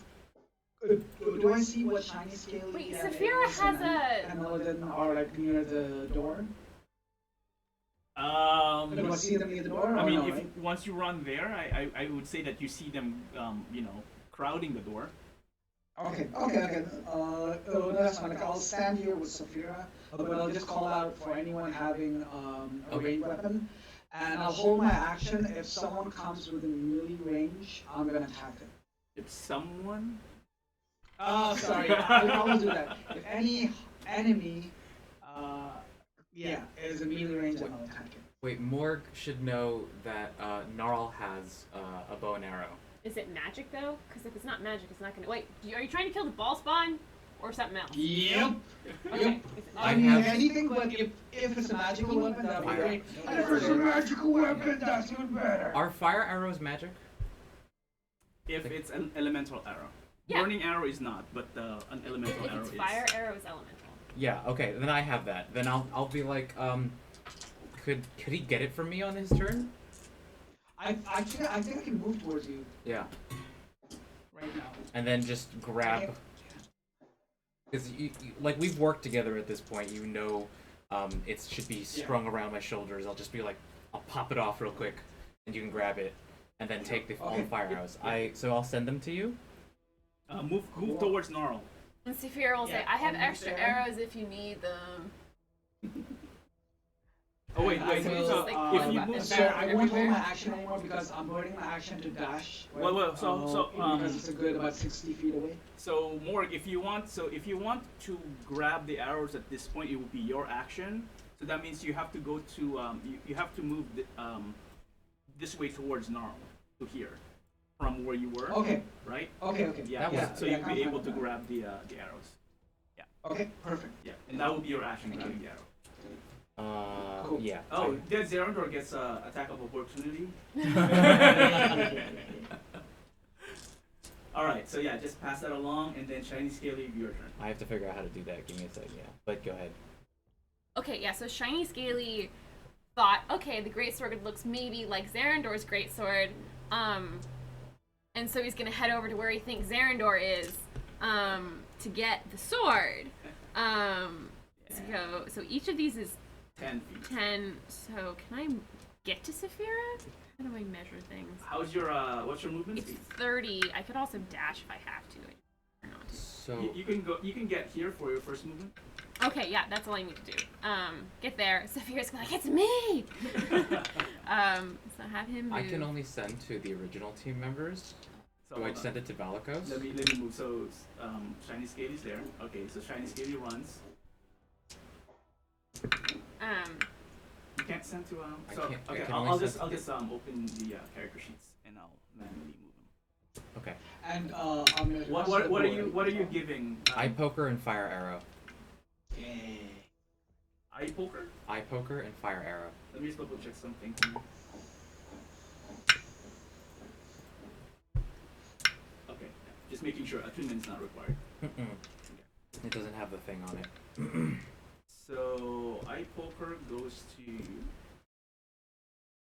Do I see what shiny scale? Wait, Saphira has a. an Elegant are like near the door. Do I Um, see them near the door? I or mean, no, if right? once you run there, I would say that you see them, crowding the door. Okay. That's fine. Like, I'll stand here with Saphira, but I'll just call out for anyone having a Okay. ranged weapon, and I'll hold my action. If someone comes within melee range, I'm gonna attack them. If someone. Sorry, I will do that. If any enemy, is in melee range, then I'll attack him. Wait, Morg should know that Gnarl has a bow and arrow. Is it magic though? Because if it's not magic, it's not gonna. Wait, are you trying to kill the ball spawn or something else? Yep. Okay. I mean, anything, but if it's a magical weapon, that'd be Fire. great. And if it's a magical weapon, that's even better. Are fire arrows magic? If it's an elemental arrow. Yeah. Burning arrow is not, but an elemental If arrow it's is. fire, arrow is elemental. Yeah. Okay. Then I have that. Then I'll be like, could he get it from me on his turn? I think I can move towards you Yeah. right now. And then just grab. Because like we've worked together at this point, you know, it should be strung around my shoulders. I'll just be like, I'll pop it off real quick, and you can grab it, and then take all the fire arrows. So I'll send them to you. Move towards Gnarl. And Saphira will say, Yeah, I have and extra then- arrows if you need them. Oh wait, I wait. will, So like, if you uh, move So there, I won't hold my action anymore because I'm burning my action to dash. Right? Well, because it's a good about 60 feet away. so Morg, if you want to grab the arrows at this point, it will be your action. So that means you have to go to you have to move this way towards Gnarl to here, from where you were. Okay. Right. Okay. Yeah. That was- So yeah, you'll I'm be fine able with to that. grab the arrows. Okay. Perfect. Yeah, and that will be your action, grabbing the arrow. Cool. Yeah. Oh, then Zerandor gets attack of opportunity. All right, so yeah, just pass that along, and then Shiny Scaly, your turn. I have to figure out how to do that. Give me a sec. Yeah. But go ahead. Okay, yeah, so Shiny Scaly thought, okay, the greatsword looks maybe like Zarandor's greatsword, and so he's gonna head over to where he thinks Zarandor is, to get the sword. So each of these is 10 feet. 10. So can I get to Saphira? How do I measure things? How's your what's your movement It's speed? 30. I could also dash if I have to. Or not to. So You can go. You can get here for your first movement. Okay, yeah, that's all I need to do. Get there. Saphira's gonna be like, it's me! So have him move. I can only send to the original team members. So Do I hold on. send it to Valikos? Let me move. So Shiny Scaly's there. Okay, so Shiny Scaly runs. You can't send to I So can't- I okay, can I'll only just send to open the character sheets and I'll manually move them. Okay. And Ahmed, What across the what are board, you what are you giving? Eye poker and fire arrow. Eye poker? Eye poker and fire arrow. Let me just double check something here. Okay, just making sure attunement's not required. It doesn't have the thing on it. So eye poker goes to.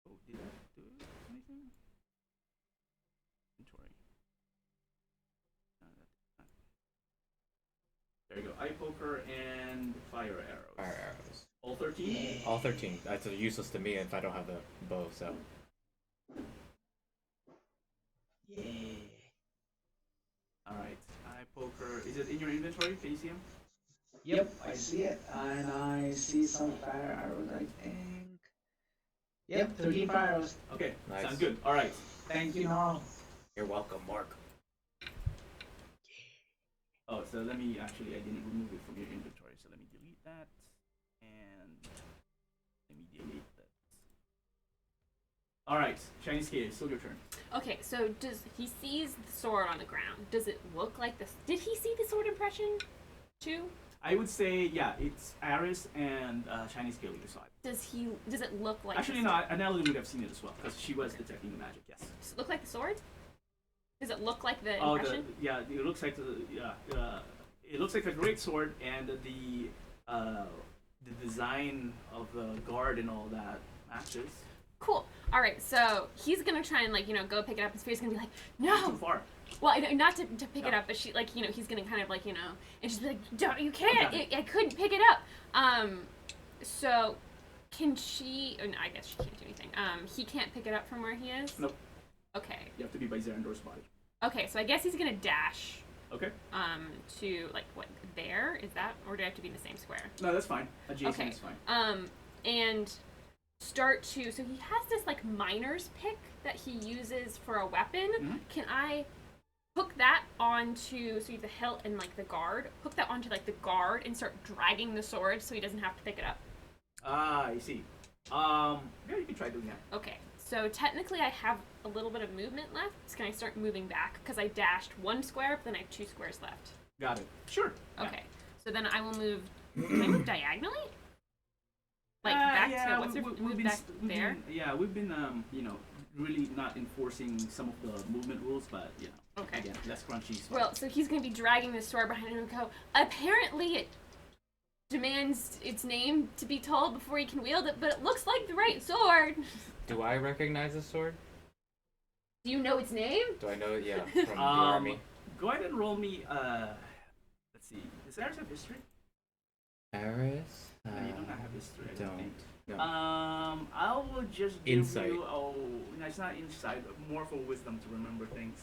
Oh, did I do anything? Inventory. There you go. Eye poker and fire arrows. Fire arrows. All 13. All 13. That's useless to me if I don't have the bow, so. All right. Eye poker. Is it in your inventory? Can you see him? Yep, I see it, and I see some fire arrows. I think. Yep, 13 fire arrows. Okay. Nice. Sounds good. All right. Thank you, Gnarl. You're welcome, Mark. Oh, so let me actually. I didn't remove it from your inventory, so let me delete that and let me delete that. All right. Chinese Skate. It's still your turn. Okay, so does he sees the sword on the ground? Does it look like this? Did he see the sword impression too? I would say, yeah, it's Aris and Chinese Scaly who saw it. Does it look like? Actually, the no, sword? Anneli would have seen it as well because she was detecting the magic. Yes. Does it look like the sword? Does it look like the Oh, impression? yeah, it looks like it looks like a great sword, and the design of the guard and all that matches. Cool. All right, so he's gonna try and go pick it up. His face gonna be like, Too no. far. Well, not to pick it Yeah. up, but she he's gonna kind of and she's like, don't, you can't. Okay. I couldn't pick it up. So can she? Oh, no, I guess she can't do anything. He can't pick it up from where he is. Nope. Okay. You have to be by Xerandor's body. Okay, so I guess he's gonna dash. Okay. To what there is that, or do I have to be in the same square? No, that's fine. Adjacent Okay. is fine. And start to. So he has this miner's pick that he uses for a weapon. Mhm. Can I hook that onto so you have the hilt and the guard? Hook that onto the guard and start dragging the sword so he doesn't have to pick it up. Ah, I see. Yeah, you can try doing that. Okay. So technically, I have a little bit of movement left. So can I start moving back? Because I dashed one square, but then I have 2 squares left. Got it. Sure. Yeah. Okay. So then I will move. Can I move diagonally? Back yeah, to what's your move back there? We've been really not enforcing some of the movement rules, but Okay. again, less crunchy. So. Well, so he's gonna be dragging the sword behind him and go, apparently it demands its name to be told before he can wield it, but it looks like the right sword. Do I recognize this sword? Do you know its name? Do I know it? Yeah, from the army. Go ahead and roll me. Let's see. Does Aris have history? Aris? No, you don't have history. I Don't. think. No. I will just give Insight. you. Oh, no, it's not insight. More for wisdom to remember things.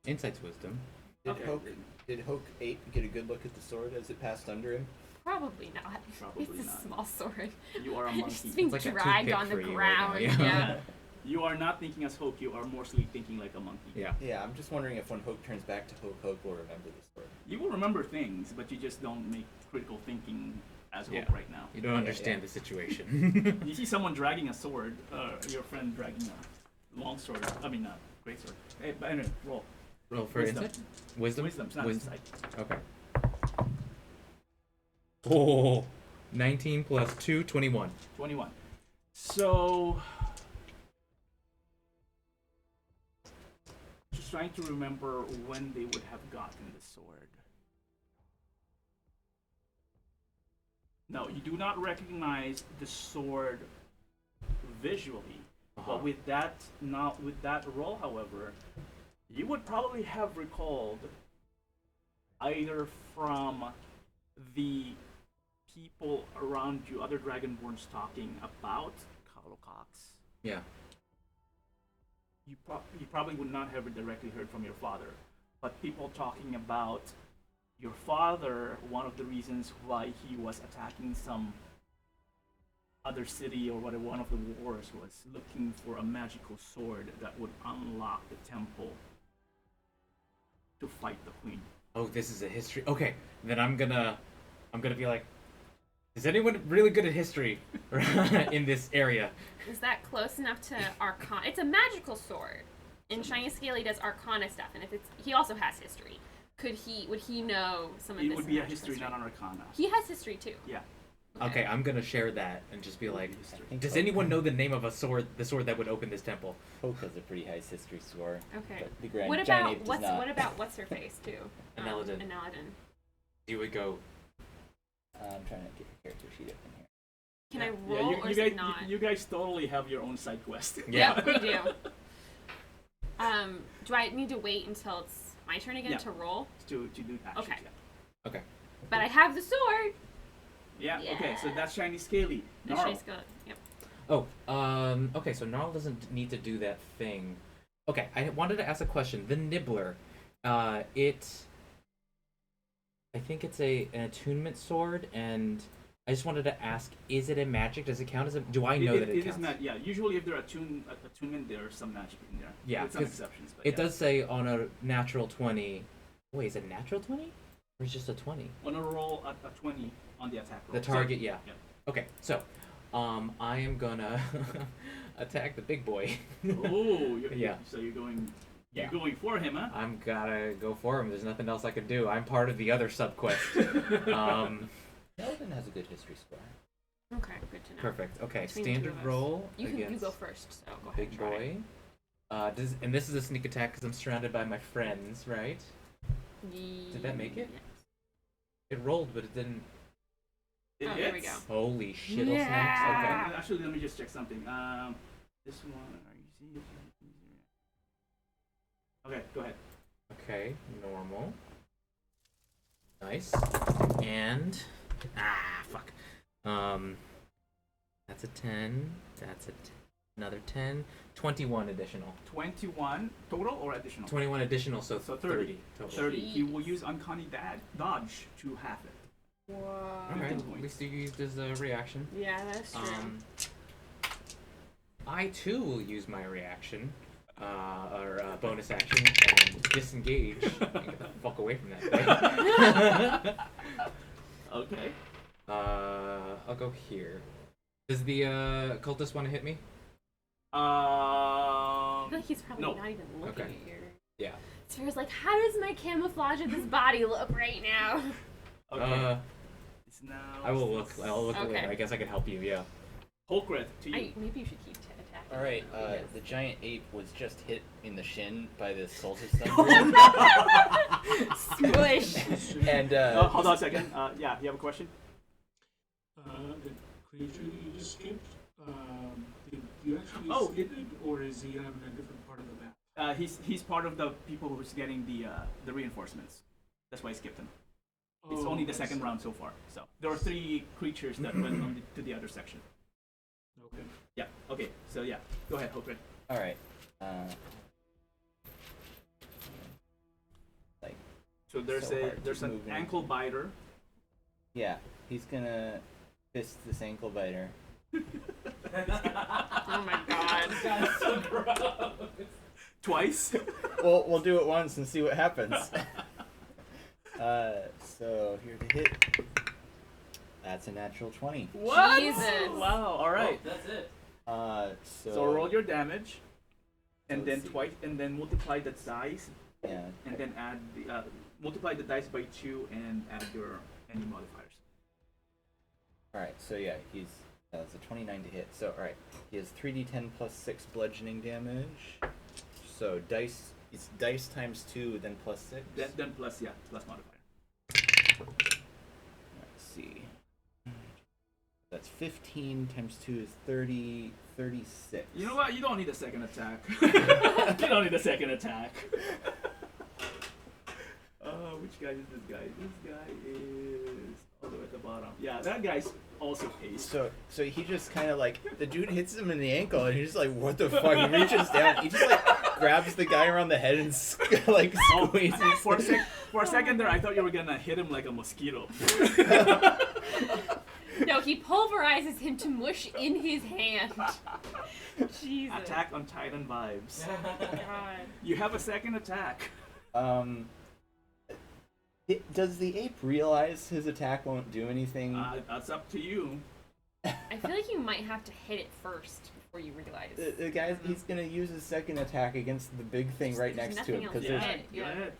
Insight's wisdom. Did Hoke 8 get a good look at the sword as it passed under him? Probably not. Probably It's a not. small sword. You are a It's monkey. just being It's like a dragged toothpick on the for you right now, ground. yeah. Yeah. You are not thinking as Hoke. You are mostly thinking like a monkey. Yeah. Yeah, I'm just wondering if when Hoke turns back to Hoke will remember the sword. You will remember things, but you just don't make critical thinking as Yeah. Hoke right now. You don't Yeah, understand yeah. the situation. You see someone dragging a sword, your friend dragging a long sword. I mean, a great sword. Hey, but anyway, roll. Roll for Wisdom. insight? Wisdom? Wisdom's not Wisdom. insight. Okay. Oh, 19 plus 2, 21. 21. So, just trying to remember when they would have gotten the sword. No, you do not recognize the sword visually. But with that roll, however, you would probably have recalled either from the people around you, other Dragonborns talking about Colocox. Yeah. You probably would not have directly heard from your father, but people talking about your father, one of the reasons why he was attacking some other city or whatever, one of the wars, was looking for a magical sword that would unlock the temple to fight the queen. Oh, this is a history. Okay, then I'm gonna be like, is anyone really good at history in this area? Is that close enough to Arcana? It's a magical sword. And Shiny Scaly does Arcana stuff, and if it's he also has history. Would he know some of this? It would be a magical history, not an Arcana. He has history too. Yeah. Okay, I'm gonna share that and just be like, I think does Hope- anyone know the name of the sword that would open this temple? Hope has a pretty high history score. Okay. But the Grand What Giant about Ape does not. what about what's her face too? Aneladin. Aneladin. You would go. I'm trying to get your character sheet up in here. Can I Yeah, roll you, or you is guys, it not? you guys totally have your own side quest. Yeah. Yep, we do. Do I need to wait until it's my turn again Yeah. to roll? to do actions. Okay. Yeah. Okay. But I have the sword. Yeah. Okay. So Yeah. that's Shiny Scaly. The Gnarl. Shiny Scaly. Yep. Oh, okay, so Gnarl doesn't need to do that thing. Okay, I wanted to ask a question. The Nibbler, I think it's an attunement sword, and I just wanted to ask, is it a magic? Does it count as a, do I know that it It counts? is not. Yeah. Usually, if they're attunement, there's some magic in there. Yeah, With some 'cause exceptions. But It yeah. does say on a natural 20, wait, is it a natural 20? Or is it just a 20? On a roll at a 20 on the attack roll. The target, yeah. Yeah. Okay, so, I am gonna attack the big boy. Oh. Yeah. So you're going. Yeah. You're going for him, huh? I'm gotta go for him. There's nothing else I can do. I'm part of the other sub quest. Nelvin has a good history score. Okay, good to know. Perfect. Okay, Between the two standard of us. roll You against go first. So go ahead. big and try. boy. And this is a sneak attack because I'm surrounded by my friends, right? Did that make it? Yes. It rolled, but it didn't. It Oh, there we hits. go. Holy shit! Yeah. Okay. Actually, let me just check something. This one. Are you seeing it? Okay. Go ahead. Okay, normal. Nice. And fuck. That's a 10. That's another 10. 21 additional. 21 total or additional? 21 additional, so, So 30 total. 30. He will use uncanny dodge to half it. Whoa. Alright, 15 at points. least you used as a reaction. Yeah, that's true. I too will use my reaction, or bonus action, and disengage and get the fuck away from that thing. Okay. I'll go here. Does the cultist want to hit me? I feel like he's probably no. not even looking Okay. at you. Yeah. Sphere's like, how does my camouflage of this body look right now? Okay. It's now. I'll look Okay. later. I guess I can help you. Yeah. Holcreth to you. Maybe you should keep attacking. All right, Yes. the giant ape was just hit in the shin by this cultist Squish. and Hold on a second. Yeah, you have a question? The creature that you just skipped, did you actually Oh, skip it, or is he on a different part of the map? He's part of the people who's getting the reinforcements. That's why I skipped him. It's Oh, only the I second see. round so far. So there are 3 creatures that went on to the other section. Okay. Yeah. Okay. So yeah, go ahead, Holcreth. all right. So there's So hard to there's an move in. ankle biter. Yeah, he's gonna fist this ankle biter. Oh my god. Twice. Well, we'll do it once and see what happens. So here to hit. That's a natural 20. What? Jesus. Wow. All right. That's it. So roll your damage, and So then let's see. twice, and then multiply the dice, Yeah. and then add the multiply the dice by 2 and add your any modifiers. All right. So yeah, he's it's a 29 to hit. So all right, he has 3d10 plus 6 bludgeoning damage. So dice. It's dice times 2, then plus 6. Then plus plus modifier. Let's see. That's 15 times 2 is 30, 36. You know what? You don't need a second attack. You don't need a second attack. Which Which guy is this guy? This guy is all the way at the bottom. Yeah, that guy's also paced. So he just kind of like the dude hits him in the ankle, and he's just like, "What the fuck?" He reaches down, he just like grabs the guy around the head and like squeezes. For a second there, I thought you were gonna hit him like a mosquito. No, he pulverizes him to mush in his hand. Jesus. Attack on Titan vibes. God. You have a second attack. Does the ape realize his attack won't do anything? That's up to you. I feel like you might have to hit it first before you realize. The guy, he's gonna use his second attack against the big thing right There's next to him nothing because else there's. to hit. Go ahead.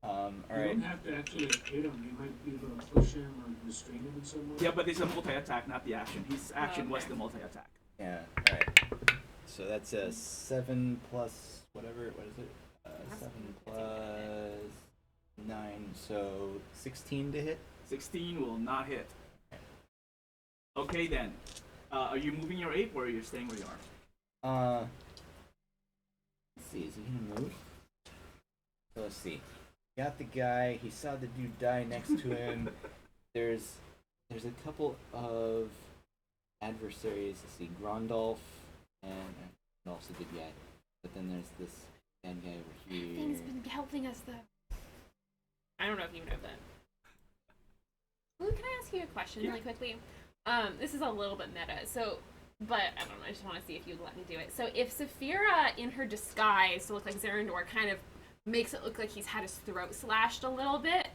All You right. don't have to actually hit him. You might be able to push him or restrain him in some way. Yeah, but it's a multi-attack, not the action. His action was okay. the multi-attack. Yeah. All right. So that's a 7 plus whatever. What is it? 7 plus 9. So 16 to hit. 16 will not hit. Okay then. Are you moving your ape or are you staying where you are? Let's see. Is he gonna move? So let's see. Got the guy. He saw the dude die next to him. There's a couple of adversaries. Let's see. Grondolf and Grondolf's a good guy. But then there's this bad guy over here. Thing's been helping us though. I don't know if you know that. Well, can I ask you a question really quickly? This is a little bit meta, so, but I don't know, I just want to see if you'd let me do it. So if Saphira, in her disguise to look like Zerandor, kind of makes it look like he's had his throat slashed a little bit,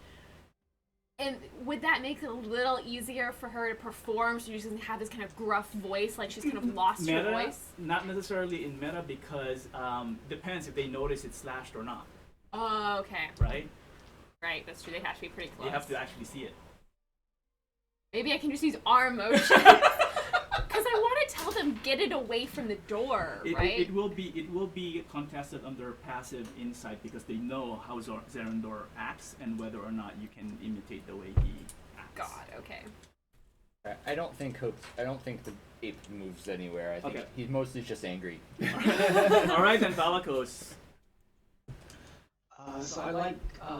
and would that make it a little easier for her to perform so she doesn't have this kind of gruff voice, like she's kind of lost her Meta, voice? not necessarily in meta because depends if they notice it's slashed or not, Oh, okay. right? Right, that's true. They have to be pretty close. You have to actually see it. Maybe I can just use arm motion. Because I want to tell them, get it away from the door, right? It will be contested under passive insight because they know how Zerandor acts and whether or not you can imitate the way he acts. God, okay. I don't think the ape moves anywhere. I think Okay. he's mostly just angry. All right then, Valakos. So I like,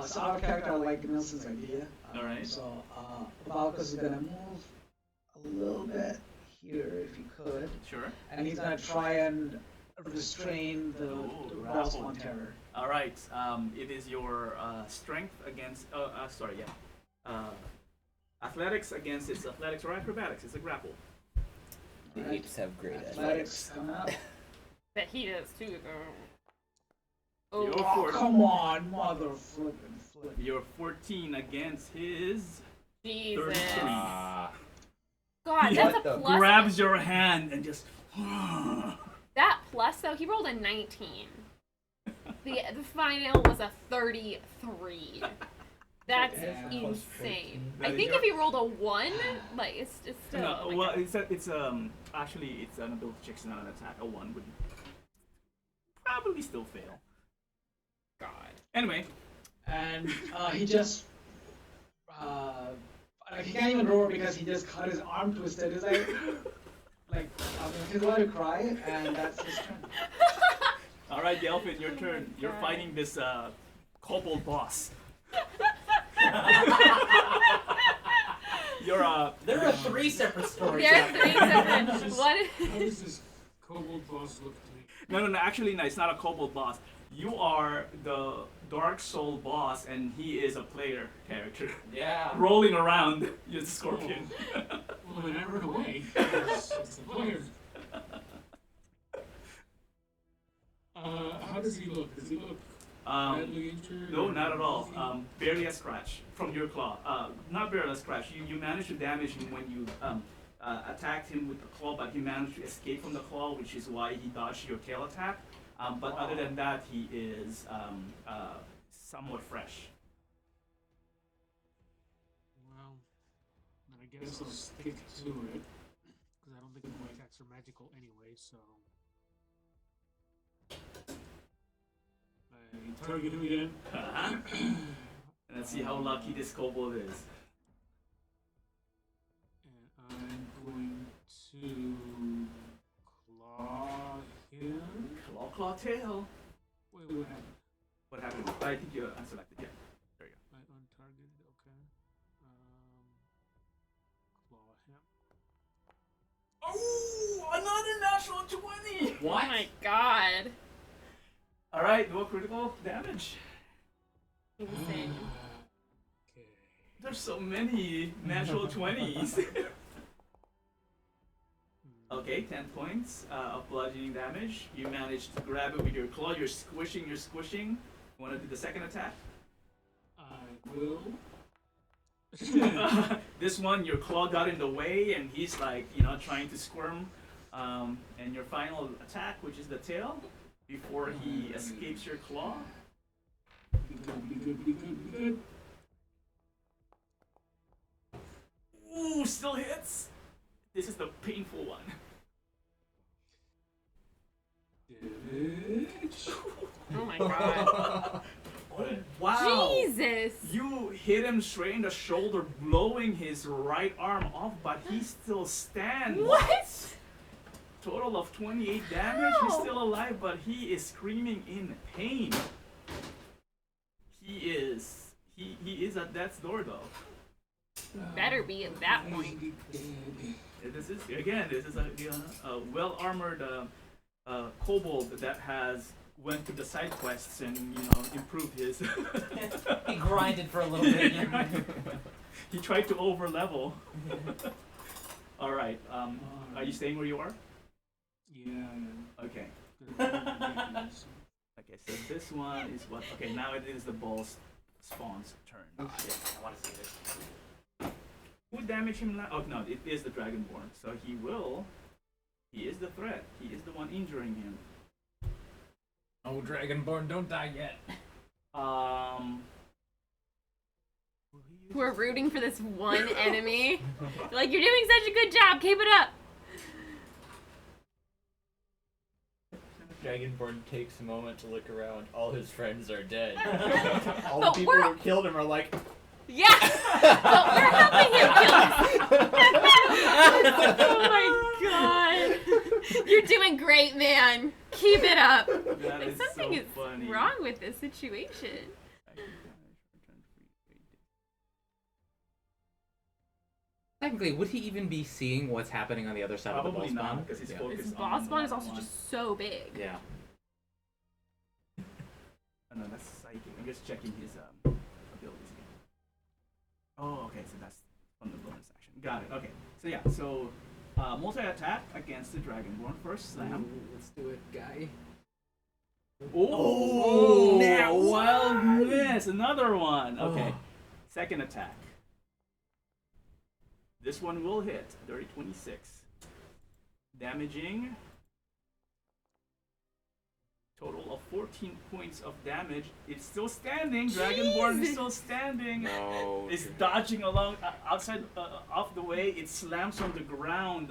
so out of character, I like Nelson's idea. Alright. So Valkos is gonna move a little bit here if he could, Sure. and he's gonna try and restrain the boss grapple. on terror. All right. It is your strength against. Athletics against its athletics or acrobatics. It's a grapple. The Right. apes have great Athletics coming up. Bet he does too, though. You're Oh, four- Come on, mother flippin' flip. You're 14 against his. Jesus. 33. Ah. God, He that's What a the- plus. Grabs your hand and just. That plus, though, he rolled a 19. The final was a 33. That's Yeah. insane. That I is think your- if he rolled a 1, like, it's still. No, oh my well, God. it's actually it's an ability check, it's not an attack. A 1 would probably still fail. God. Anyway, And he just, he can't even roar because he just cut his arm twisted. He's like, he's going to cry, and that's his turn. all right, Gelfin, your turn. You're God. fighting this kobold boss. You're There are 3 separate stories. There are 3 separate. Just- What? How does this kobold boss look to me? no, actually, no, it's not a kobold boss. You are the Dark Soul boss, and he is a player character. Yeah. Rolling around, you're the scorpion. Well, when I run away, it's the player. How does he look? Does he look badly injured? No, or not at all. is he- Barely a scratch from your claw. Not barely a scratch. You managed to damage him when you attacked him with the claw, but he managed to escape from the claw, which is why he dodged your tail attack. But other than that, he is somewhat fresh. Well, I guess I'll stick to it. Because I don't think my attacks are magical anyway, so. I target him again. And let's see how lucky this kobold is. And I'm going to claw him. Claw tail. Wait, what happened? What happened? I think you unselected. Yeah. There you I natural 20. Oh my god. All right, no critical damage. Insane. Okay. There's so many natural 20s. Okay, 10 points of bludgeoning damage. You managed to grab it with your claw. You're squishing. You want to do the second attack? I will. This one, your claw got in the way, and he's like, trying to squirm. And your final attack, which is the tail, before he escapes your claw. Be good, be good. Ooh, still hits. This is the painful one. Damage. Oh my god. Wow. Jesus. You hit him straight in the shoulder, blowing his right arm off, but he still stands. What? Total of 28 damage. He's How? still alive, but he is screaming in pain. He is at death's door, though. Better be at that point. This is a well-armored kobold that has went to the side quests and improved his. He grinded for a little bit. He tried to over level. All right. Are you staying where you are? Yeah. Okay. Yeah. Okay. So this one is what? Okay. Now it is the boss spawn's turn. Oh shit, I want to see this. Who damaged him last? Oh no, it is the Dragonborn. So he is the threat. He is the one injuring him. Oh, Dragonborn, don't die yet. Will he use We're rooting for this one enemy. Like, you're doing such a good job. Keep it up. Dragonborn takes a moment to look around. All his friends are dead. All But the people we're- who killed him are like, Yeah. But we're helping him kill us. Oh my god. You're doing great, man. Keep it up. That Like, is something so is funny. wrong with this situation. Technically, would he even be seeing what's happening on the other side of the Probably boss spawn? not, because he's Yeah. focused This on boss the spawn is one also on just so big. Yeah. Oh, no, that's psychic. I'm just checking his abilities again. Oh, okay, so that's from the bonus action. Got it. Okay, so yeah, so multi-attack against the Dragonborn. First slam. Ooh, let's do it, guy. Oh, now wild miss. Another one. Okay, Oh. second attack. This one will hit. Dirty 26. Damaging. Total of 14 points of damage. It's still standing. Dragonborn is Jesus. still standing. No. It's dodging along outside, off the way. It slams on the ground.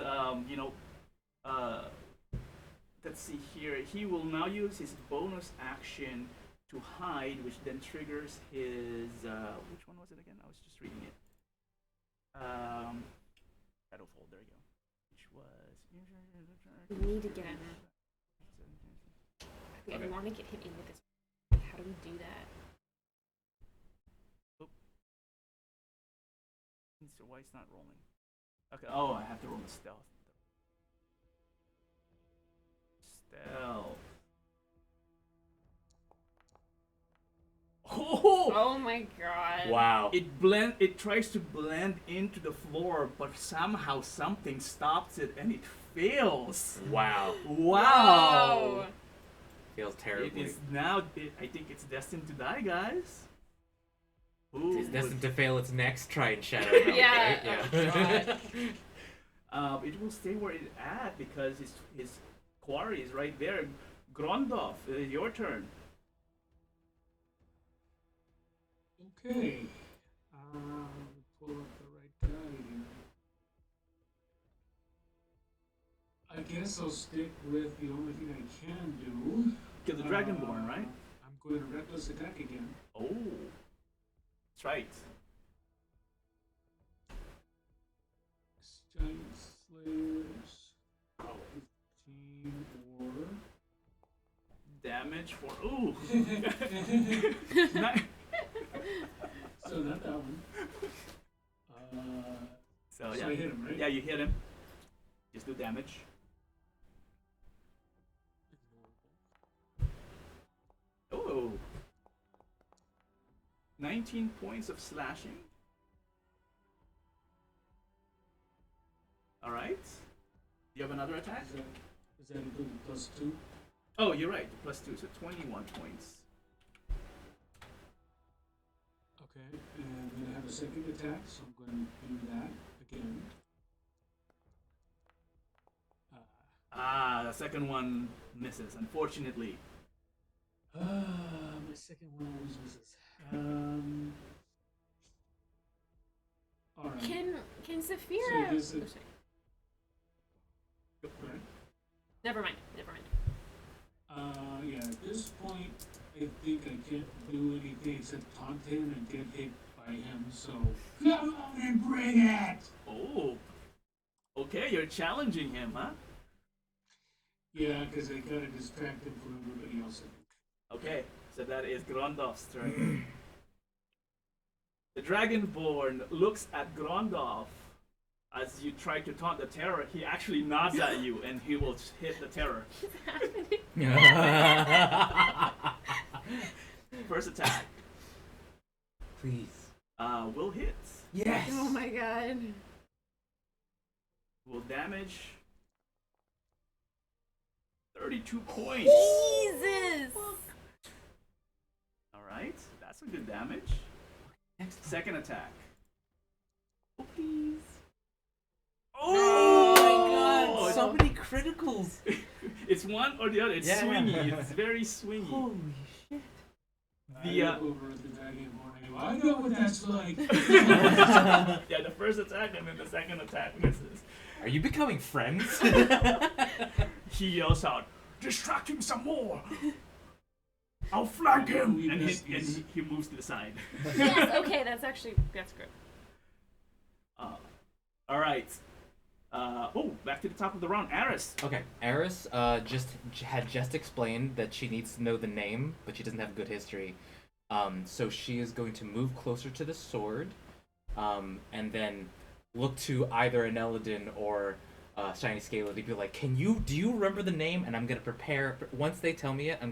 Let's see here. He will now use his bonus action to hide, which then triggers his. Which one was it again? I was just reading it. Shadowfold. There you go. Which was. We need to get him. We Okay. want to get him in with this. How do we do that? So why it's not rolling? Okay. Oh, I have to roll the stealth. Stealth. Oh! Oh my god. Wow. It tries to blend into the floor, but somehow something stops it and it fails. Wow. Wow! Whoa. Feels It terribly. is now. I think it's destined to die, guys. Ooh, It's destined to fail its next try and shadow melt, Yeah, right? oh it will stay where it's at because his quarry is right there. Grondov, it is your turn. Okay. Pull up the right guy here. I guess I'll stick with the only thing I can do. Kill the Dragonborn, right? I'm going to reckless attack again. Oh, that's right. Giant Slayers. 15 or. Damage for ooh. So not that one. So So yeah, I hit him, right? yeah, you hit him. Just do damage. 19 points of slashing. All right. You have another attack? Is that including +2? Oh, you're right. +2, so 21 points. Okay, and then I have a second attack, so I'm going to do that again. The second one misses, unfortunately. My second one always misses. All right. Can So Saphira? this Oh, is- sorry. Go ahead. Never mind. Never mind. Yeah, at this point, I think I can't do anything except taunt him and get hit by him, so come on and bring it! Oh. Okay, you're challenging him, huh? Yeah, because I gotta distract him from everybody else, I think. Okay, so that is Grondolf's turn. The Dragonborn looks at Grondolf as you try to taunt the terror. He actually nods at you and he will hit the terror. First attack. Please. Will hit. Yes. Oh my god. Will damage 32 points. Jesus. Alright, that's a good damage. Second attack. Oh, please. Oh my Oh! god! So many criticals. It's one or the other. It's Yeah. swingy. It's very swingy. Holy shit! The, I look over at the Dragonborn and go, I know what that's like! Yeah, the first attack and then the second attack misses. Are you becoming friends? He yells out, "Distract him some more! I'll flank him!" And, he moves to the side. Yes. Okay. That's good. Alright. Back to the top of the round. Aris. Okay, Eris had just explained that she needs to know the name, but she doesn't have good history. So she is going to move closer to the sword, and then look to either an Eladin or Shiny Scaly to be like, do you remember the name? And I'm gonna prepare. Once they tell me it, I'm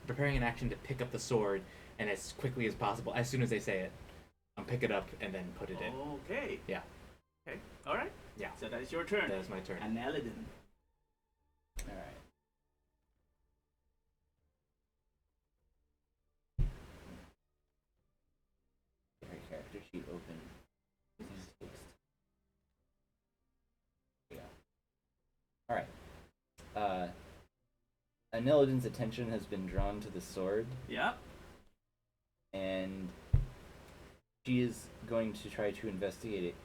preparing an action to pick up the sword, and as quickly as possible, as soon as they say it, I'll pick it up and then put it in. Okay. Yeah. Okay. Alright. Yeah. So that is your turn. That is my turn. And Eladin. Alright. Get her character sheet open. Use text. Yeah. Alright. Aneladin's attention has been drawn to the sword, Yeah. and she is going to try to investigate it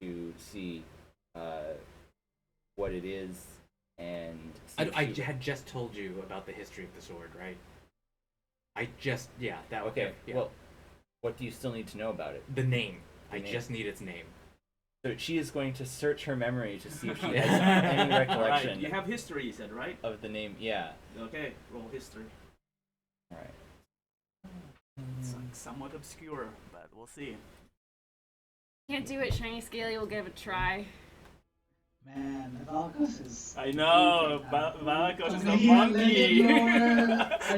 to see what it is, and see if I she- had just told you about the history of the sword, right? That Okay, yeah. well, what do you still need to know about it? The name. The I name. just need its name. So she is going to search her memory to see if she Yeah. has any Alright. recollection You have history, you said, right? of the name. Yeah. Okay. Roll history. Alright. It's like somewhat obscure, but we'll see. Can't do it. Shiny Scaly will give it a try. Man, Valkos is. I know. Valakos is a Legend monkey. lore,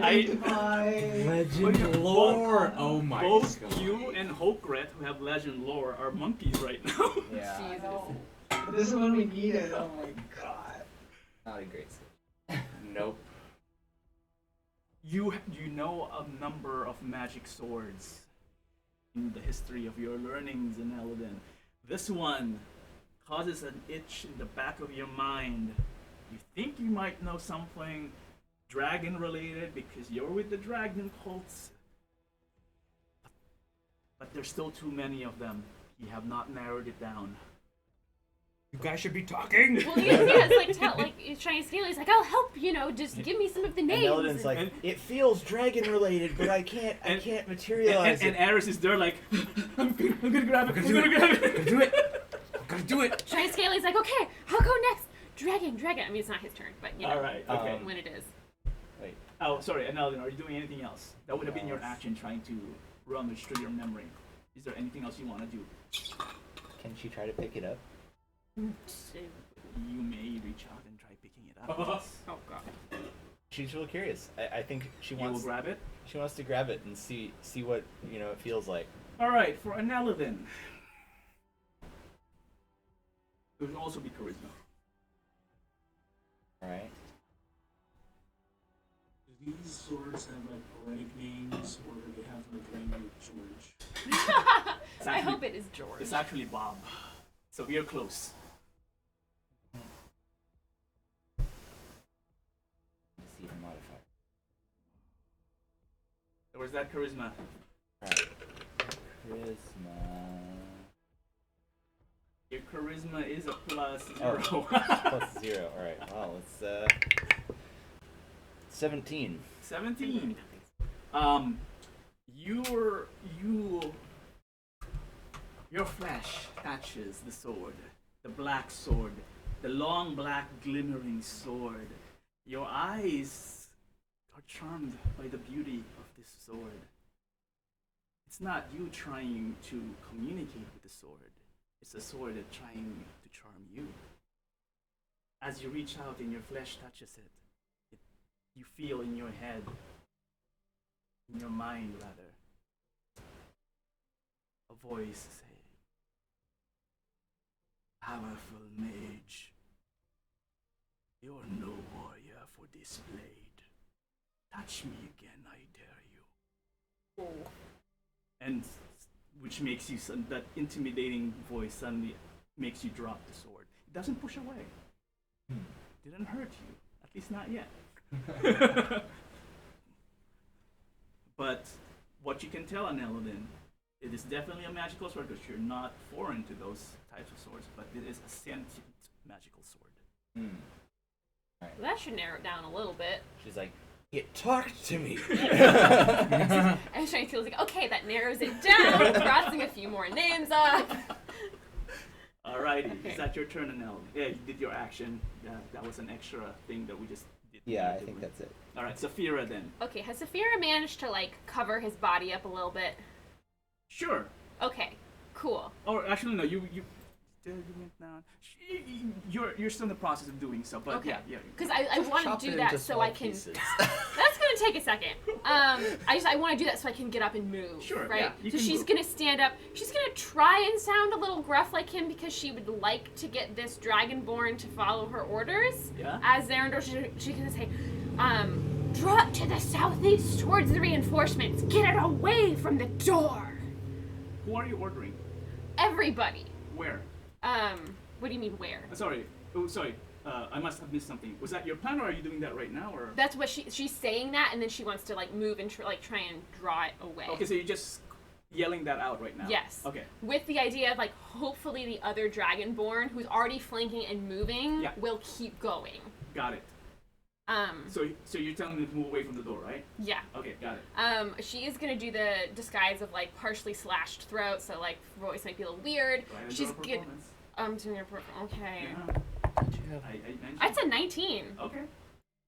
identify. Legend lore. Oh my Both god. you and Hokret, who have legend lore, are monkeys right now. Yeah. I know. This is when we need it. Oh my god. Not a great switch. Nope. You know a number of magic swords in the history of your learnings in Eladin. This one causes an itch in the back of your mind. You think you might know something dragon related because you're with the dragon cults. But there's still too many of them. You have not narrowed it down. You guys should be talking. Well, it's like Shiny Scaly's like, I'll help. Just give me some of the And names. Eladin's like, And- it feels dragon related, but I can't materialize And it. Aris is there like, I'm gonna grab it. I'm do gonna it. grab Gotta it. do it. Gotta do it. Shiny Scaly's like, okay, I'll go next. Dragon. I mean, it's not his turn, but All right. Okay. when it is. Wait. Oh, sorry, and Eldon, are you doing anything else? That would have been your Yes. action trying to rummage through your memory. Is there anything else you want to do? Can she try to pick it up? You may reach out and try picking it up. Oh god. she's real curious. I think she You will wants grab it. she wants to grab it and see what it feels like. All right, for Anela then. It would also be charisma. All right. Do these swords have like poetic names, or do they have like language, George? It's I actually- hope it is George. It's actually Bob. So we are close. Let's see the modifier. So where's that charisma? All right. Charisma. Your charisma is a plus Oh. 0. Plus 0. All right. Wow. It's 17. 17. Your flesh touches the sword, the black sword, the long black glimmering sword. Your eyes are charmed by the beauty of this sword. It's not you trying to communicate with the sword. It's the sword that's trying to charm you. As you reach out and your flesh touches it, you feel in your head, in your mind rather, a voice saying, "Powerful mage, you're no warrior for this blade. Touch me again, I dare you." And which makes you, that intimidating voice suddenly makes you drop the sword. It doesn't push away. Didn't hurt you, at least not yet. But what you can tell on Eladin, it is definitely a magical sword because you're not foreign to those types of swords, but it is a sentient magical sword. Well, that should narrow it down a little bit. She's like, "It talked to me." I was trying to feel like, okay, that narrows it down, crossing a few more names off. Alrighty, Okay. is that your turn, Anel? Yeah, you did your action. That was an extra thing that we just did. Yeah, I think that's it. Alright, Saphira then. Okay, has Saphira managed to, like, cover his body up a little bit? Sure. Okay, cool. Or actually, no, you went down. You're still in the process of doing so, but Okay. yeah. Because I want Chop to it do that into so small I can... pieces. That's gonna take a second. I want to do that so I can get up and move. Sure, Right. yeah, you So can she's move. gonna stand up. She's gonna try and sound a little gruff like him because she would like to get this dragonborn to follow her orders. Yeah. As Xerendor, she's gonna say, draw it to the southeast towards the reinforcements. Get it away from the door. Who are you ordering? Everybody. Where? What do you mean where? Sorry. I must have missed something. Was that your plan, or are you doing that right now, or? That's what she's saying that, and then she wants to like move and try and draw it away. Okay, so you're just yelling that out right now. Yes. Okay. With the idea of like hopefully the other dragonborn who's already flanking and moving Yeah. will keep going. Got it. So you're telling me to move away from the door, right? Yeah. Okay, got it. She is gonna do the disguise of like partially slashed throat, so like voice might be a little weird. Go ahead and She's roll a good. performance. Doing her okay. Yeah. Did you have? I mentioned. That's a 19. Okay.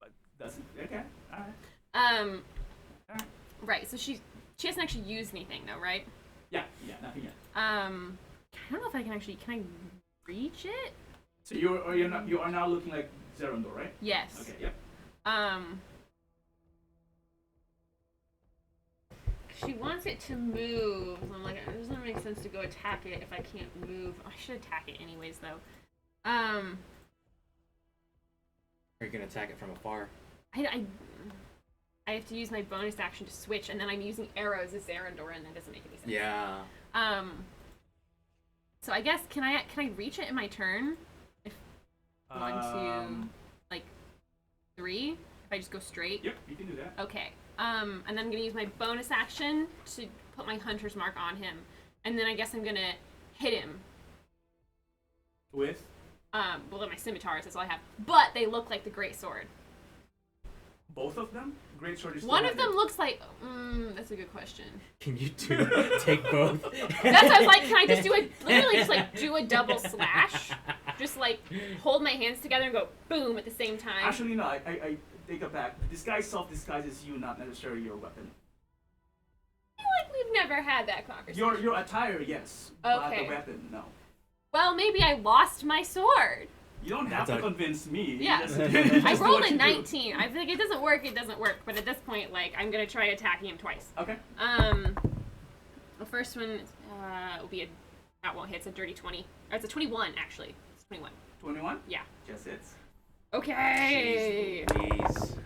But that's okay. All right. Alright. Right. So she hasn't actually used anything though, right? Yeah, nothing yet. I don't know if I can actually. Can I reach it? So you are now looking like Zerondor, right? Yes. Okay. Yep. She wants it to move. I'm like, it doesn't make sense to go attack it if I can't move. I should attack it anyways, though. Are you gonna attack it from afar? I have to use my bonus action to switch, and then I'm using arrows as Zerendor, and that doesn't make any sense. Yeah. So I guess can I reach it in my turn? If 1, 2, like 3. If I just go straight. Yep, you can do that. Okay. And then I'm gonna use my bonus action to put my hunter's mark on him, and then I guess I'm gonna hit him. With? Well, they're my scimitars. That's all I have. But they look like the great sword. Both of them? Great sword is still One of have them it. looks like. That's a good question. Can you take both? That's what I was like. Can I just do literally just like do a double slash? Just like hold my hands together and go boom at the same time. Actually, no. I take it back. The disguise self-disguises you, not necessarily your weapon. I feel like we've never had that conversation. Your attire, yes. But Okay. the weapon, no. Well, maybe I lost my sword. You don't have That's to a- convince me. Yeah. Just- I just do rolled what a you do. 19. I feel like it doesn't work. It doesn't work. But at this point, like, I'm gonna try attacking him twice. Okay. The first one will be that won't hit. It's a dirty 20. Or it's a 21 actually. It's 21. 21? Yeah. Just hits. Okay. Jeez Louise.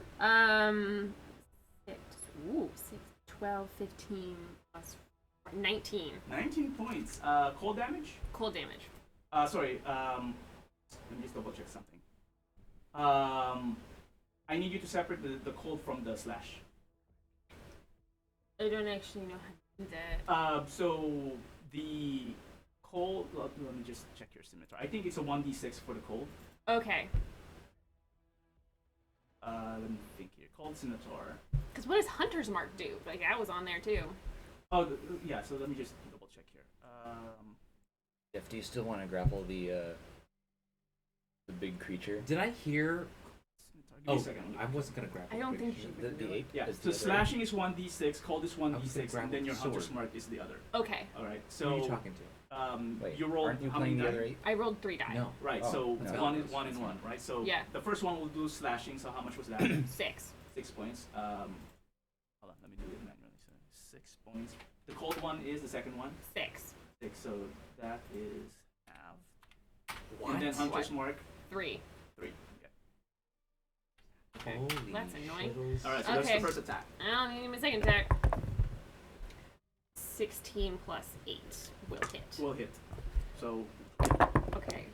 6, 12, 15 plus 19 19 points. Cold damage? cold damage. Sorry. Let me just double check something. I need you to separate the cold from the slash. I don't actually know how to do that. So the cold. Let me just check your scimitar. I think it's a 1d6 for the cold. Okay. Let me think here. Cold scimitar. Because what does Hunter's Mark do? Like, that was on there too. Oh, yeah. So let me just double check here. Jeff, do you still want to grapple the big creature? Did I hear? Scimitar. Give me Oh, a second. I wasn't gonna grab. I don't think you. you The ape? Yeah. is So the other- slashing is 1d6. Cold is I was 1d6, gonna and then your grab hunter's sword. mark is the other. Okay. All right. Who are you So talking to? Wait, you roll. aren't you how many playing the die? other ape? I rolled 3 die. No. Right. Oh, so no. one is 1 and 1. Right. So Yeah. the first one will do slashing. So how much was that? 6. 6 points. Hold on, let me do it manually. So 6 points. The cold one is the second one. 6. 6. So that is half. What? And then hunter's What? mark 3. 3. Okay. Holy That's annoying. shittles. All right. So that's Okay. the first attack. I don't need my second attack. 16 plus 8 will hit. Will hit. So Okay.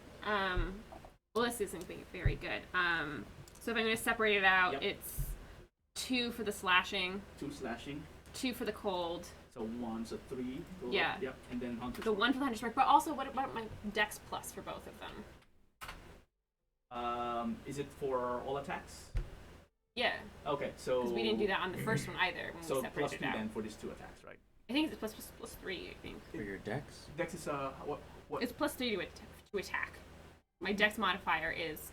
Well, this isn't being very good. So if I'm going to separate it out, Yep. it's 2 for the slashing, 2 slashing. 2 for the cold, So 1. So 3. Go Yeah. Up. Yep. And then hunter's the mark. 1 for the hunter's mark, but also what about my dex plus for both of them? Is it for all attacks? Yeah, Okay. So. because we didn't do that on the first one either when So we plus separated 2 it out. then for these 2 attacks, right? I think it's plus 3, I think. For your dex? Dex is what? It's plus 3 to attack. My dex modifier is...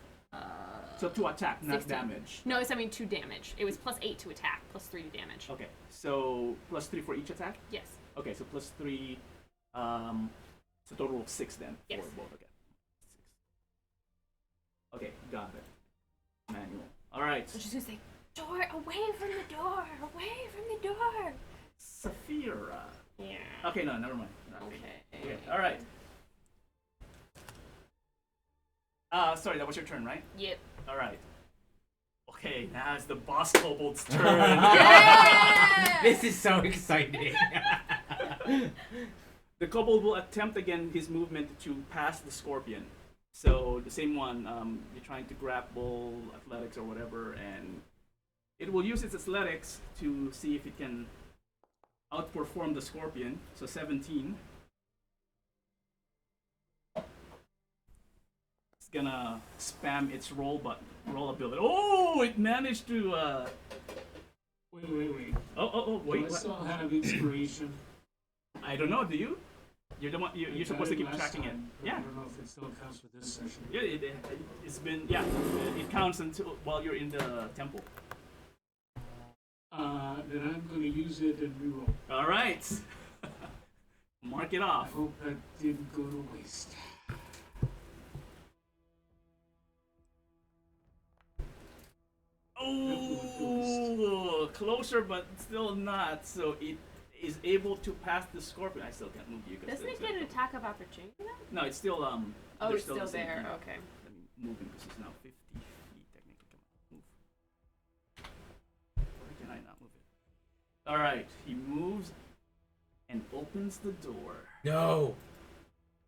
So to attack, not 16. damage. No, it's, I mean, 2 damage. It was plus 8 to attack, plus 3 to damage. Okay. So plus 3 for each attack. Yes. Okay. So plus 3. So total of 6 then Yes. for both. Okay. 6. Okay. Got it. Manual. All right. I was just gonna say, door, away from the door, away from the door. Saphira. Yeah. Okay. No. Never mind. Nothing. Okay. Okay. All right. Sorry. That was your turn, right? Yep. All right. Okay. Now it's the boss kobold's turn. Yeah! This is so exciting. The kobold will attempt again his movement to pass the scorpion. So the same one, you're trying to grapple, athletics or whatever, and it will use its athletics to see if it can outperform the scorpion. So 17. It's gonna spam its roll ability. Oh, it managed to. Wait. Oh, Do wait. I What? still have inspiration. I don't know. Do you? You're the one. You're I supposed to tried keep last tracking it. time, but Yeah. I don't know if it still counts for this session. Yeah, it's been, yeah, it counts until while you're in the temple. Then I'm going to use it and reroll. All right. Mark it I off. hope that didn't go to waste. Oh, closer, but still not. So it is able to pass the scorpion. I still can't move you. 'cause Doesn't there's it get a- an attack of opportunity then? No, it's still Oh, they're it's still the same there. thing. Okay. Let me move him because he's now 50 feet technically. Come on, move. Why can I not move it? All right, he moves and opens the door. No.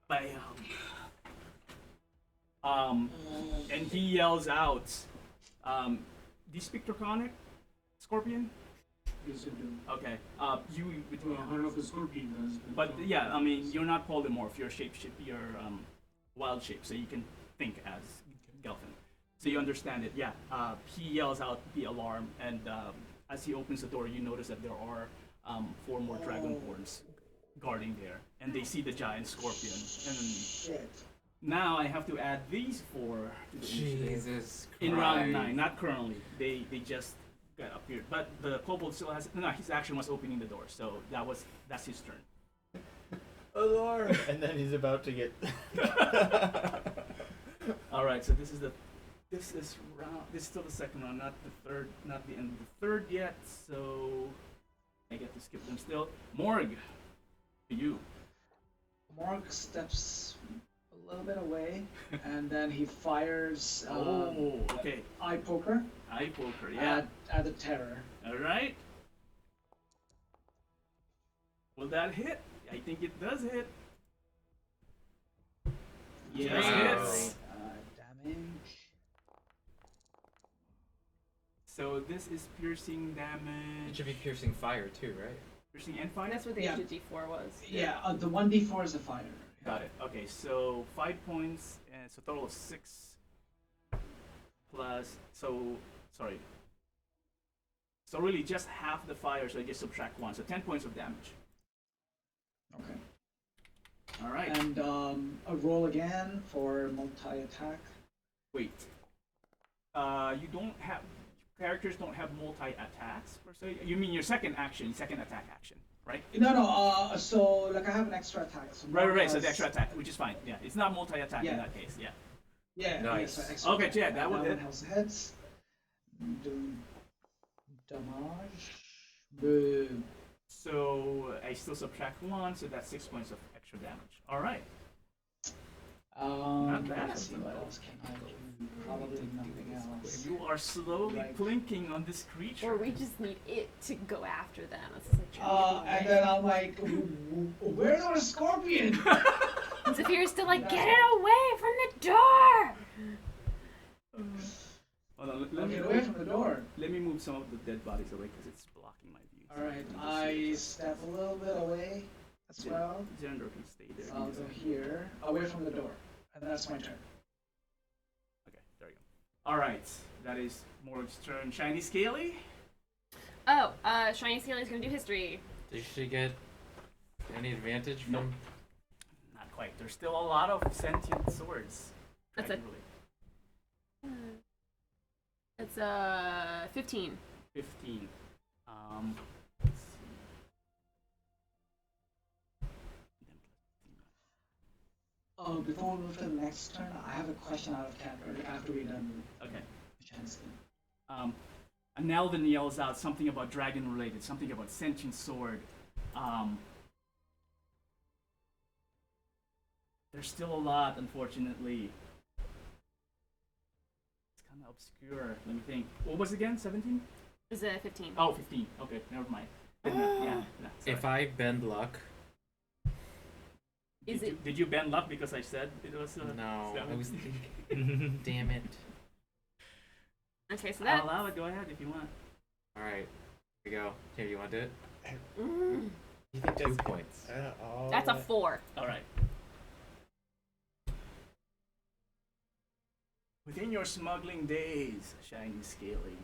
Bam. And he yells out, do you speak Draconic, Scorpion? Yes, I do. Okay. Well, I don't know if the scorpion does. But yeah, I mean, you're not polymorph. You're you're wild shape, so you can think as Gelfin. So you understand it. Yeah. He yells out the alarm, and as he opens the door, you notice that there are 4 more dragonborns guarding there, and they see the giant scorpion. And Shit. now I have to add these 4 to the initiative. Jesus Christ. In round 9, not currently. They just got appeared. But the kobold still has his action was opening the door, so that's his turn. Alarm! And then he's about to get. All right, so this is still the second round, not the third, not the end of the third yet. So I get to skip them still. Morg, to you. Mark steps a little bit away, and then he fires Okay. eye poker Eye poker, yeah. at the terror. All right. Will that hit? I think it does hit. Yes, Wow. hits. Damage. So this is piercing It damage. should be piercing fire too, right? Piercing and fire? That's what the Yeah. extra D4 was. Yeah, the 1d4 is a fire. Got it. Okay, so 5 points, and so total of 6 plus. So really just half the fire, so I just subtract 1. So 10 points of damage. Okay. All right. And a roll again for multi-attack. Wait. You don't have characters don't have multi attacks per se. You mean your second attack action, right? No. So like I have an extra attack. So Right. Mark So has- the extra attack, which is fine. Yeah, it's not multi attack in Yeah. that case. Yeah. Yeah. Nice. Yeah, so extra Okay, attack. yeah, that would one hit. has hits. Do damage. Boom. So I still subtract 1, so that's 6 points of extra damage. All right. Not bad. Let's see what else can I do. Probably nothing else. You are slowly Right. plinking on this creature. Or we just need it to go after them. It's like And then I'm like, where's our scorpion? Zephyr's still like, get it away from the door! Hold on, let me Get away from the door. let me move some of the dead bodies away because it's blocking my view. Alright, I step a little bit away as well. Xander can stay there. So I'll go here, away from the door. And that's my turn. Okay, there you go. All right, that is Morg's turn. Shiny Scaly. Oh, Shiny Scaly's gonna do history. Did she get any advantage from? Nope. Not quite. There's still a lot of sentient swords. That's a- Dragon-related. It's 15. 15. Let's see. Before we move to the next turn, I have a question out of character after we're done with Okay. chance. And Nelvin yells out something about dragon related, something about sentient sword. There's still a lot, unfortunately. It's kind of obscure. Let me think. What was it again? 17? It's 15. Oh, 15. Okay, never mind. Yeah. If Sorry. I bend luck, Is it? Did you bend luck because I said it was? no, I 7? was. Damn it! Okay, so I'll that. allow it. Go ahead if you want. All right, here we go. Here, you want to do it? Mm, You think 2 points. that's a 4. All right. Within your smuggling days, Shiny Scaly,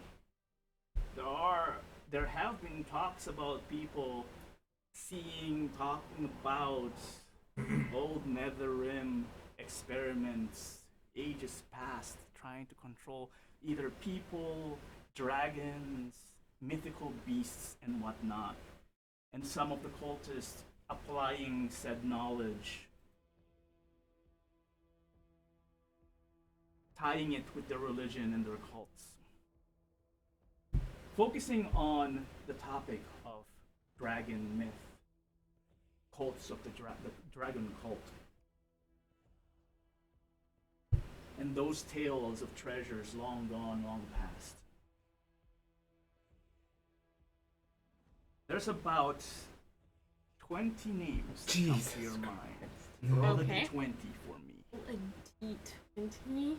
there have been talks about people talking about old Nether Rim experiments, ages past, trying to control either people, dragons, mythical beasts, and whatnot. And some of the cultists applying said knowledge, tying it with their religion and their cults. Focusing on the topic of dragon myth, cults of the dragon cult, and those tales of treasures long gone, long past. There's about 20 names that come to your mind. Roll a Okay. d20 for me. A D20.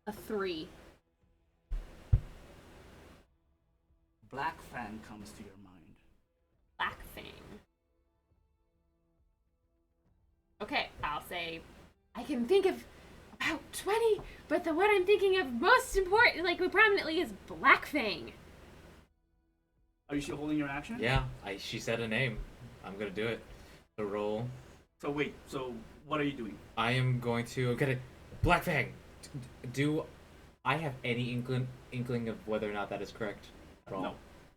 A 3. Black Fang comes to your mind. Black Fang. Okay, I'll say I can think of about 20, but the one I'm thinking of most important, like prominently, is Black Fang. Are you still holding your action? Yeah, she said a name. I'm gonna do it. The roll. So wait, so what are you doing? I am going to get it. Black Fang. Do I have any inkling of whether or not that is correct at all? No.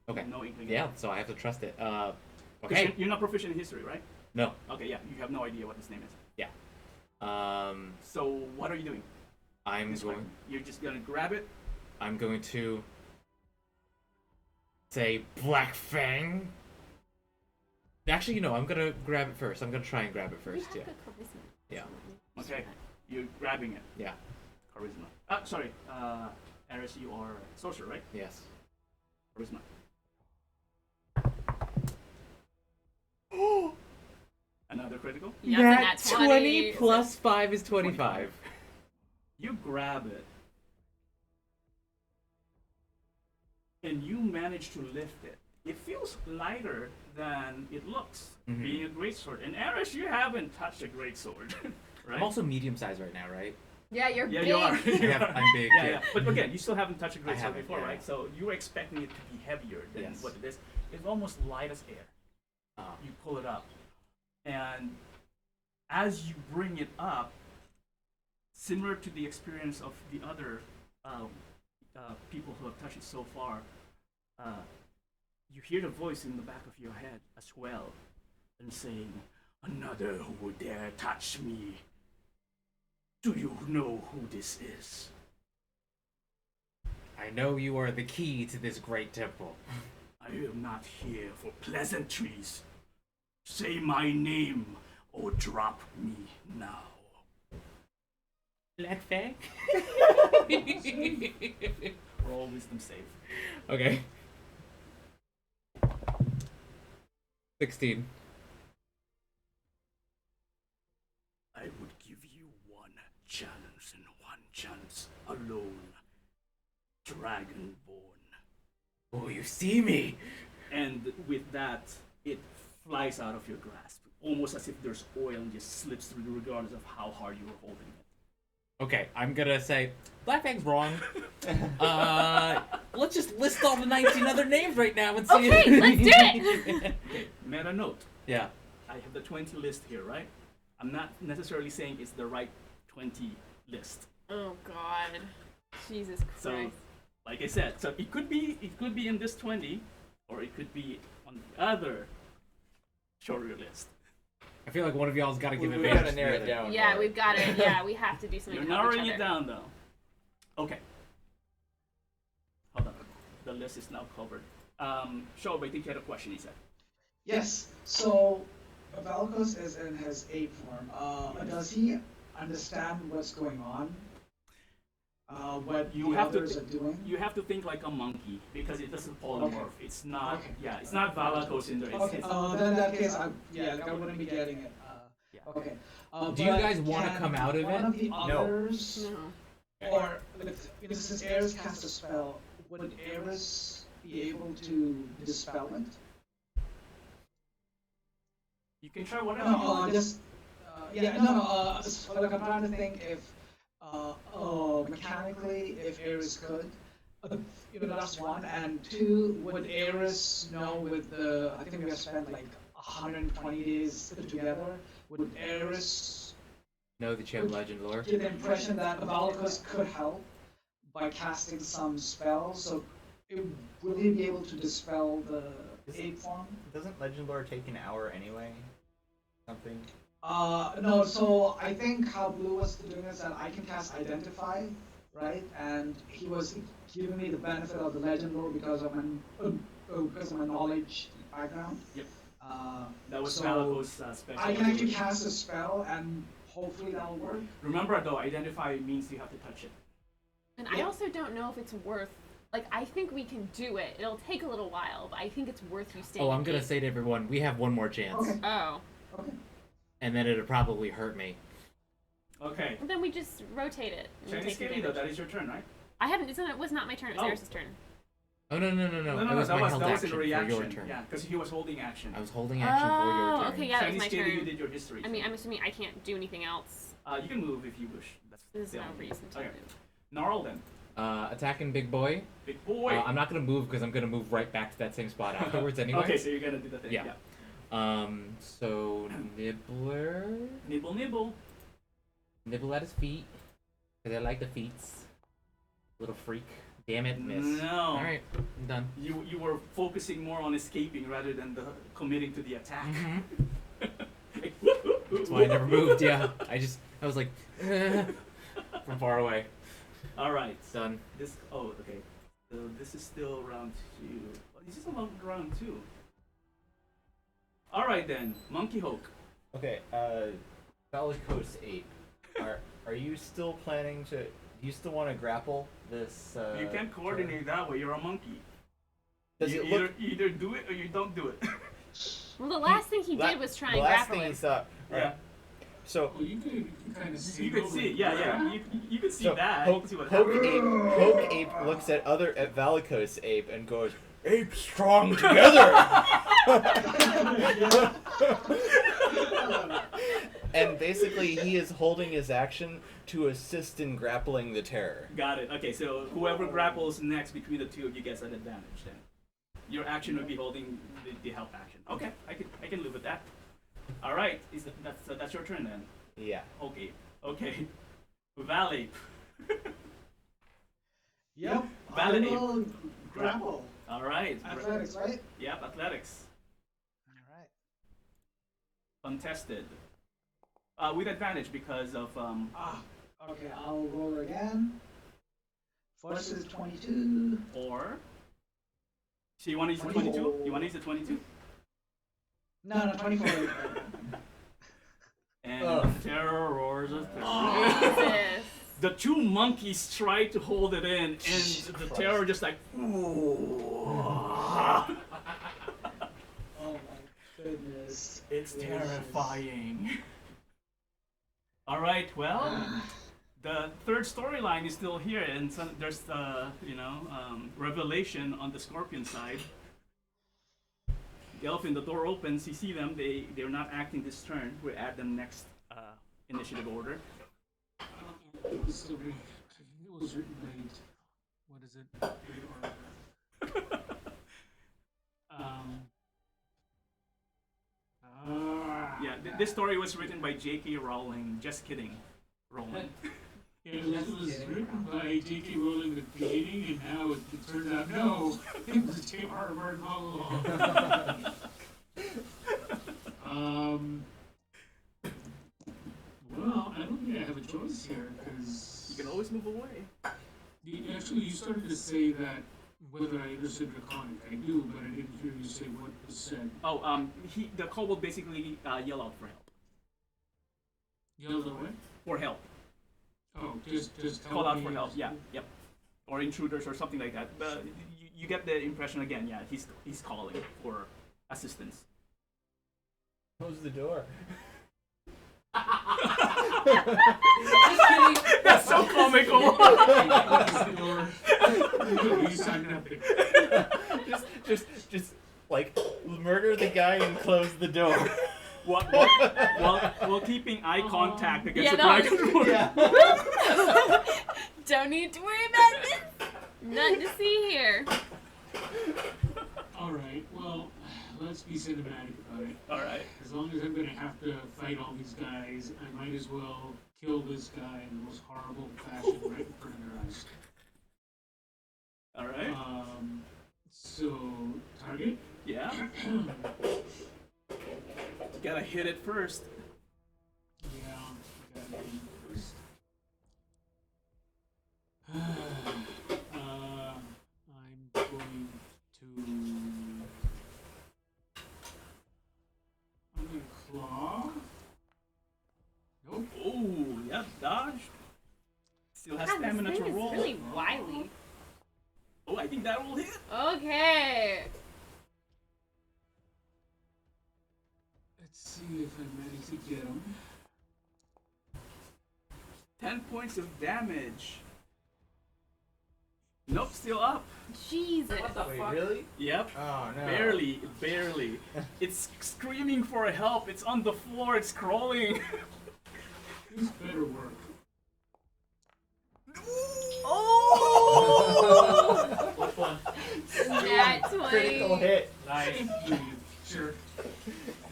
Okay. No inkling. Yeah, so I have to trust it. 'Cause Okay. You're not proficient in history, right? No. Okay, yeah, you have no idea what his name is. So what are you doing? I'm This way. going. You're just gonna grab it. I'm going to say Black Fang. Actually, I'm gonna grab it first. I'm gonna try and grab it We first. have Yeah. good charisma. Yeah. Okay. You're grabbing it. Yeah. Charisma. Sorry. Eris, you are sorcerer, right? Yes. Charisma. Another critical. Yes, and that's 20 plus 5 is 25. You grab it. And you manage to lift it. It feels lighter than it looks, Mhm. being a greatsword. And Eris, you haven't touched a greatsword, right? I'm also medium sized right now, right? Yeah, you're yeah, big. you are. I'm big. Yeah, yeah. But again, you still haven't touched a greatsword haven't, before, yeah. right? So you were expecting it to be heavier than Yes. what it is. It's almost light as air. You pull it up, and as you bring it up, similar to the experience of the other people who have touched it so far, you hear the voice in the back of your head as well, and saying, "Another who would dare touch me. Do you know who this is?" I know you are the key to this great temple. I am not here for pleasantries. Say my name or drop me now. Black Fang? Roll wisdom save. Okay. 16. I would give you one chance and one chance alone. Dragonborn. Oh, you see me? And with that, it flies out of your grasp, almost as if there's oil and just slips through regardless of how hard you were holding it. Okay, I'm gonna say Black Fang's wrong. Let's just list all the 19 other names right now and see. Okay, let's do it. Okay, meta note. Yeah. I have the 20 list here, right? I'm not necessarily saying it's the right 20 list. Oh God, Jesus Christ. So, like I said, so it could be in this 20, or it could be on the other shorter list. I feel like one of y'all's got to give We advantage. gotta to the narrow it other. down. Yeah, more. we've got it. Yeah, we have to do something. You're to help each narrowing it other. down though. Okay. Hold on. The list is now covered. Shob, I think you had a question, he said. Yes. So Valkos is in his ape form. Does he understand what's going on? What You the have to others are doing? You have to think like a monkey because it doesn't polymorph. Okay. It's not. Okay. Yeah, it's not Valakos in there. It's, Okay. it's, Then in that case, I wouldn't be getting it. Yeah. Okay. Do you but guys wanna can come out of one it? of the No. others, No. or since Ares cast a spell, would Ares be able to dispel it? you can try whatever. No, you want. just like I'm trying to think if mechanically if Ares could. That's one, and two, would Ares know with the? I think we have spent like 120 days together. Would Ares Know that you have legend lore. get the impression that Valakos could help by casting some spells? So, will he be able to dispel the ape form? Doesn't Legend Lore take an hour anyway? Something? No, so I think how Blue was doing is that I can cast Identify, right? And he was giving me the benefit of the legend lore because of my knowledge background. Yep. That was so Valakos' special. I can actually cast a spell and hopefully that'll work. Remember though, identify means you have to touch it. And I also don't know if it's worth. Like, I think we can do it. It'll take a little while, but I think it's worth you staying. Oh, I'm gonna say to everyone, we have one more chance. Okay. Oh. Okay. And then it'll probably hurt me. Okay. Well, then we just rotate it. And Chinese take scaling though, advantage. that is your turn, right? I haven't. It was not my turn. It was Oh. Eris's turn. Oh no. It was that my was held that was action in for reaction. your turn. Yeah, because he was holding action. I was holding action for your Oh, turn. okay, yeah, it was Chinese my scaling, you turn. did your history. I mean, I'm assuming I can't do anything else. you can move if you wish. That's There's the no only- reason to Okay. move. Gnarl then. Attacking big boy. Big boy. I'm not gonna move because I'm gonna move right back to that same spot afterwards anyway. Okay, so you're gonna do the thing. Yeah. So nibbler, Nibble, nibble. nibble at his feet, cause I like the feets. Little freak. Damn it, miss. No. All right, I'm done. You were focusing more on escaping rather than committing to the attack. That's why I never moved. Yeah, I just I was like, from far away. All right. It's done. This. Oh, okay. So this is still round 2. Oh, this is a long round 2. All right then, Monkey Hulk. Okay, Bellicose Ape. Are you still planning to? Do you still want to grapple this? You can't coordinate that way. You're a monkey. Does you it look? either do it or you don't do it. Well, the last thing he did was try and The last grapple thing him. he saw. Yeah. Alright. So. Well, you can kind of see. You can over see, it. yeah. You can see So that. Poke, You can see what Poke happened. Ape looks at Vallicose Ape and goes, "Ape strong together." And basically, he is holding his action to assist in grappling the terror. Got it. Okay, so whoever grapples next between the two of you gets an advantage then. Your action would be holding the help action. Okay, I can live with that. All right, that's your turn then. Yeah. Okay. Valley. Yep. I Valid will grapple. All right. Athletics, right? Yep, athletics. All right. Contested. With advantage because of Okay, I'll roll again. First is 22. or. So you want to use the 22? You want to use the 22? No, 24. And terror roars of Jesus. The two monkeys try to hold it in, and the terror just like. Oh my goodness. It's gracious. terrifying. All right, well, the third storyline is still here, and so there's the revelation on the scorpion side. Gelfin, the door opens. You see them. They're not acting this turn. We're at the next initiative order. It was still written. I think it was written late. What is it? Late order. Yeah, this story was written by J.K. Rowling. Just kidding, Rowling. It was written by J.K. Rowling at the beginning, and now it turns out no, it was J.R.R. Martin all along. Well, I don't think I have a choice here because You can always move away. Actually, you started to say that whether I understood Draconic. I do, but I didn't hear you say what was said. Oh, the kobold basically yell out for help. Yelled away? For help. Oh, just Call help out me. for help. Yeah, yep. Or intruders or something like that. But you get the impression again. Yeah, he's calling for assistance. Close the door. Just kidding. That's so comical. You signed nothing. just like murder the guy and close the door. While keeping eye contact against the dragon lord. Yeah. Don't need to worry about this. Nothing to see here. Alright, well, let's be cinematic about it. Alright. As long as I'm gonna have to fight all these guys, I might as well kill this guy in the most horrible fashion right in front of their eyes. Alright. So, target? Yeah. Gotta hit it first. Yeah, gotta hit him first. I'm going to... I'm gonna claw. Nope. Oh, yeah, dodge. Still has God, this stamina thing to is roll. really wily. Oh, I think that will hit. Okay. Let's see if I manage to get him. 10 points of damage. Nope, still up. Jesus. Wait, really? Yep. Oh no. Barely. It's screaming for help. It's on the floor. It's crawling. This better work. Oh! Which one? Nat 20. Critical hit. Nice. You jerk.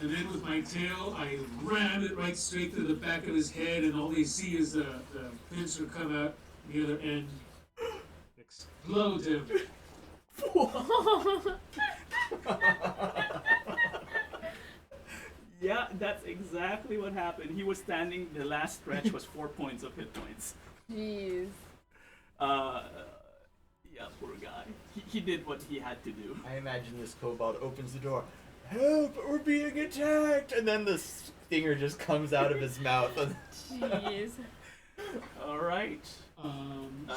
And then with my tail, I ran it right straight through the back of his head, and all they see is the pincer come out the other end. Explodes him. Yeah, that's exactly what happened. He was standing. The last stretch was 4 points of hit points. Jeez. Uh, yeah, poor guy. He did what he had to do. I imagine this kobold opens the door. Help! We're being attacked! And then the stinger just comes out of his mouth. Jeez. All right. So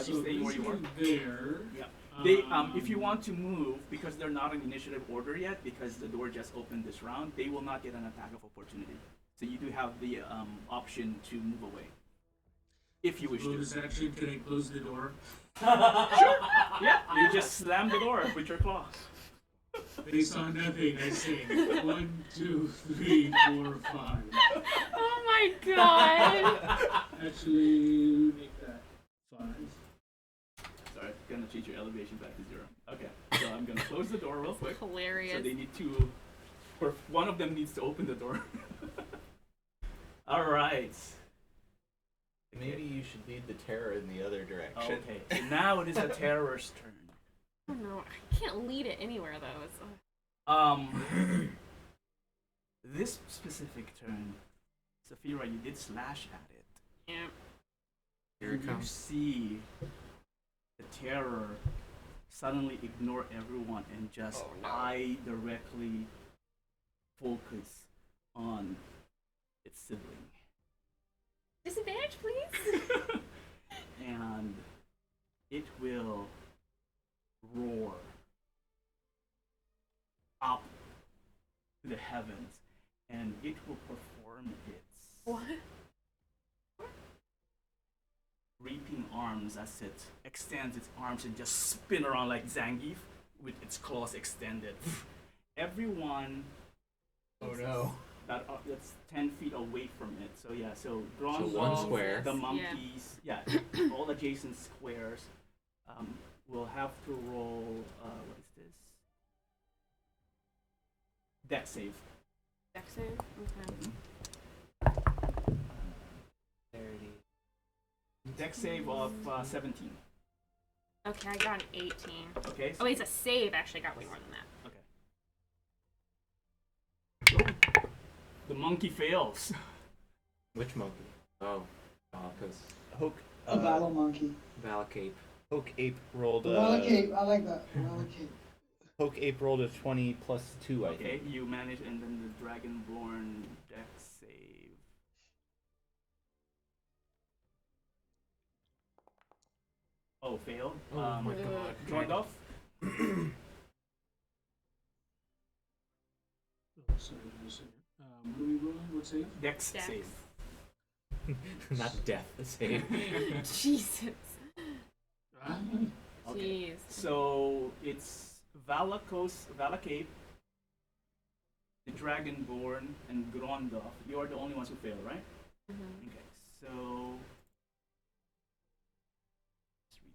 you staying where you are? basically there. Yeah. They if you want to move, because they're not in initiative order yet, because the door just opened this round, they will not get an attack of opportunity. So you do have the option to move away, if you wish to. Bonus action, can I close the door? Yeah, you just slam the door with your claw. They saw nothing, I say. 1, 2, 3, 4, 5. Oh my god. Actually, make that 5. Sorry, gonna change your elevation back to 0. Okay, so I'm gonna close the door real quick. Hilarious. So they need to, or one of them needs to open the door. All right. Maybe you should lead the terror in the other direction. Okay, so now it is a terror's turn. I don't know. I can't lead it anywhere though. It's, This specific turn, Saphira, you did slash at it. yeah. Here it You comes. see the terror suddenly ignore everyone and just Oh, no. eye directly focus on its sibling. Disadvantage, please. And it will roar up to the heavens, and it will perform its What? reaping arms as it extends its arms and just spin around like Zangief with its claws extended. Everyone Oh no. that's 10 feet away from it. So yeah, so So Grondor, one square. the monkeys, yeah, all adjacent squares will have to roll. What is this? Dex save. Dex save? Okay. 30. Dex save of 17. Okay, I got an 18. Okay. Oh, wait, it's a save. Actually, I got way more than that. Okay. The monkey fails. Which monkey? Oh, because Hoke, A battle monkey. Valcape. Hoke Ape rolled Relicape, I like that. Relicape. Hoke Ape rolled a 20 plus 2, I Okay, think. you manage, and then the Dragonborn Dex save. Oh, failed. Oh my God. Gordolf. Oh, sorry, just a second. What are we rolling? What save? Dex Dex. save. Not death, the same. Jesus. Ah, Okay. Jeez. So it's Valacape, the Dragonborn, and Grondolf. You are the only ones who fail, right? Mhm. Okay, so. Let's read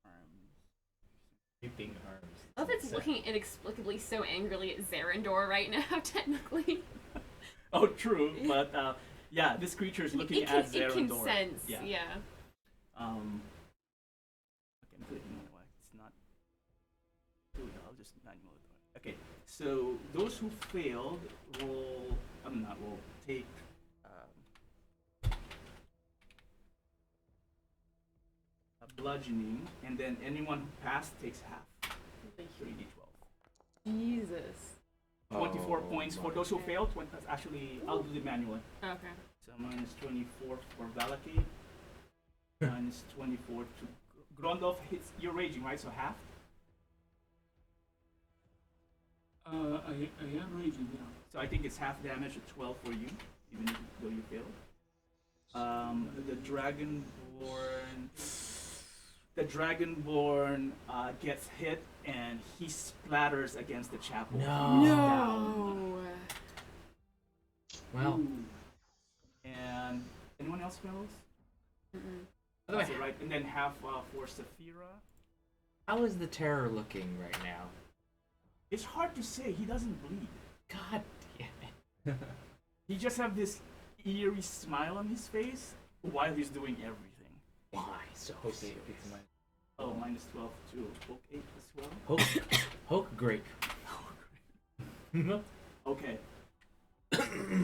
the arms. Reaping arms. I love it's looking inexplicably so angrily at Zarandor right now, technically. Oh, true, but yeah, this creature is looking at It can Zarandor. sense, Yeah. yeah. Okay, I'm good. You know what? It's not. Oh, yeah, I'll just manual it. Okay, so those who failed roll. I'm not roll. Take. A bludgeoning, and then anyone who passed takes half. 3d12. Jesus. 24 Oh points for my those who God. failed. Actually, I'll do the manual. Okay. So minus 24 for Valaki. Minus 24 to Grondolf hits. You're raging, right? So half. I am raging now. So I think it's half damage at 12 for you, even though you failed. The Dragonborn gets hit and he splatters against the chapel. No. Well, And anyone else fails? Mm-mm. by the way, That's it, right? And then half for Saphira. how is the terror looking right now? It's hard to say. He doesn't bleed. God damn it. He just have this eerie smile on his face while he's doing everything. Why so Hoke serious? Ape gets minus. Oh, minus 12 to Poke 8 as well. Hoke grape. Okay.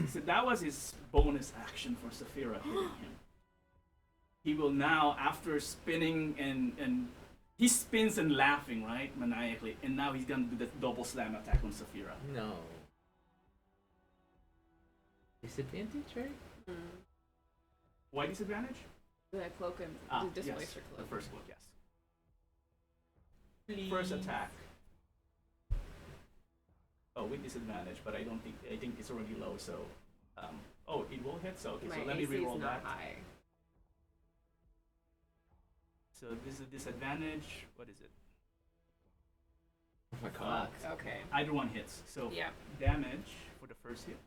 So that was his bonus action for Saphira hitting him. He will now, after spinning and he spins and laughing, right, maniacally, and now he's gonna do the double slam attack on Saphira. No. Disadvantage, right? Why disadvantage? The cloak and the Yes, displacer the cloak. first blow, yes. First attack. Oh, with disadvantage, but I think it's already low, so it will hit, so okay, My so let me AC is reroll not that. high. So this is a disadvantage. What is it? Oh my god. Fuck. Okay. Either one hits. So Yeah. damage for the first hit.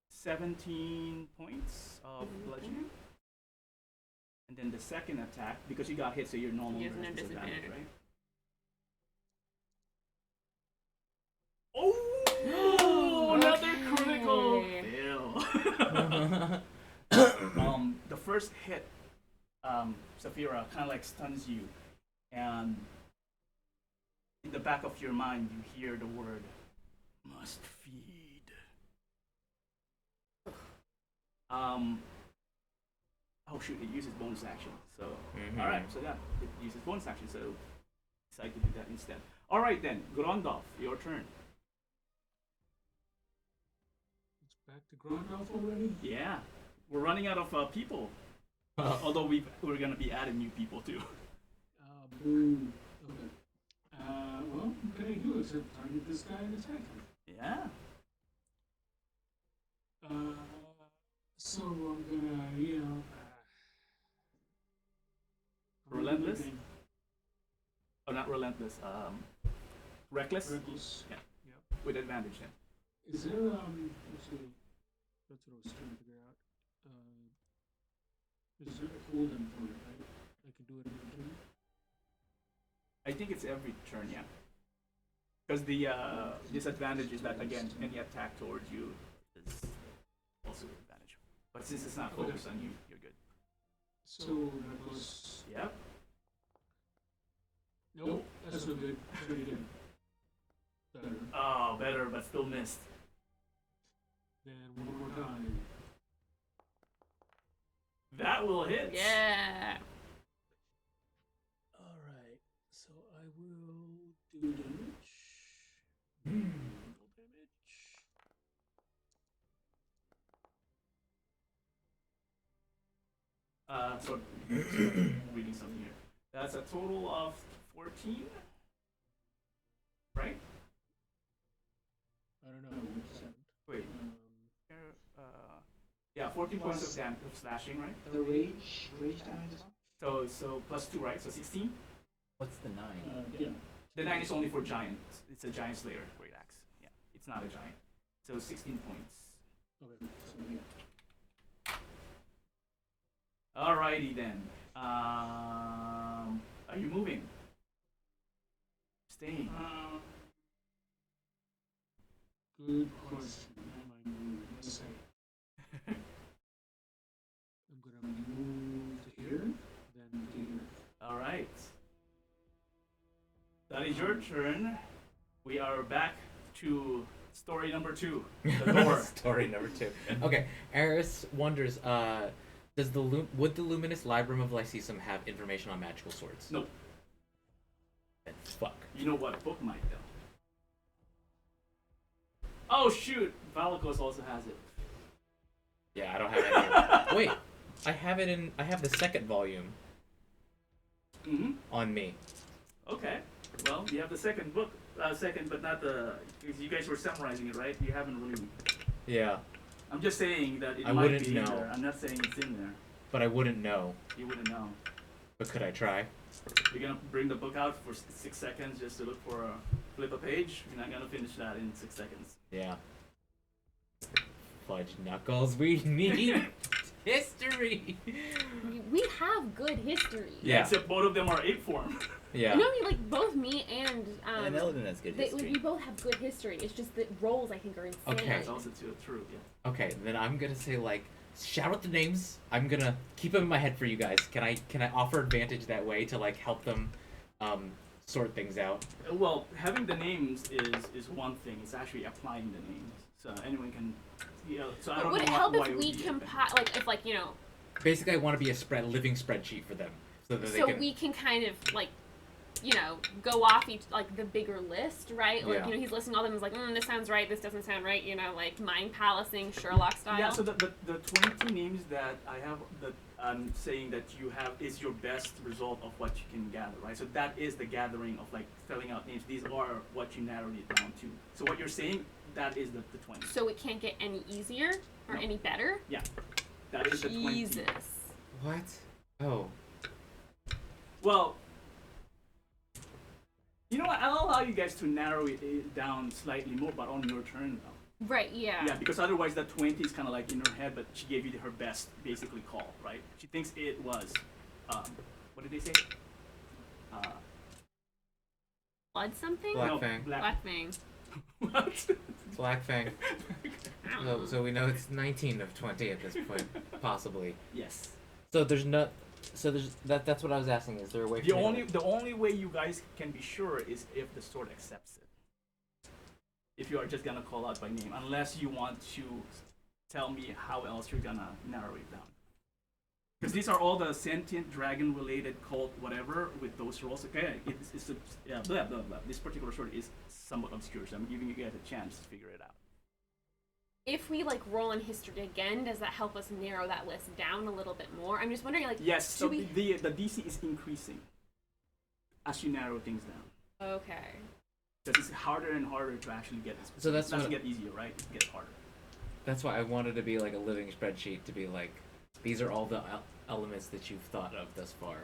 17 points of bludgeoning. And then the second attack, because you got hit, so you're no longer He has no at disadvantage, disadvantage. right? Oh! Another critical fail. The first hit, Saphira, kind of like stuns you, and in the back of your mind, you hear the word "must feed." Oh shoot! It uses bonus action. So, all right. So yeah, it uses bonus action. So, decide to do that instead. All right then, Grondolf, your turn. It's back to Grondolf already? Yeah, we're running out of people. Although we're gonna be adding new people too. Boo. Okay. Well, what can I do except target this guy and attack him? Yeah. So I'm gonna, Relentless? Oh, not relentless. Reckless. Reckless. Yeah. Yep. With advantage then. Is there, actually, that's what I was trying to figure out. Is there a cooldown for it, right? I can do it every turn? I think it's every turn, yeah. Because the disadvantage is that again, any attack towards you is also an advantage. But since it's not focused on you, you're good. So, Reckless. Yep. Nope, that's no good. Try it again. Better. Oh, better, but still missed. Then one more time. That will hit. Yeah. Alright, so I will do damage. Roll damage. So reading something here. That's a total of 14, right? I don't know. Wait. Yeah, 14 points of damage of slashing, right? The rage damage is on? So plus 2, right? So 16. What's the 9? Yeah. The 9 is only for giants. It's a giant slayer great axe. Yeah, it's not a giant. So 16 points. Okay, so yeah. Alrighty then. Are you moving? Staying. Good question. Am I moving? Let's say. I'm gonna move to here, then to here. Alright. That is your turn. We are back to story number 2. The door. Story number 2. Okay, Eris wonders, would the Luminous Librum of Lycesum have information on magical swords? Nope. Then fuck. You know what book might though. Oh shoot! Valakos also has it. Yeah, I don't have any. Wait, I have the second volume Mm-hmm. on me. Okay. Well, you have the second book, but not the. Because you guys were summarizing it, right? You haven't really. Yeah, I'm just saying that it I might wouldn't be in know. there. I'm not saying it's in there. but I wouldn't know. You wouldn't know. But could I try? You're gonna bring the book out for 6 seconds just to look for a flip a page. You're not gonna finish that in 6 seconds. Yeah. Fudge knuckles, we need history. We have good history. Yeah. Except both of them are ape form. Yeah. You know, I mean, like both me and And Eldon has good like, history. we both have good history. It's just that roles I think are insane. Okay. That's also true. Yeah. Okay, then I'm gonna say like shout out the names. I'm gonna keep them in my head for you guys. Can I offer advantage that way to like help them sort things out. Well, having the names is one thing. It's actually applying the names. So anyone can, so I But don't would know it help why if it we would be compile, like, if, like, you know, Basically, I want to be a living spreadsheet for them, so that they so can. we can kind of, like, you know, go off each, like, the bigger list, right? Like, Yeah. you know, he's listing all of them, he's like, this sounds right, this doesn't sound right, you know, like, mind palacing, Sherlock style. Yeah, so the 20 names that I have, that I'm saying that you have is your best result of what you can gather, right? So that is the gathering of, like, filling out names. These are what you narrowed it down to. So what you're saying, that is the 20. So it can't get any easier or No. any better? Yeah, that is the 20. Jesus. What? Oh. Well, you know what? I'll allow you guys to narrow it down slightly more, but on your turn, though. Right, yeah. Yeah, because otherwise that 20 is kind of like in her head, but she gave you her best, basically, call, right? She thinks it was, what did they say? Blood something? Black No, Fang. Black Fang. What? Black Fang. I don't know. So we know it's 19 of 20 at this point, possibly. Yes. So there's no. So there's that's what I was asking. Is there a way? The for me only the only way you guys can be sure is if the sword accepts it. If you are just gonna call out by name, unless you want to tell me how else you're gonna narrow it down. Because these are all the sentient dragon-related cult whatever with those roles. Okay, it's a, yeah, blah blah blah. This particular sword is somewhat obscure, so I'm giving you guys a chance to figure it out. If we, like, roll in history again, does that help us narrow that list down a little bit more? I'm just wondering, like, Yes, so we... the DC is increasing as you narrow things down. Okay. Because it's harder and harder to actually get this. So that's it doesn't what- get easier, right? It gets harder. That's why I wanted to be like a living spreadsheet to be like, these are all the elements that you've thought of thus far.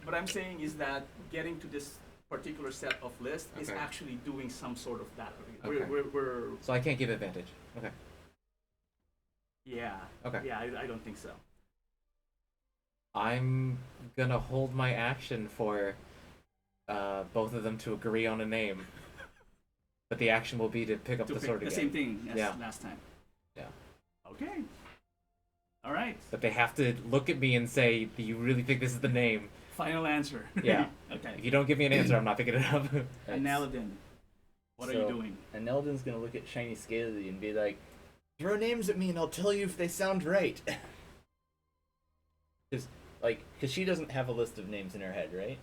What I'm saying is that getting to this particular set of list is Okay. actually doing some sort of that. Okay. We're So I can't give advantage. Okay. yeah. Okay. Yeah, I don't think so. I'm gonna hold my action for both of them to agree on a name. But the action will be to pick up To the pick sword the again. same thing as Yeah. last time. Yeah. Okay. All right. But they have to look at me and say, "Do you really think this is the name?" Final answer. Yeah. Okay. If you don't give me an answer, I'm not picking it up. And Naladin, what are you So- doing? And Eldon's gonna look at Shiny Scaly and be like, "Throw names at me, and I'll tell you if they sound right." Cause she doesn't have a list of names in her head, right?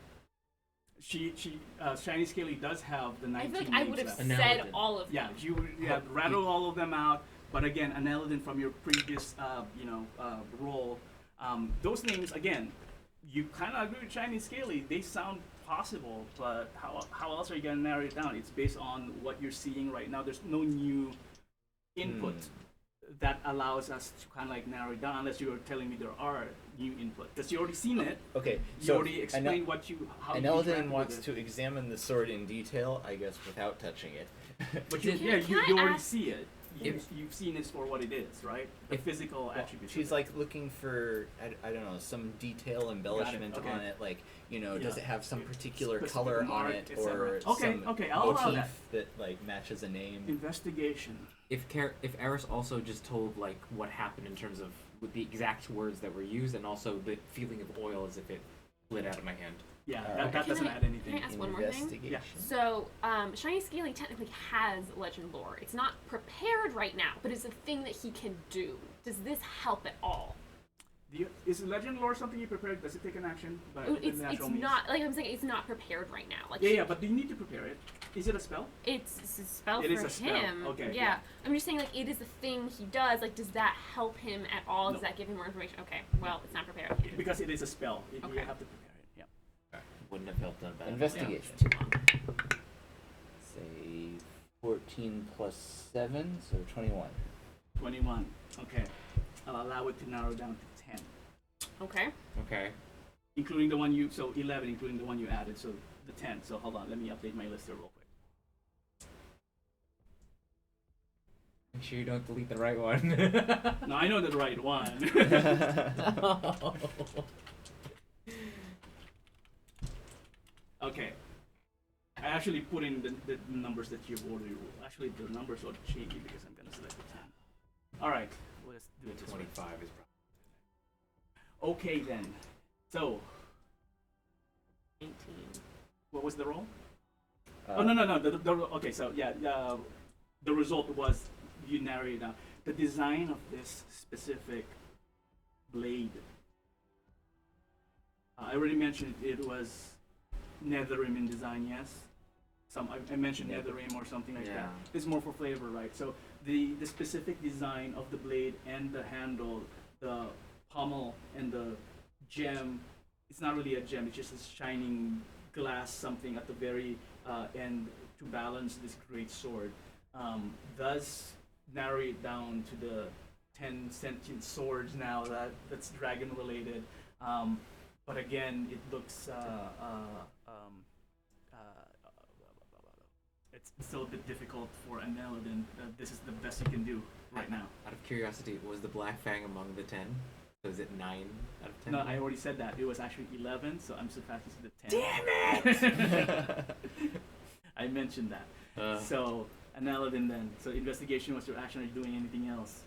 Shiny Scaly does have the 19 I feel like I names would have left. And said Naladin. all of Yeah, them. you rattle all of them out. But again, Aneladin from your previous, role, those names again, you kind of agree with Shiny Scaly. They sound possible, but how else are you gonna narrow it down? It's based on what you're seeing right now. There's no new input that allows us to kind of like narrow it down, unless you're telling me there are new input. Because you already seen it. Okay, You so already explained how you Eldon interact wants with to examine the sword in detail, I guess, without touching it. But Can you I already ask- see it. If- You've seen it for what it is, right? The physical attributes. She's of it. like looking for, I don't know, some detail embellishment okay. on it, like, does Yeah. it have some Yeah. particular Specific color on mark, it, etc. or Okay, some okay, I'll allow motif that. like matches a name? Investigation. If Eris also just told like what happened in terms of with the exact words that were used and also the feeling of oil as if it slid out of my hand. Yeah, Alright. that Can doesn't I- add anything. can I ask one more thing? Investigation. So, Shiny Scaly technically has legend lore. It's not prepared right now, but it's a thing that he can do. Does this help at all? Is legend lore something you prepared? Does it take an action? By It's natural means? not, like I'm saying, it's not prepared right now. Like, Yeah, but do you need to prepare it? Is it a spell? it's a spell It for is a spell. him. Okay, Yeah. yeah. I'm just saying, like, it is a thing he does. Like, does that help him at all? Does No. that give him more information? Okay, well, it's not prepared. Because it is a spell. You Okay. have to prepare it. Yeah. Wouldn't have helped on that. Investigation. Too long. Say 14 plus 7, so 21. 21. Okay. I'll allow it to narrow down to 10. Okay. Okay. Including the one 11, including the one you added, so the 10. So hold on, let me update my list here real quick. Make sure you don't delete the right one. No, I know the right one. Okay. I actually put in the numbers that you've already ruled. Actually, the numbers are changing because I'm going to select the 10. Alright, let's do it this way. 25 is Okay then. So, 19. what was the roll? Oh no. Okay, so yeah, the result was you narrow it down. The design of this specific blade. I already mentioned it was Netherrim in design. Yes. I mentioned Netherrim or something like that. It's more for flavor, right? So the specific design of the blade and the handle, the pommel and the gem. It's not really a gem. It's just a shining glass something at the very end to balance this great sword. Does narrow it down to the 10 sentient swords now that's dragon related. But again, it looks it's still a bit difficult for an Eladin. This is the best you can do right now. Out of curiosity, was the Black Fang among the 10? So is it 9 out of 10? No, I already said that. It was actually 11, so I'm surpassing the 10. Damn it! I mentioned that. So, an Eladin then. So, investigation was your action. Are you doing anything else?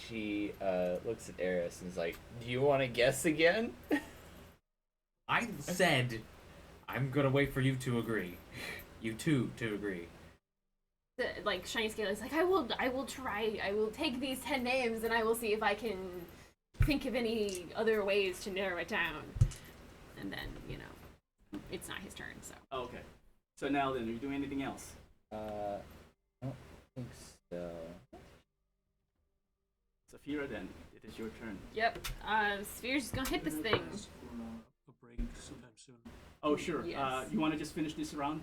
She looks at Eris and is like, "Do you want to guess again?" I said I'm gonna wait for you to agree. You two to agree. The, like, Shiny Scale is like, I will try. I will take these 10 names and I will see if I can think of any other ways to narrow it down. And then, it's not his turn, so. Oh, okay. So now then, are you doing anything else? I don't think so. Saphira, then, it is your turn. Yep. Sphere's just gonna hit this thing. Ask for a break sometime soon. Oh, sure. Yes. You want to just finish this round?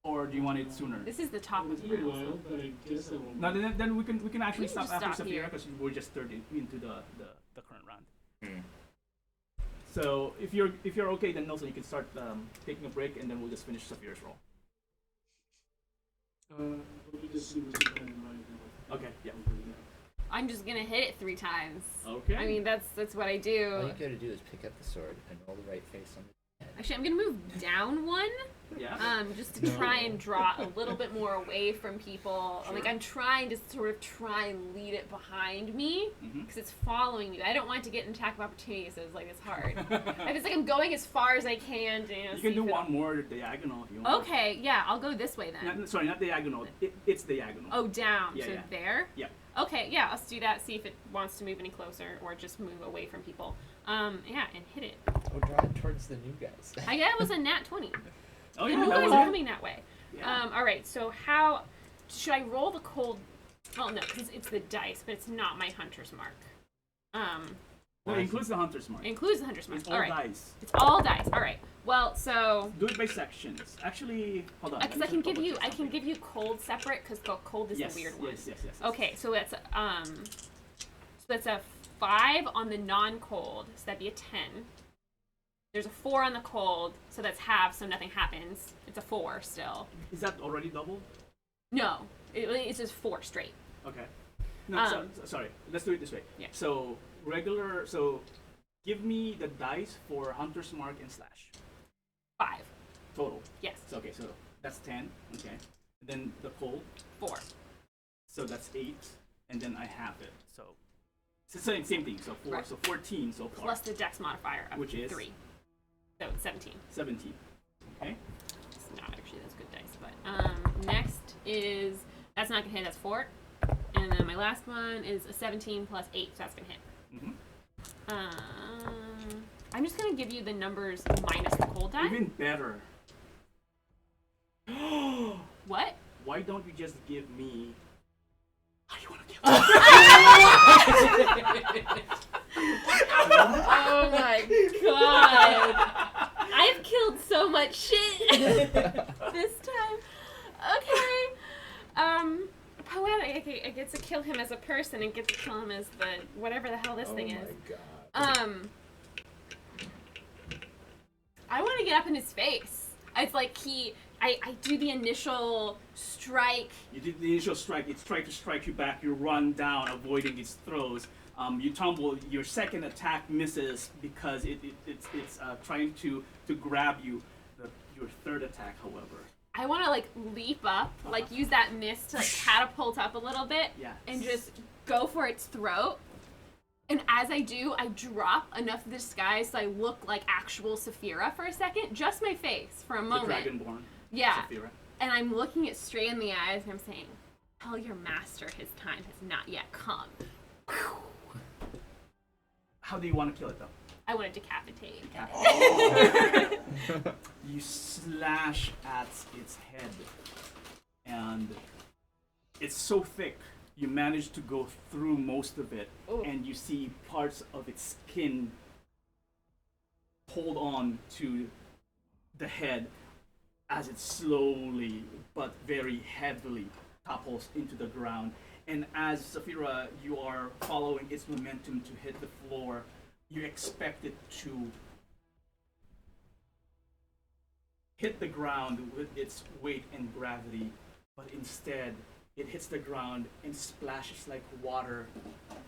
Or do you want it sooner? This is the top of It's the been a round. while, but I guess I won't. No, then we can actually We can stop just after stop Saphira here. because we're just third into the current round. Hmm. So if you're okay, then Nelson, you can start taking a break, and then we'll just finish Saphira's roll. Let me just see what's going on right Okay. Yeah. I'm just gonna hit it 3 times. Okay. I mean, that's what I All do. you gotta do is pick up the sword and roll the right face on the head. Actually, I'm gonna move down 1. Yeah. Just to try and draw a little bit more away from people. Sure. Like, I'm trying to sort of try and lead it behind me Mhm. because it's following me. I don't want it to get an attack of opportunity, so it's like it's hard. It's like I'm going as far as I can to You see can do if one more diagonal if you want. Okay, yeah, I'll go this way then. Sorry, not diagonal. It's diagonal. Oh, down. Yeah, So yeah. there? Yeah. Okay, yeah, let's do that. See if it wants to move any closer or just move away from people. Yeah, and hit it. Oh, draw it towards the new guys. I guess it was a nat 20. Oh You yeah, that guys was are it. coming that way. Yeah. All right. So how should I roll the cold? Well, no, because it's the dice, but it's not my hunter's mark. Well, it includes the hunter's mark. It includes the hunter's mark. It's all All right. dice. It's all dice. All right. Well, so Do it by sections. Actually, hold on. because let I me can just give you, double I check can something. give you cold separate because cold is Yes, the weird one. yes. Okay, so that's so that's a 5 on the non-cold, so that'd be a 10. There's a 4 on the cold, so that's half, so nothing happens. It's a 4 still. Is that already doubled? No, it's just 4 straight. Okay. No, sorry. Let's do it this way. Yeah. So regular. So give me the dice for hunter's mark and slash 5. total. Yes. So okay, so that's 10. Okay. And then the cold. 4. So that's 8, and then I have it. So it's the same thing. So 4. Right. So 14 so far. Plus the dex modifier of Which is? 3. So it's 17. 17. Okay. It's not actually, that's good dice. But next is, that's not gonna hit, that's 4. And then my last one is a 17 plus 8, so that's gonna hit. Mm-hmm. I'm just gonna give you the numbers minus the cold die. Even better. What? Why don't you just give me? How you wanna kill? Oh my god! I've killed so much shit this time. Okay. Poetic. I get to kill him as a person and get to kill him as the whatever the hell this thing is. God. I want to get up in his face. It's like I do the initial strike. You did the initial strike. It's trying to strike you back. You run down, avoiding its throws. You tumble. Your second attack misses because it's trying to grab you. Your third attack, however. I want to like leap up, like use that miss to like catapult up a little bit, Yeah. and just go for its throat. And as I do, I drop enough of the disguise so I look like actual Saphira for a second. Just my face for a The moment. Dragonborn. Yeah. Saphira. And I'm looking it straight in the eyes and I'm saying, tell your master his time has not yet come. How do you want to kill it though? I want to decapitate. You slash at its head, and it's so thick you manage to go through most of it, Ooh. and you see parts of its skin hold on to the head as it slowly but very heavily topples into the ground. And as Saphira, you are following its momentum to hit the floor, you expect it to hit the ground with its weight and gravity, but instead it hits the ground and splashes like water,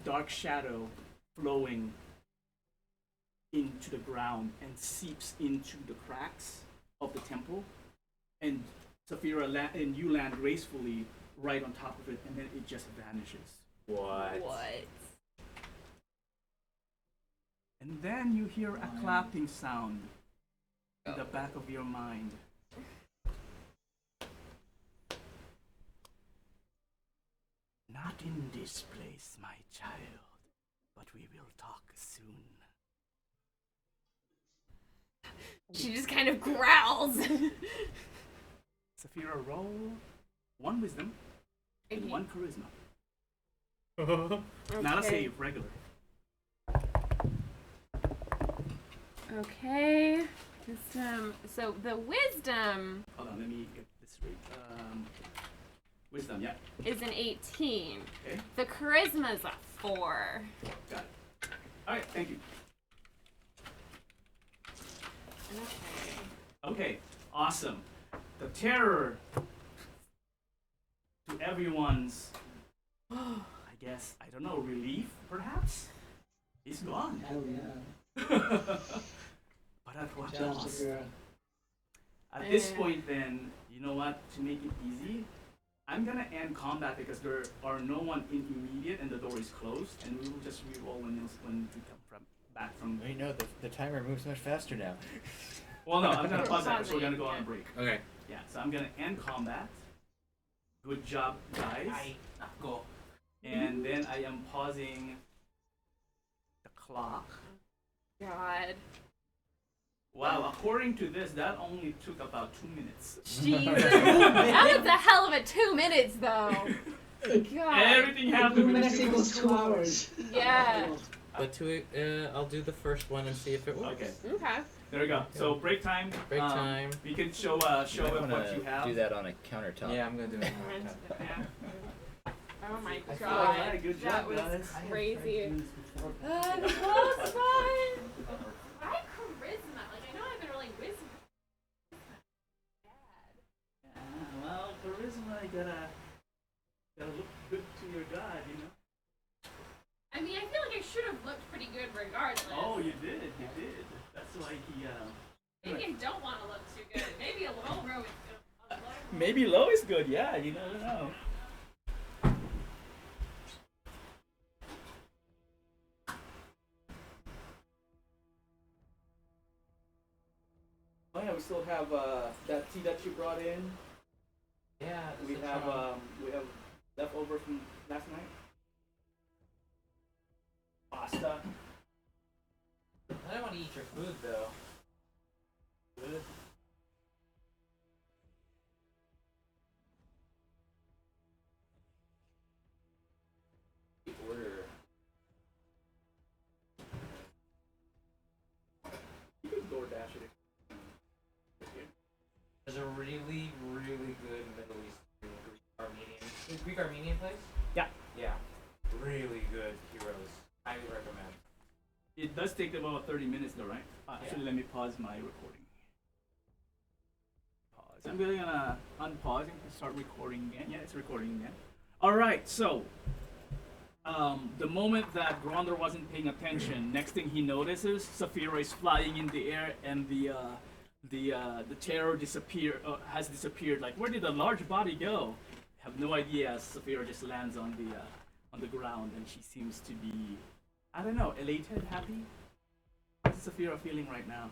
dark shadow flowing into the ground and seeps into the cracks of the temple. And Saphira and you land gracefully right on top of it, and then it just vanishes. What? And then you hear a clapping sound in the back of your mind. Not in this place, my child, but we will talk soon. She just kind of growls. Saphira, roll 1 wisdom and 1 charisma. Not a save, regular. Okay. Wisdom. So the wisdom Hold on, let me get this right. Wisdom, yeah. is an 18. Okay, The charisma is a 4. got it. Alright, thank you. Okay. Okay, awesome. The terror to everyone's, I guess, I don't know, relief perhaps, is gone. Hell yeah. But at what Good job, cost? Saphira. At this point then, you know what, to make it easy, I'm gonna end combat because there are no one in immediate and the door is closed, and we will just re-roll when we come back from. You know, the timer moves much faster now. Well, no, I'm gonna pause that because we're gonna go on a break. Okay. Yeah, so I'm gonna end combat. Good job, guys. Go. And then I am pausing the clock. God. Wow, according to this, that only took about 2 minutes. Jesus. That was a hell of a 2 minutes, though. God. Everything 2 happened minutes within equals 2 hours. Yeah. But I'll do the first one and see if it works. Okay, Okay. there we go. So break time. Break time. You can show You might them wanna what you have. do that on a countertop. Yeah, I'm gonna do it. Oh my All God. right, good That job, was guys. crazy. That was fun. Why charisma? Like, I know I've been really wisdom. Well, charisma, you gotta look good to your god, you know. I mean, I feel like I should have looked pretty good regardless. Oh, you did. That's why he. Maybe I don't want to look too good. Maybe a low row is good. Maybe low is good. Yeah, you never know. Oh yeah, we still have that tea that you brought in. Yeah. We have leftover from last night. Pasta. I don't want to eat your food though. Good. Order. You could DoorDash it. There's a really, really good Middle Eastern Greek Armenian place. Yeah. Yeah. Really good heroes. Highly recommend. It does take about 30 minutes though, right? Actually, let me pause my recording. Pause. I'm gonna unpause and start recording again. Yeah, it's recording again. Alright, so the moment that Gronder wasn't paying attention, next thing he notices, Saphira is flying in the air and the terror has disappeared. Like, where did the large body go? Have no idea. Saphira just lands on the ground, and she seems to be I don't know, elated, happy? What's Saphira feeling right now?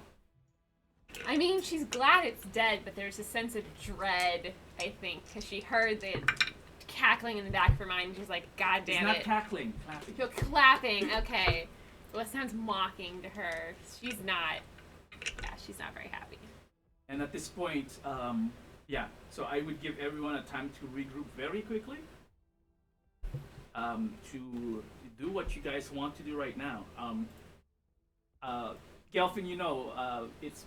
I mean, she's glad it's dead, but there's a sense of dread, I think, because she heard the cackling in the back of her mind, and she's like, God damn It's it. not cackling, clapping. You're clapping, okay. Well, it sounds mocking to her. She's not very happy. And at this point, yeah, so I would give everyone a time to regroup very quickly. To do what you guys want to do right now. Gelfin, you know, it's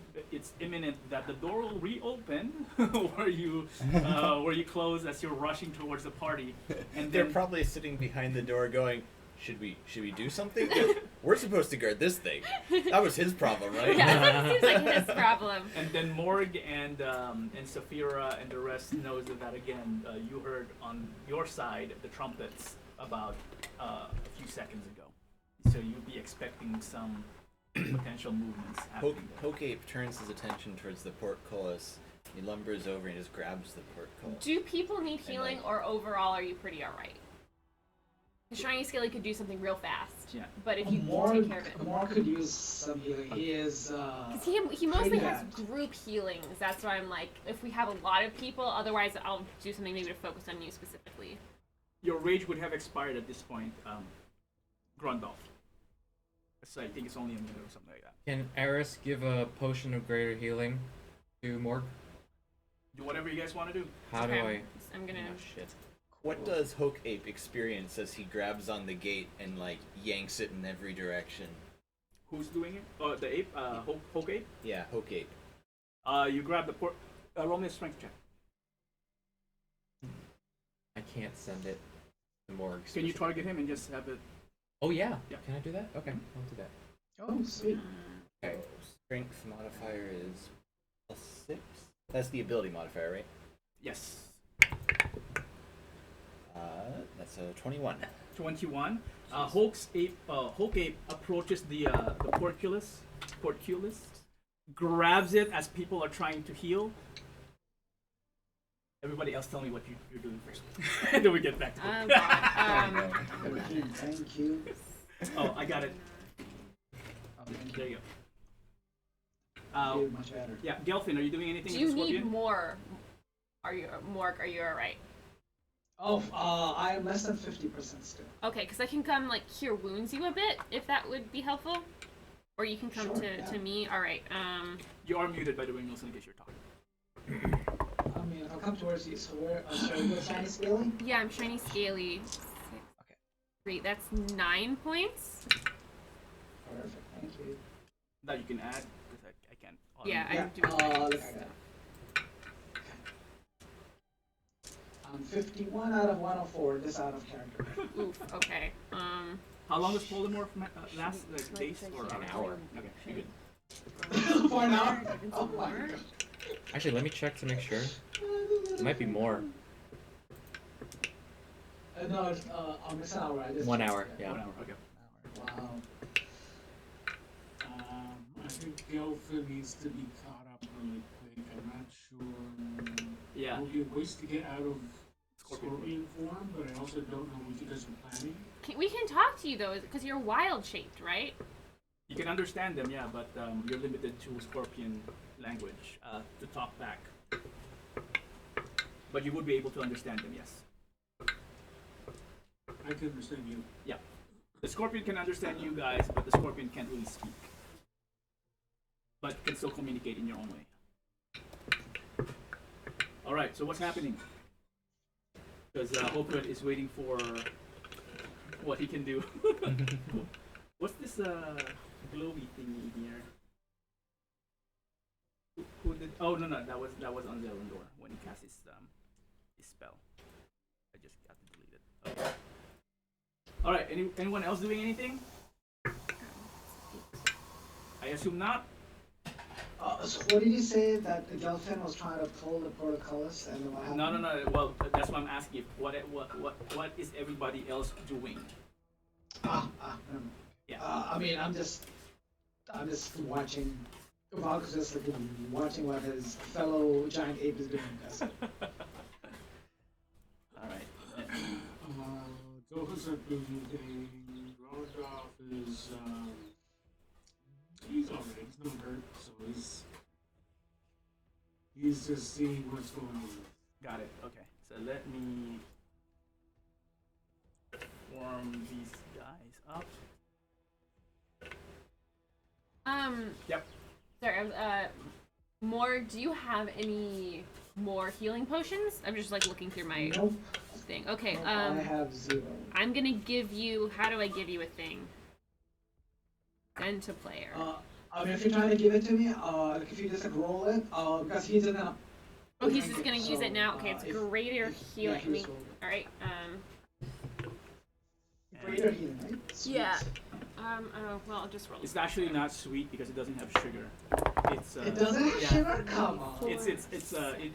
imminent that the door will reopen where you close as you're rushing towards the party, and They're then probably sitting behind the door going, should we do something? We're supposed to guard this thing. That was his problem, right? Yeah, it seems like his problem. and then Morg and Saphira and the rest knows that again. You heard on your side the trumpets about a few seconds ago, so you'll be expecting some potential movements happening there. Hokape turns his attention towards the portcullis. He lumbers over and just grabs the portcullis. Do people need healing, or overall are you pretty alright? The Shiny Scaly could do something real fast. Yeah. But if you More take care of it. more could use some healing. He is. Because he mostly pretty has bad. group healings. That's why I'm like, if we have a lot of people, otherwise I'll do something maybe to focus on you specifically. Your rage would have expired at this point, Grundolf. So I think it's only a minute or something like that. Can Eris give a potion of greater healing to Morg? Do whatever you guys want to do. How do Okay. I? I'm gonna. Oh, shit. What does Hokape experience as he grabs on the gate and like yanks it in every direction? Who's doing it? Oh, the ape, Hoke ape. Yeah, Hokape. You grab the port. Roll me a strength check. I can't send it to Morg. Can you target him and just have it? Oh yeah. Yeah. Can I do that? Okay, I'll do that. Oh, sweet. Okay. Strength modifier is +6. That's the ability modifier, right? Yes. That's a 21. 21. Hoke ape approaches the portcullis, grabs it as people are trying to heal. Everybody else, tell me what you're doing first. And then we get back to it. Thank you. Oh, I got it. Thank There you you. go. Much better. Yeah, Gelfin, are you doing anything Do with you the scorpion? need more? Are you alright? Oh, I am less than 50% still. Okay, because I can come like cure wounds you a bit if that would be helpful, or you can come Sure, to yeah. me. All right. You are muted, by the way, Nielsen, in case you're talking. I mean, I'll come towards you. So where? Sorry, what's Shiny Scaly? Yeah, I'm Shiny Scaly. Okay. Great. That's 9 points. Perfect. Thank you. That you can add, because I can't. Yeah, Yeah, I'm doing look that. at that. I'm 51 out of 104. This out of character. Oof. Okay. How long does Polymorph last? Like days or An hour. Okay, you're good. For an hour? Even Oh some my more? god. Actually, let me check to make sure. It might be more. No, it's an hour. I just 1 checked. hour. Yeah. 1 hour, okay. Wow. I think Gelfin needs to be caught up really quick. I'm not sure. Yeah. It will be a waste to get out of Scorpion. scorpion form, but I also don't know what you guys are planning. We can talk to you though, because you're wild shaped, right? You can understand them, yeah, but you're limited to Scorpion language to talk back. But you would be able to understand them, yes. I can understand you. Yeah. The Scorpion can understand you guys, but the Scorpion can't really speak. But can still communicate in your own way. Alright, so what's happening? Because Hopwood is waiting for what he can do. What's this glowy thingy here? Who did? Oh no, that was on Zelendor when he cast his spell. I just got to delete it. Okay. All right. Anyone else doing anything? I assume not. So what did you say that the Gelfin was trying to pull the portcullis and then what happened? No. Well, that's why I'm asking. What is everybody else doing? Never mind. Yeah. I mean, I'm just watching. Valk's just like watching what his fellow giant ape is doing. That's it. All right. Those are busy things. Rodolph is he's alright. He's not hurt, so he's just seeing what's going on. Got it. Okay. So let me warm these guys up. Yep. Sorry, more. Do you have any more healing potions? I'm just like looking through my Nope. thing. Okay. Nope, I have 0. I'm gonna give you. How do I give you a thing? Send to player. I mean, if you're trying to give it to me, if you just like roll it, because he's gonna. Oh, he's just gonna use it now. Okay, it's greater healing. Yeah, he's All right. greater healing, right? Sweet. Yeah. Oh, well, I'll just roll. It's actually not sweet because it doesn't have sugar. It's It doesn't have yeah. sugar? Come on. It's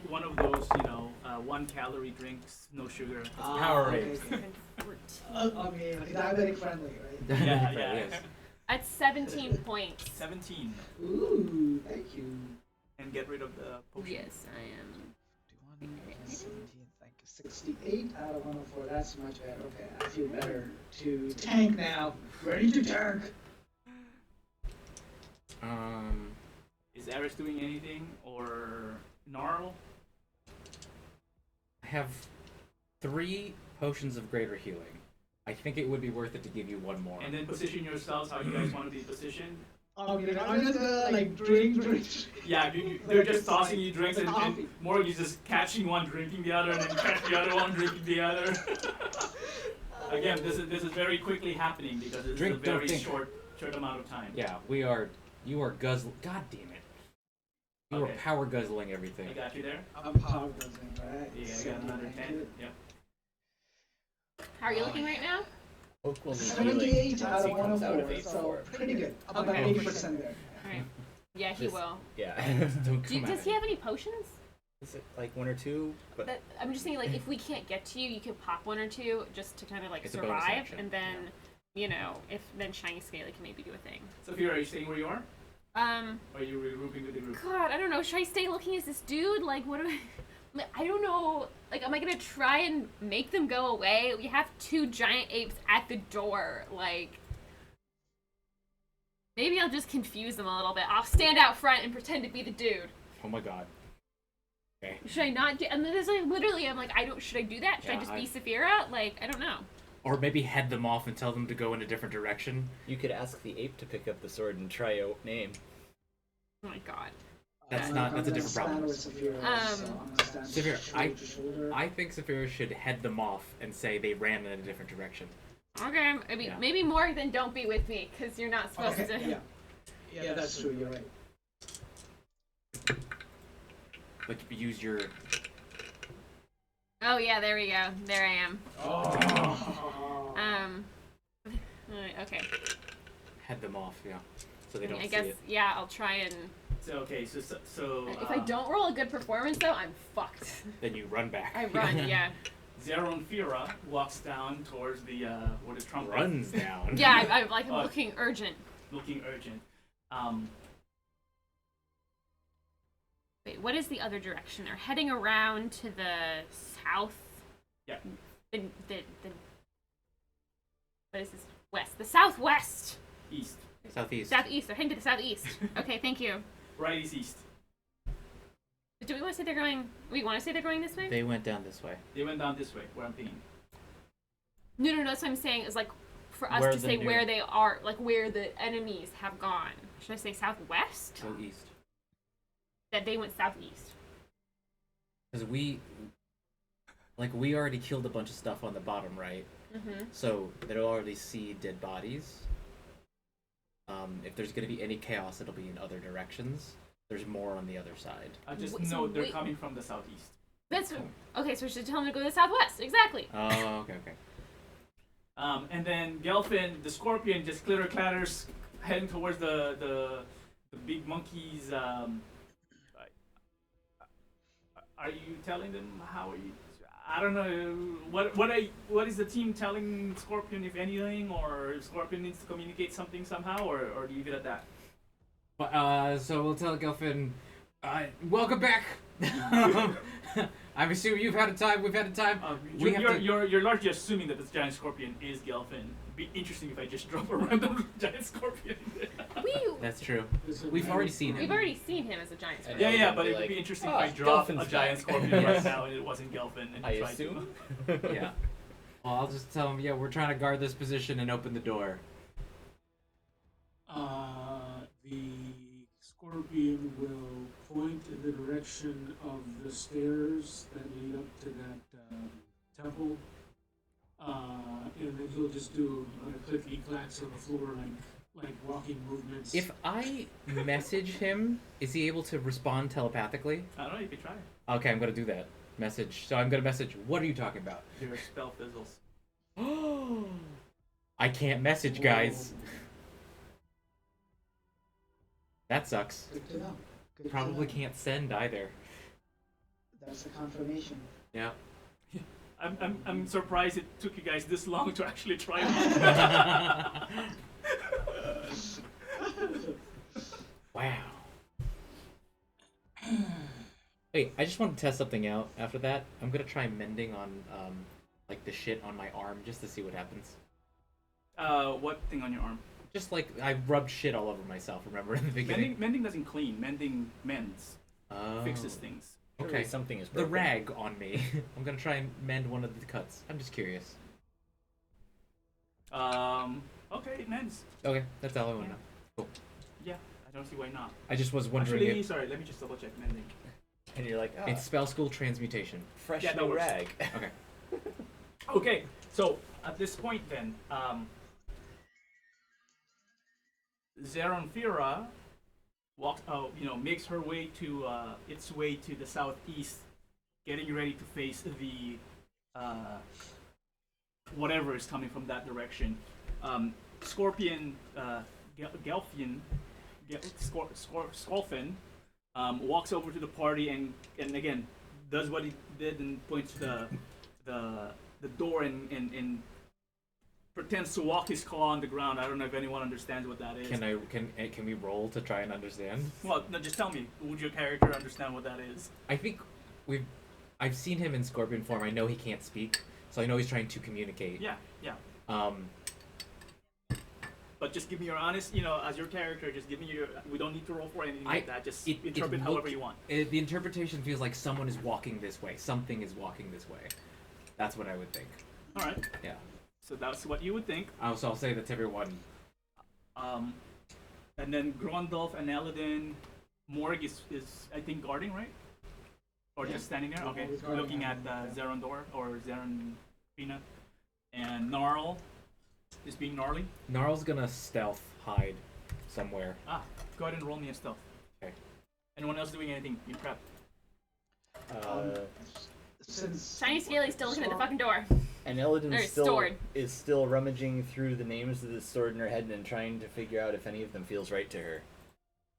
one of those 1-calorie drinks, no sugar. Power okay. rates. I mean, like diabetic friendly, right? Yeah, Yes. At 17 points. 17, Ooh, thank you. and get rid of the potion. Yes, I am. 17, thank you. 68 out of 104. That's much better. Okay, I feel better to tank now. Ready to tank. Is Eris doing anything or Gnarl? I have 3 potions of greater healing. I think it would be worth it to give you one more. And then position yourselves how you guys want to be positioned. I'm just gonna like drink. Yeah, they're just tossing you drinks, and Morgan's just catching one, drinking the other, and then catch the other one, drinking the other. Again, this is very quickly happening because it's Drink, a very don't think. short amount of time. Yeah, you are guzzling. God damn it. You Okay. are power guzzling everything. I got you there. I'm power buzzing, right? Yeah, I So, got another thank 10. you. Yep. How are you looking right now? Oak will need 78 healing out once of he comes out of 104, eight so four. pretty good. About Okay. 80% there. Alright. Yeah, he This- will. Yeah. Don't come Does at he it. have any potions? Is it like 1 or 2? But That, I'm just thinking, like, if we can't get to you, you could pop 1 or 2 just to kind of like It's a bonus survive, action, and then, you know, if then Shiny Scaly can maybe do a thing. Sophia, are you staying where you are? Or are you regrouping with the group? God, I don't know. Should I stay looking as this dude? Like, what do I? Like, I don't know. Like, am I gonna try and make them go away? We have 2 giant apes at the door. Like, maybe I'll just confuse them a little bit. I'll stand out front and pretend to be the dude. Oh my god. Okay. Should I not do? And then there's like literally, I'm like, I don't. Should I do that? Should I Yeah, just be Saphira? Like, I don't know. Or maybe head them off and tell them to go in a different direction. you could ask the ape to pick up the sword and try a name. Oh my god. That's I'm not. gonna That's a different stand problem. with Saphira, so I'm gonna stand Saphira, shoulder to shoulder. I think Saphira should head them off and say they ran in a different direction. Okay, maybe Yeah. maybe more than don't be with me, because you're not supposed Okay, to. yeah, that's true. You're right. Like use your. Oh yeah, there we go. There I am. Oh. Alright, okay. Head them off, yeah, so they don't I see guess it. yeah, I'll try and. So okay, so If I don't roll a good performance though, I'm fucked. Then you run back. I run, yeah. Zeron Fira walks down towards the where the trumpet Runs down. Yeah, I'm like I'm Oh. looking urgent. looking urgent. Wait, what is the other direction? They're heading around to the south. Yeah. The what is this? West. The southwest. East. Southeast. Southeast. They're heading to the southeast. Okay, thank you. Right is east. Do we want to say they're going? We want to say they're going this way? They went down this way. They went down this way, where I'm thinking. No. That's what I'm saying. Is like for us Where to the say new- where they are, like where the enemies have gone. Should I say southwest? Go east. That they went southeast. Because we already killed a bunch of stuff on the bottom right, Mm-hmm. so they'll already see dead bodies. If there's gonna be any chaos, it'll be in other directions. There's more on the other side. I just Wait, so know they're wait- coming from the southeast. That's okay. So we should tell them to go to the southwest. Exactly. Oh, okay. And then Gelfin, the scorpion, just clitter clatters, heading towards the big monkeys. Are you telling them how are you? I don't know. What is the team telling Scorpion, if anything, or if Scorpion needs to communicate something somehow, or leave it at that? But so we'll tell Gelfin, welcome back. I'm assuming you've had a time. We've had a time. We have to- You're largely assuming that this giant scorpion is Gelfin. It'd be interesting if I just drop a random giant scorpion. That's true. There's a We've giant already seen scorpion. We've already seen him as a giant And scorpion. Yeah, Gelfin but be it would like, be interesting "Ah, if I drop a Gelfin's giant back." scorpion right Yes. now and it wasn't Gelfin. And I tried assume. Yeah. Well, I'll just tell him. Yeah, we're trying to guard this position and open the door. The scorpion will point in the direction of the stairs that lead up to that temple. And then he'll just do clicky clacks on the floor like walking movements. If I message him, is he able to respond telepathically? I don't know, you could try. Okay, I'm gonna do that. Message. So I'm gonna message. What are you talking about? Your spell fizzles. I can't message, guys. That sucks. Good to know. Good to Probably know. can't send either. That's a confirmation. Yeah. I'm surprised it took you guys this long to actually try Wow. Wait, I just want to test something out after that. I'm gonna try mending on like the shit on my arm just to see what happens. What thing on your arm? Just like I rubbed shit all over myself, remember in the beginning? Mending doesn't clean. Mending mends. Oh. Fixes things. Okay. Surely something is The broken. rag on me. I'm gonna try and mend one of the cuts. I'm just curious. Okay, it mends. Okay, that's all I want to know. Cool. Yeah, I don't see why not. I just was wondering Actually, if sorry, let me just double check mending. And you're like, it's spell school transmutation. fresh Yeah, that new works. rag. Okay. Okay, so at this point then, Zeronfira walks, makes her way to its way to the southeast, getting ready to face the whatever is coming from that direction. Scorpion, Gelfian, Scorfin, walks over to the party and again does what he did and points to the door and pretends to walk his claw on the ground. I don't know if anyone understands what that is. Can we roll to try and understand? Well, no, just tell me. Would your character understand what that is? I think I've seen him in scorpion form. I know he can't speak, so I know he's trying to communicate. Yeah. But just give me your honest, as your character, just give me your. We don't need to roll for anything like that. Just interpret however you want. The interpretation feels like someone is walking this way. Something is walking this way. That's what I would think. All right. Yeah. So that's what you would think. I'll say that to everyone. And then Grondolf and Eladin, Morg is I think guarding, right? Or Yeah. just standing there? Okay. Always guarding Looking at Zerondor or Zeronfina. And Gnarl is being gnarly. Gnarl's gonna stealth hide somewhere. Go ahead and roll me a stealth. Okay. Anyone else doing anything? You prep. Since Shiny Scaly's still looking at the fucking door. And Eladin Or stored. is still rummaging through the names that is stored in her head and trying to figure out if any of them feels right to her.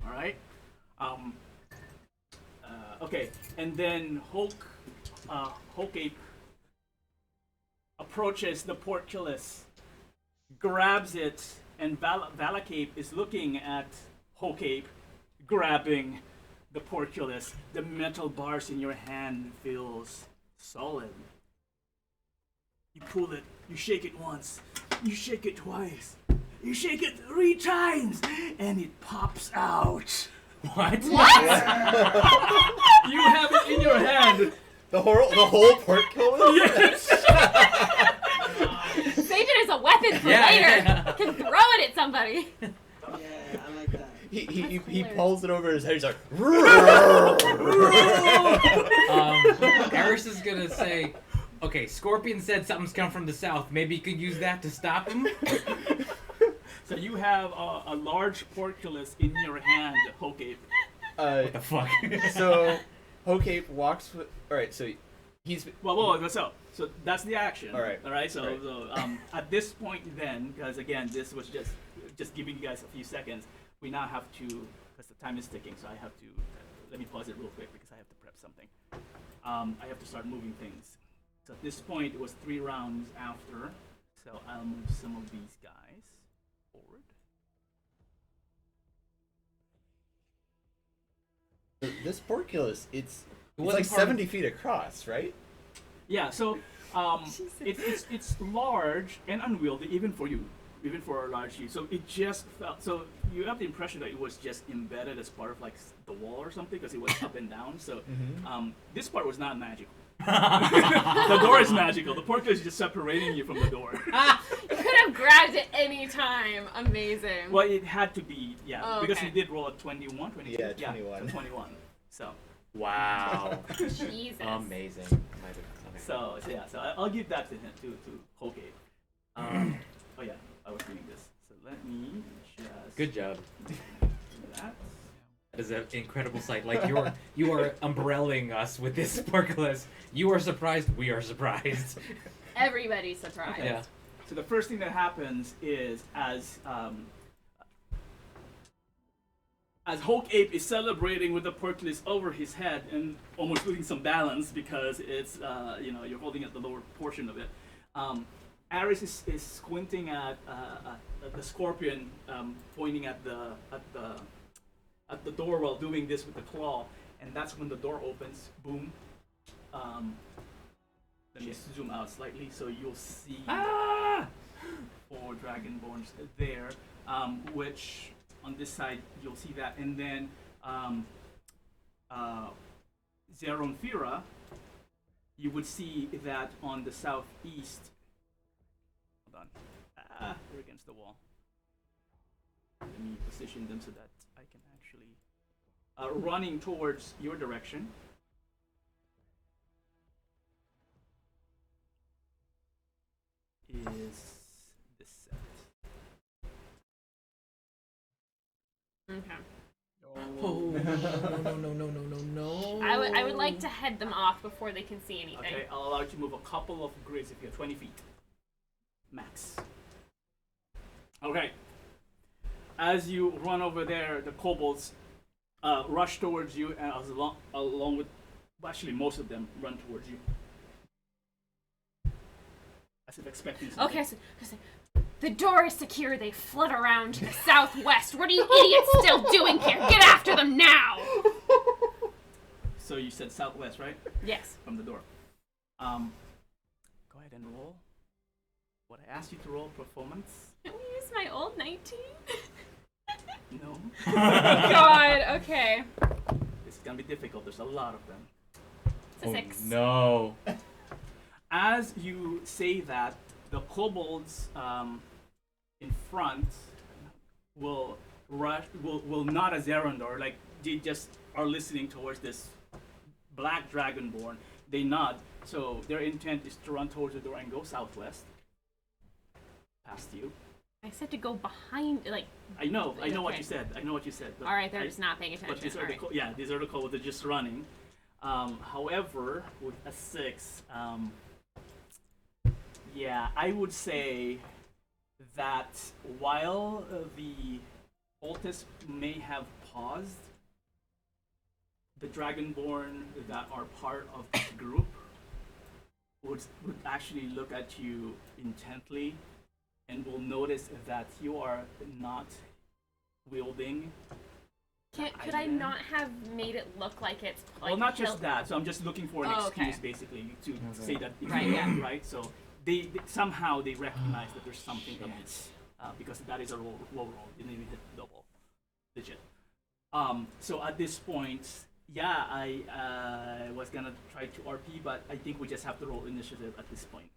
All right. Okay. And then Hulkape approaches the portcullis, grabs it, and Valacape is looking at Hulkape, grabbing the portcullis. The metal bars in your hand feels solid. You pull it, you shake it once, you shake it twice, you shake it 3 times, and it pops out. What? You have it in your hand. The whole portcullis? Yes. Save it as a weapon for Yeah, later. yeah. Can throw it at somebody. yeah, I like that. He hilarious. pulls it over his head. He's like, Eris is gonna say, okay, Scorpion said something's come from the south. Maybe you could use that to stop him? So you have a large portcullis in your hand, Hulkape. What the fuck? So Hulkape walks with. All right, so he's. Well, so that's the action. All right. All right. So, Right. At this point, then, because again, this was just giving you guys a few seconds. We now have to, because the time is ticking. So I have to. Let me pause it real quick because I have to prep something. I have to start moving things. So at this point, it was 3 rounds after. So I'll move some of these guys forward. This portcullis, It's wasn't like part of- 70 feet across, right? Yeah, so it's large and unwieldy even for you, even for a large you. So it just felt so you have the impression that it was just embedded as part of like the wall or something because it was up and down. So this part was not magical. The door is magical. The portal is just separating you from the door. You could have grabbed it any time. Amazing. Well, it had to be Oh, because okay. you did roll a 21, 22. Yeah, 21. So 21. So Wow. Jesus. Amazing. Okay. so yeah. So I'll give that to him to Holgate. Oh yeah, I was doing this. So let me just Good job. do that. That is an incredible sight. Like you are umbrellaing us with this portcullis. You are surprised. We are surprised. Everybody's surprised. Yeah. So the first thing that happens is as Hulk Ape is celebrating with the portcullis over his head and almost losing some balance because it's you're holding at the lower portion of it. Aris is squinting at the scorpion, pointing at the door while doing this with the claw, and that's when the door opens. Boom. Let me zoom out slightly so you'll see four dragonborns there, which on this side you'll see that, and then Zeronfira, you would see that on the southeast. Hold on. They're against the wall. Let me position them so that I can actually running towards your direction. Is this set? Okay. Oh no. I would like to head them off before they can see anything. Okay, I'll allow you to move a couple of grids if you have 20 feet. Max. Okay. As you run over there, the kobolds rush towards you, and along with, actually most of them run towards you. As if expecting something. Okay, so the door is secure. They fled around to the southwest. What are you idiots still doing here? Get after them now! So you said southwest, right? Yes. From the door. Go ahead and roll. What I asked you to roll, performance. Can we use my old 19? No. God, okay. This is gonna be difficult. There's a lot of them. It's a 6. No. As you say that, the kobolds in front will rush, will nod as Erendor, like they just are listening towards this black dragonborn. They nod, so their intent is to run towards the door and go southwest, past you. I said to go behind, like. I know what Okay. you said. I know what you said. But All right, they're just not paying But attention. these are All right. these are the kobolds. They're just running. However, with a 6, yeah, I would say that while the cultists may have paused, the dragonborn that are part of this group would actually look at you intently and will notice that you are not wielding. Could I not have made it look like it's like Well, not just that. So I'm just looking for an Oh, okay. excuse, basically, to say that. Right, yeah. Right. So they somehow they recognize that there's something amiss because that is a low roll. Didn't even hit double digit. So at this point, yeah, I was gonna try to RP, but I think we just have to roll initiative at this point.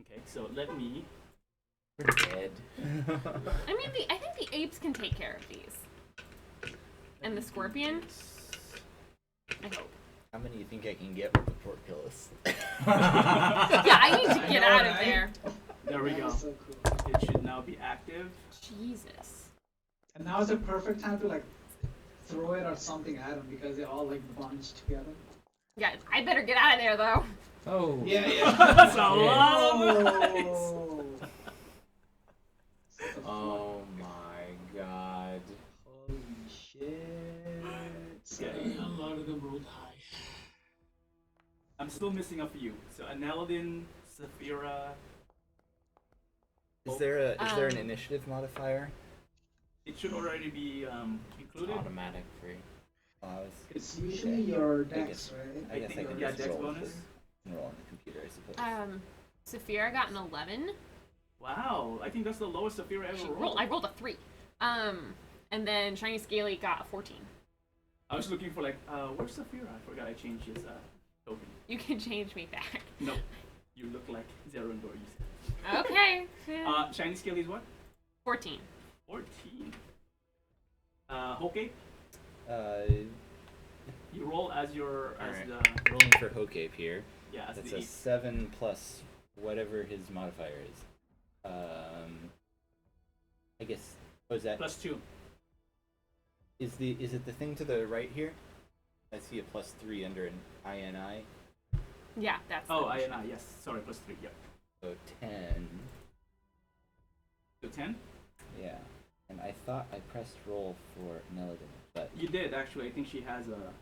Okay. So let me. We're dead. I mean, I think the apes can take care of these. And the scorpion? I hope. How many do you think I can get with the portcullis? Yeah, I need to get know, out of right? there. There we That go. was so cool. It should now be active. Jesus. And now is the perfect time to like throw it or something at them because they all like bunched together. Yeah, I better get out of there though. Oh. Yeah. That's a lot of dice. Oh. Oh my god. Holy shit. Okay. A lot of them rolled high. I'm still missing a few. So Aneladin, Saphira. Is there an Um, initiative modifier? It should already be included. Automatic free. It's usually your I dex, guess- right? I guess I can Yeah, just dex roll bonus. roll on the computer, I suppose. Saphira got an 11. Wow, I think that's the lowest Saphira ever I rolled a 3. And then Shiny Scaly got a 14. I was looking for like, where's Saphira? I forgot I changed his token. You can change me back. No, you look like Zero and Dory. Okay. Shiny Scaly is what? 14. 14. Hokape, you roll as your Alright. Rolling for Hokape here. as That's the a 7 plus whatever his modifier is. I guess, what is that? +2. Is it the thing to the right here? I see a +3 under an INI. Yeah, that's Oh, the INI, yes. Sorry, +3, yep. So 10. So 10? Yeah. And I thought I pressed roll for Nelladin, but You did, actually. I think she has a...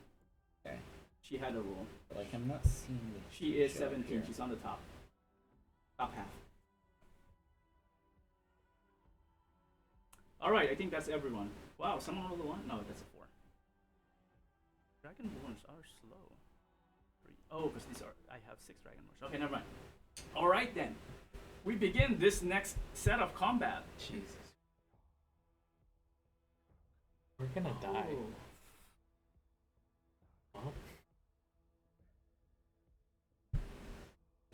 Okay. She had a roll. like I'm not seeing the She is show up 17. here. She's on the top. Top half. Alright, I think that's everyone. Wow, someone rolled a 1? No, that's a 4. Dragonborns are slow. 3. Oh, because these are... I have 6 Dragonborns. Okay, never mind. Alright then. We begin this next set of combat. Jesus. We're gonna die. Oh. Well,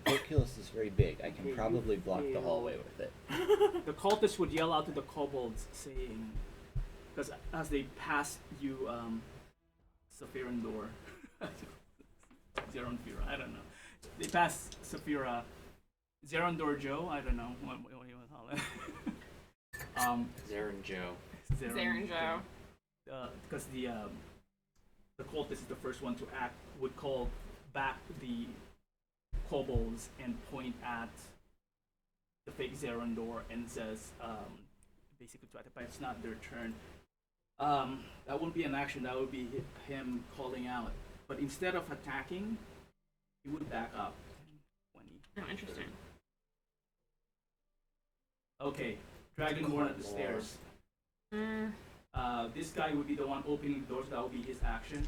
Oculus is very big. I can probably block the hallway with it. The cultists would yell out to the kobolds, saying, because as they pass you, Saphiran door, Zeronfira, I don't know. They pass Saphira, Zerondor Joe, I don't know what you want to call it. Zaren Joe. Zaren Joe. Because the cultist is the first one to act, would call back the kobolds and point at the fake Zerondor and says, basically to attack, but it's not their turn. That wouldn't be an action, that would be him calling out. But instead of attacking, he would back up. 20. Oh, interesting. Okay, Dragonborn at the stairs. This guy would be the one opening the doors, that would be his action.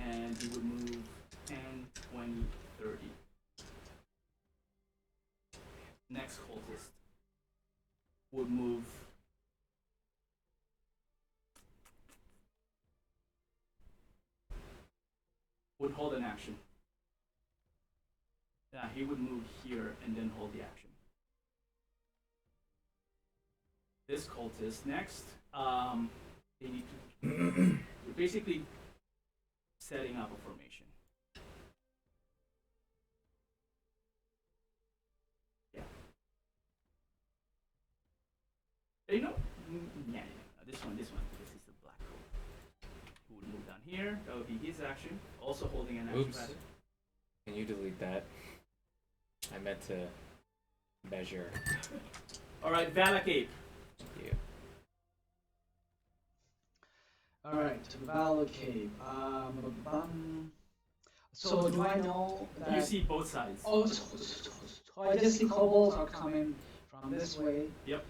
And he would move 10, 20, 30. Next cultist would move would hold an action. Yeah, he would move here and then hold the action. This cultist next, they need to we're basically setting up a formation. Yeah. You know, yeah, this one, this is the black coat. Who would move down here? That would be his action. Also holding an action Oops. pattern. Can you delete that? I meant to measure. All right, Valacape. Thank you. Alright, to Valocate. So do I know that... You see both sides. Oh, so I just see kobolds are coming from this way. Yep.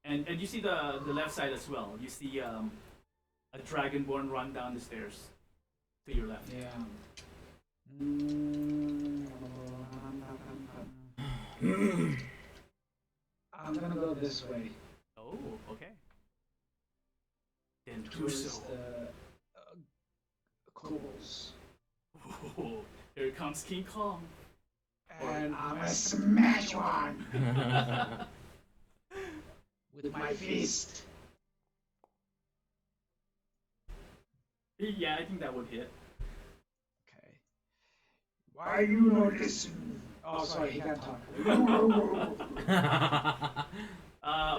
And okay. And you see the left side as well. You see a dragonborn run down the stairs to your left. Yeah. I'm gonna go this way. Oh, okay. Then do Towards so. the kobolds. Oh, here comes King Kong. And I'm gonna smash one with my fist. Yeah, I think that would hit. Okay. Why you not listen? Oh, sorry, he can't talk.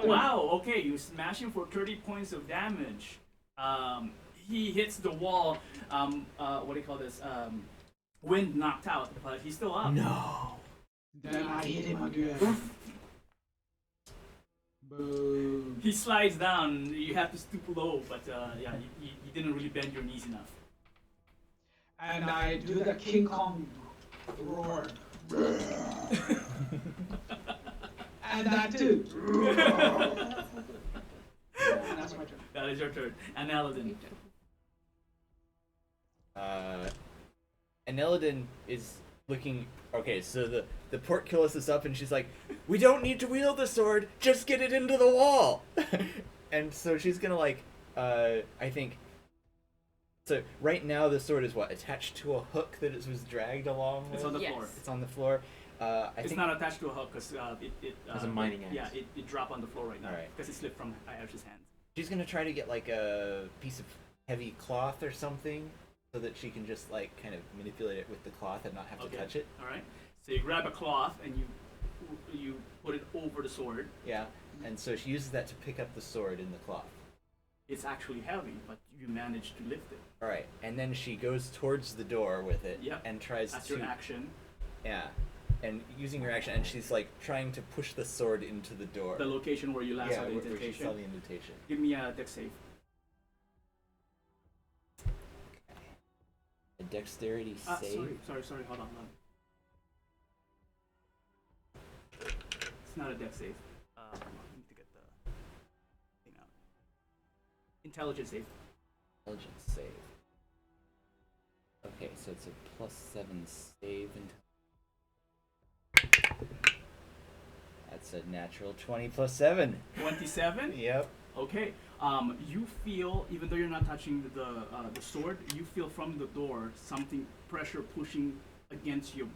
Wow, okay, you smash him for 30 points of damage. He hits the wall, what do you call this? Wind knocked out, but he's still up. No. Then I hit him again. Boom. He slides down, you have to stoop low, but yeah, you didn't really bend your knees enough. And I do the King Kong roar. And that too. And that's my turn. That it's your turn. And Aladdin. And Eladin is looking. Okay, so the portcullis is up, and she's like, "We don't need to wield the sword. Just get it into the wall." And so she's gonna I think. So right now the sword is what, attached to a hook that it was dragged along with. It's on the Yes. floor. It's on the floor. I It's think not attached to a hook because it It's a mining axe. Yeah, it dropped on the floor right now Alright. because it slipped from Irish's hand. she's gonna try to get like a piece of heavy cloth or something, so that she can just like kind of manipulate it with the cloth and not have to Okay. touch it. All right. So you grab a cloth and you put it over the sword. Yeah, and so she uses that to pick up the sword in the cloth. It's actually heavy, but you manage to lift it. All right, and then she goes towards the door with it Yep. and tries That's to your action. yeah, and using her action, and she's like trying to push the sword into the door. The location where you last yeah, saw the where she indentation. saw the indentation. Give me a dex save. A dexterity save. Sorry. Hold on. It's not a dex save. Hold on. I need to get the thing out. Intelligence save. Intelligence save. Okay, so it's a +7 save. That's a natural 20 + 7. 27. Yep. Okay. You feel, even though you're not touching the sword, you feel from the door something pressure pushing against your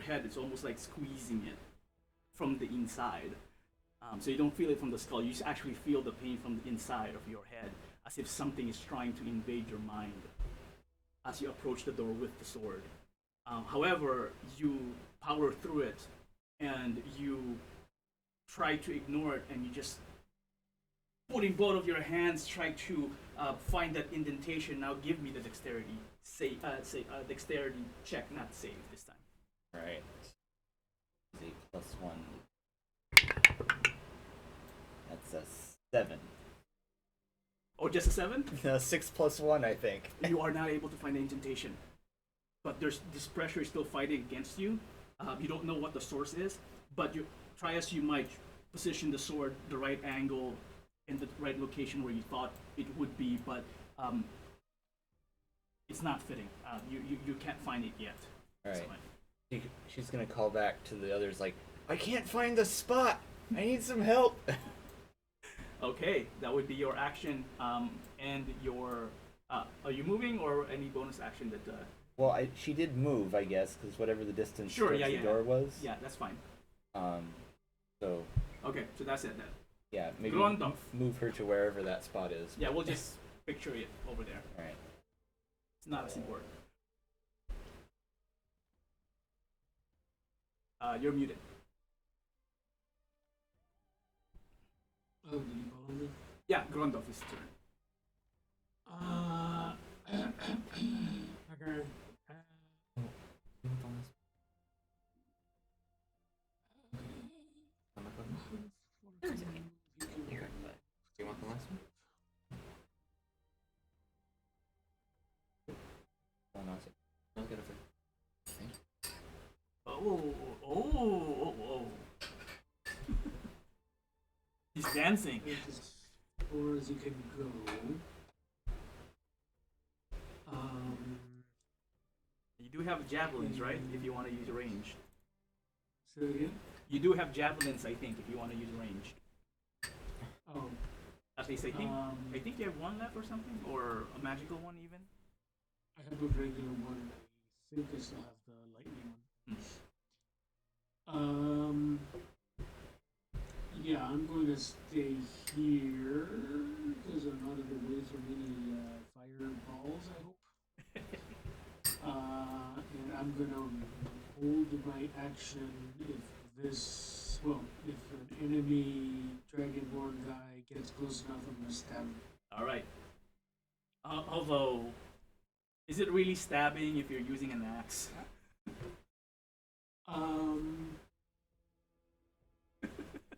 head. It's almost like squeezing it from the inside. So you don't feel it from the skull. You actually feel the pain from the inside of your head, as if something is trying to invade your mind as you approach the door with the sword. However, you power through it, and you try to ignore it, and you just putting both of your hands try to find that indentation. Now give me the dexterity dexterity check, not save this time. Right. 8 + 1. That's a 7. Or just a 7? No, 6 + 1, I think. You are not able to find the indentation, but there's this pressure is still fighting against you. You don't know what the source is, but you try as you might position the sword the right angle in the right location where you thought it would be, but it's not fitting. You can't find it yet. All right. So, She's gonna call back to the others like, I can't find the spot. I need some help. okay, that would be your action, and your. Are you moving or any bonus action that? Well, she did move, I guess, because whatever the distance Sure, towards yeah, the yeah. door was. Yeah, that's fine. So Okay, so that's it then. yeah, maybe Grondorf. move her to wherever that spot is. Yeah, we'll just picture it over there. All right. It's not as important. You're muted. Oh, did you call me? Yeah, Grondorf is turn. Okay. Do you want the last one? Oh, no, it's- I'll get it for. Oh. He's dancing. It's as far as you can go. You do have javelins, right? If you want to use range. Say it again? You do have javelins, I think, if you want to use range. Oh, At least I think you have one left or something, or a magical one even. I have a regular one. I think I still have the lightning one. Yeah, I'm going to stay here because I'm not in the way from any fireballs, I hope. And I'm going to hold my action if an enemy dragonborn guy gets close enough, I'm going to stab him. All right. Although, is it really stabbing if you're using an axe?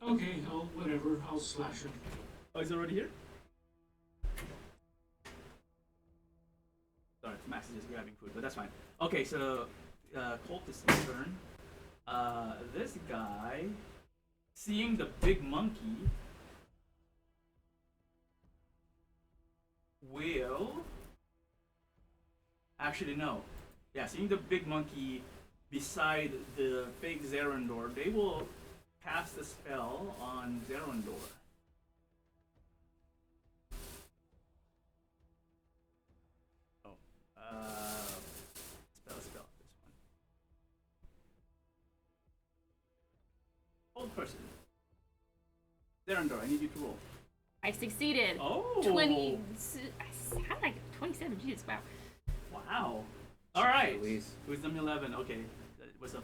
Okay, whatever, I'll slash him. Oh, is it already here? Sorry, Max is just grabbing food, but that's fine. Okay, so cultist's turn. This guy, seeing the big monkey, will actually no. Yeah, seeing the big monkey beside the fake Zerandor, they will cast a spell on Zerandor. Oh, spell. This one. Old person. Zerandor, I need you to roll. I succeeded. Oh. 20. How did I get 27? Jesus, wow. Wow. All right. Louise. Wisdom 11. Okay. That was a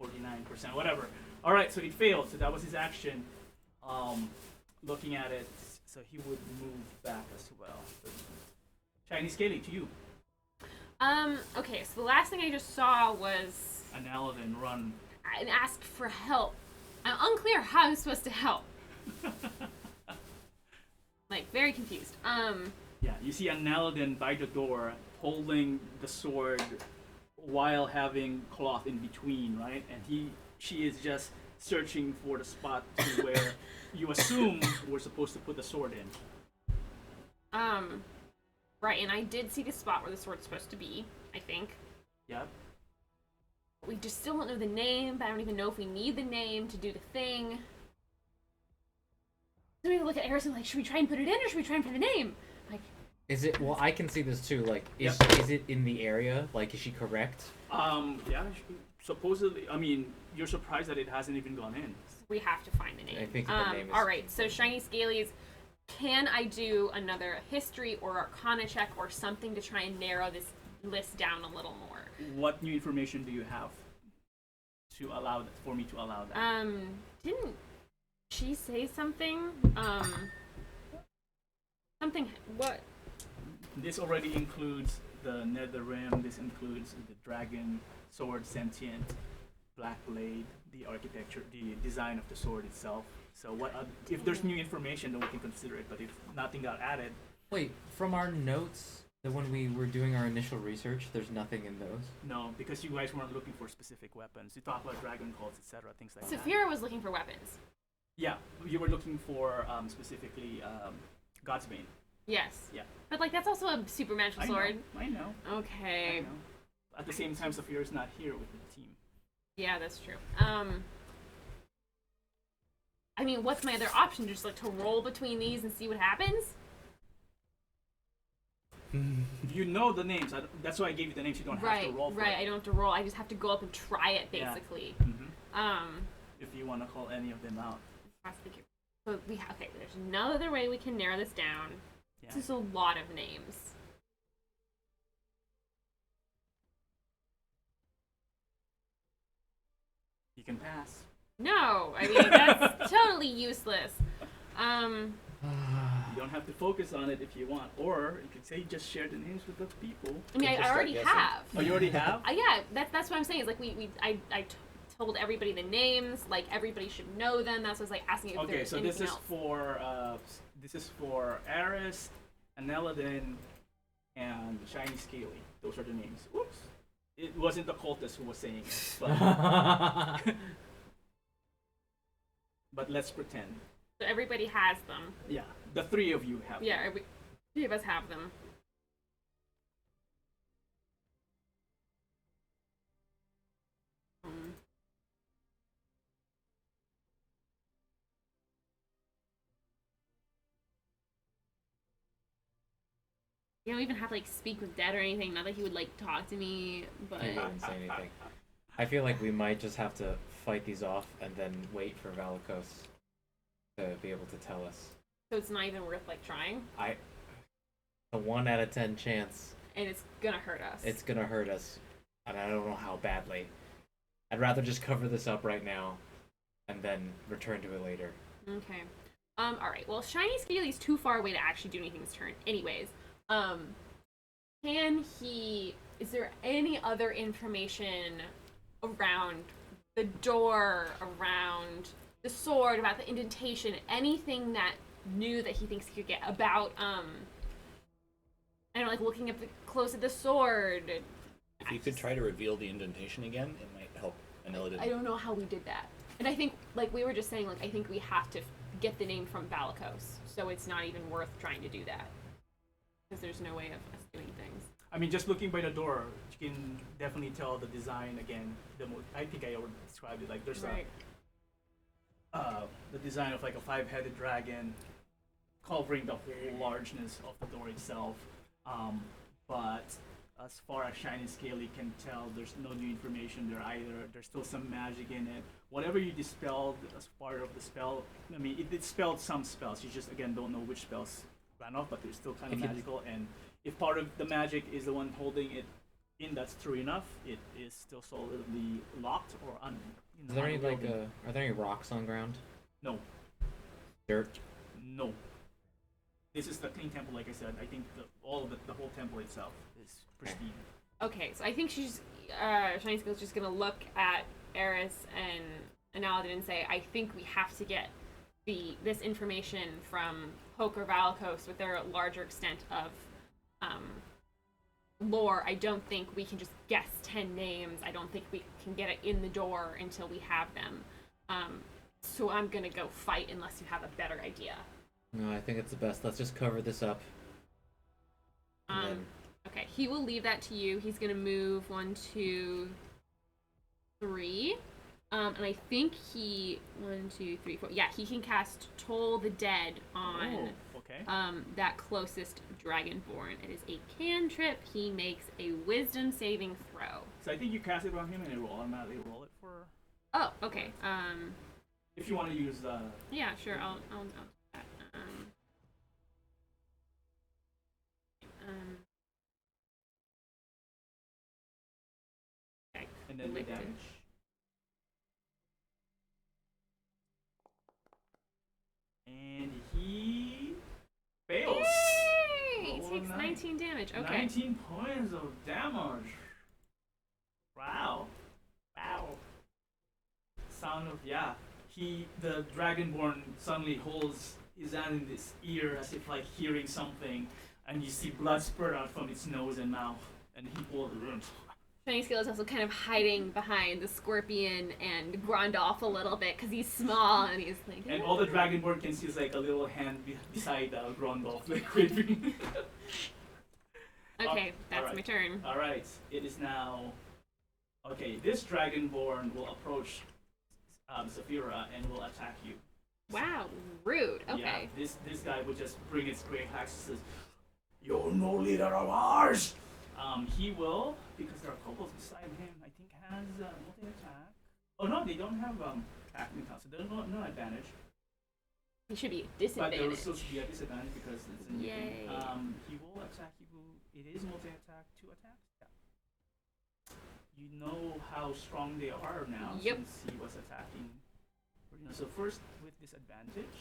49%, whatever. All right, so it failed. So that was his action. Looking at it, so he would move back as well. Shiny Scaly, to you. Okay, so the last thing I just saw was An Aladdin run. and asked for help. I'm unclear how I'm supposed to help. Like, very confused. Yeah, you see an Aladdin by the door holding the sword while having cloth in between, right? And she is just searching for the spot to where you assume we're supposed to put the sword in. Right, and I did see the spot where the sword's supposed to be, I think. Yep. We just still don't know the name, but I don't even know if we need the name to do the thing. So we look at Harrison like, should we try and put it in, or should we try and put the name? Like, Is it? Well, I can see this too. Like, is it in the area? Like, is she correct? Yeah, supposedly, I mean, you're surprised that it hasn't even gone in. we have to find the name. I think the name is... Alright, so Shiny Scalies, can I do another history or arcana check or something to try and narrow this list down a little more? What new information do you have to allow that, for me to allow that? Didn't she say something? Something, what? This already includes the Nether Rim, this includes the dragon, sword, sentient, black blade, the architecture, the design of the sword itself. So what? If there's new information, then we can consider it. But if nothing got added, Wait, from our notes, that when we were doing our initial research, there's nothing in those? no, because you guys weren't looking for specific weapons. You talk about dragon cults, etc., things like that. Saphira was looking for weapons. Yeah, you were looking for specifically Godsbane. Yes. Yeah. But like that's also a super magical sword. I know. Okay. I know. At the same time, Saphira is not here with the team. Yeah, that's true. I mean, what's my other option? Just like to roll between these and see what happens? You know the names. That's why I gave you the names. You don't have to roll for Right, it. I don't have to roll. I just have to go up and try it, Yeah. basically. Mhm. If you want to call any of them out. So we have, okay, there's no other way we can narrow this down. Yeah. This is a lot of names. You can pass. No, I mean, that's totally useless. You don't have to focus on it if you want, or you could say just share the names with the people. I mean, Just I start already guessing. have. Oh, you already have? Yeah, that's what I'm saying. Is like I told everybody the names. Like everybody should know them. That's what I was like asking if Okay, there's so anything this is for Aris, Aneladin, and Shiny Scaly. Those are the names. Oops. It wasn't the cultist who was saying it, but but let's pretend. So everybody has them. Yeah, the three of you have. Yeah, three of us have them. You don't even have to like speak with Dad or anything. Not that he would like talk to me, but He wouldn't say anything. I feel like we might just have to fight these off and then wait for Valikos to be able to tell us. so it's not even worth like trying, A 1 out of 10 chance. and it's gonna hurt us. It's gonna hurt us, and I don't know how badly. I'd rather just cover this up right now, and then return to it later. Okay. All right. Well, Shiny Scaly's too far away to actually do anything this turn. Anyways, can he? Is there any other information around the door, around the sword, about the indentation, anything that new that he thinks he could get about? I don't know, like looking up close at the sword. If you could try to reveal the indentation again, it might help Aneladin. I don't know how we did that. And I think, like we were just saying, like I think we have to get the name from Valikos, so it's not even worth trying to do that. there's no way of us doing things. I mean, just looking by the door, you can definitely tell the design again. I think I already described it. Like there's Right. the design of like a 5-headed dragon, covering the whole largeness of the door itself. But as far as Shiny Scaly can tell, there's no new information there either. There's still some magic in it. Whatever you dispelled as part of the spell, I mean, it dispelled some spells. You just again don't know which spells ran off, but they're still kind of If you- magical. And if part of the magic is the one holding it in, that's true enough. It is still solidly locked or Is there any like unwielding. are there any rocks on ground? No, Dirt. no. This is the clean temple, like I said. I think all of it, the whole temple itself is pristine. Okay, so I think she's Shiny Skill's just gonna look at Eris and Aladdin and say, I think we have to get this information from Hoke or Valakos with their larger extent of lore. I don't think we can just guess 10 names. I don't think we can get it in the door until we have them. So I'm gonna go fight unless you have a better idea. No, I think it's the best. Let's just cover this up. And then- Okay, he will leave that to you. He's gonna move 1, 2, 3. And I think 1, 2, 3, 4. Yeah, he can cast Toll the Dead on Oh, okay. that closest Dragonborn. It is a cantrip. He makes a Wisdom saving throw. So I think you cast it on him and it will automatically roll it for. Oh, okay. If you want to use the. Yeah, sure. I'll do that. Okay. And then the Wicked. damage. And he fails. Yay! He Roll a takes 9. 19 damage. Okay. 19 points of damage. Wow. Wow. Sound of the Dragonborn suddenly holds his hand in his ear as if like hearing something, and you see blood spurt out from its nose and mouth, and he pulls it. Shiny Skill is also kind of hiding behind the scorpion and Grondolf a little bit because he's small and he's like. And all the Dragonborn can see is like a little hand beside Grondolf, like quivering. Okay, that's alright. my turn. Alright, it is now. Okay, this Dragonborn will approach Zafira and will attack you. Wow, rude. Okay. Yeah, this guy would just bring his great axe and says, "You're no leader of ours!" He will, because there are kobolds beside him, I think has multi-attack. Oh no, they don't have attack now, so there's no advantage. He should be But there will disadvantaged. still be a disadvantage because it's a new Yay. thing. He will attack you. It is multi-attack, 2 attacks. Yeah. You know how strong they are now Yep. since he was attacking. So first with disadvantage.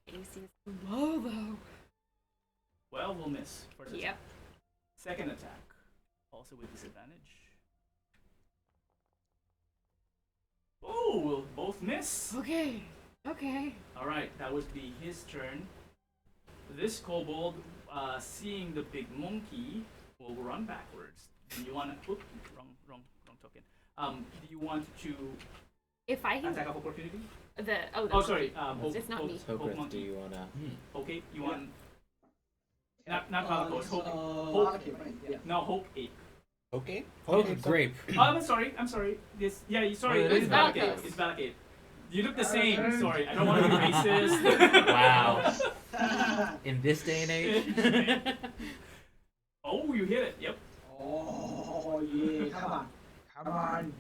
AC is low though. 12 will miss. First Yep. attack. Second attack, also with disadvantage. Oh, will both miss. Okay. Okay. All right, that would be his turn. This kobold, seeing the big monkey, will run backwards. Do you want to? Oops, wrong token. Do you want to If I attack can. of opportunity? Oh, Sorry. It's not me. Hope Hogrith, do monkey. you wanna? Okay, you want? Not Malakos. Hope. Okay, right, yeah. No, Hope 8. Okay. Oh, grape. Oh, I'm sorry. This, sorry. Oh, it It's is Balakate. Balakate. It's Balakate. You look the same. Sorry, I don't want to be racist. Wow. In this day and age. Oh, you hit it. Yep. Oh yeah, come on,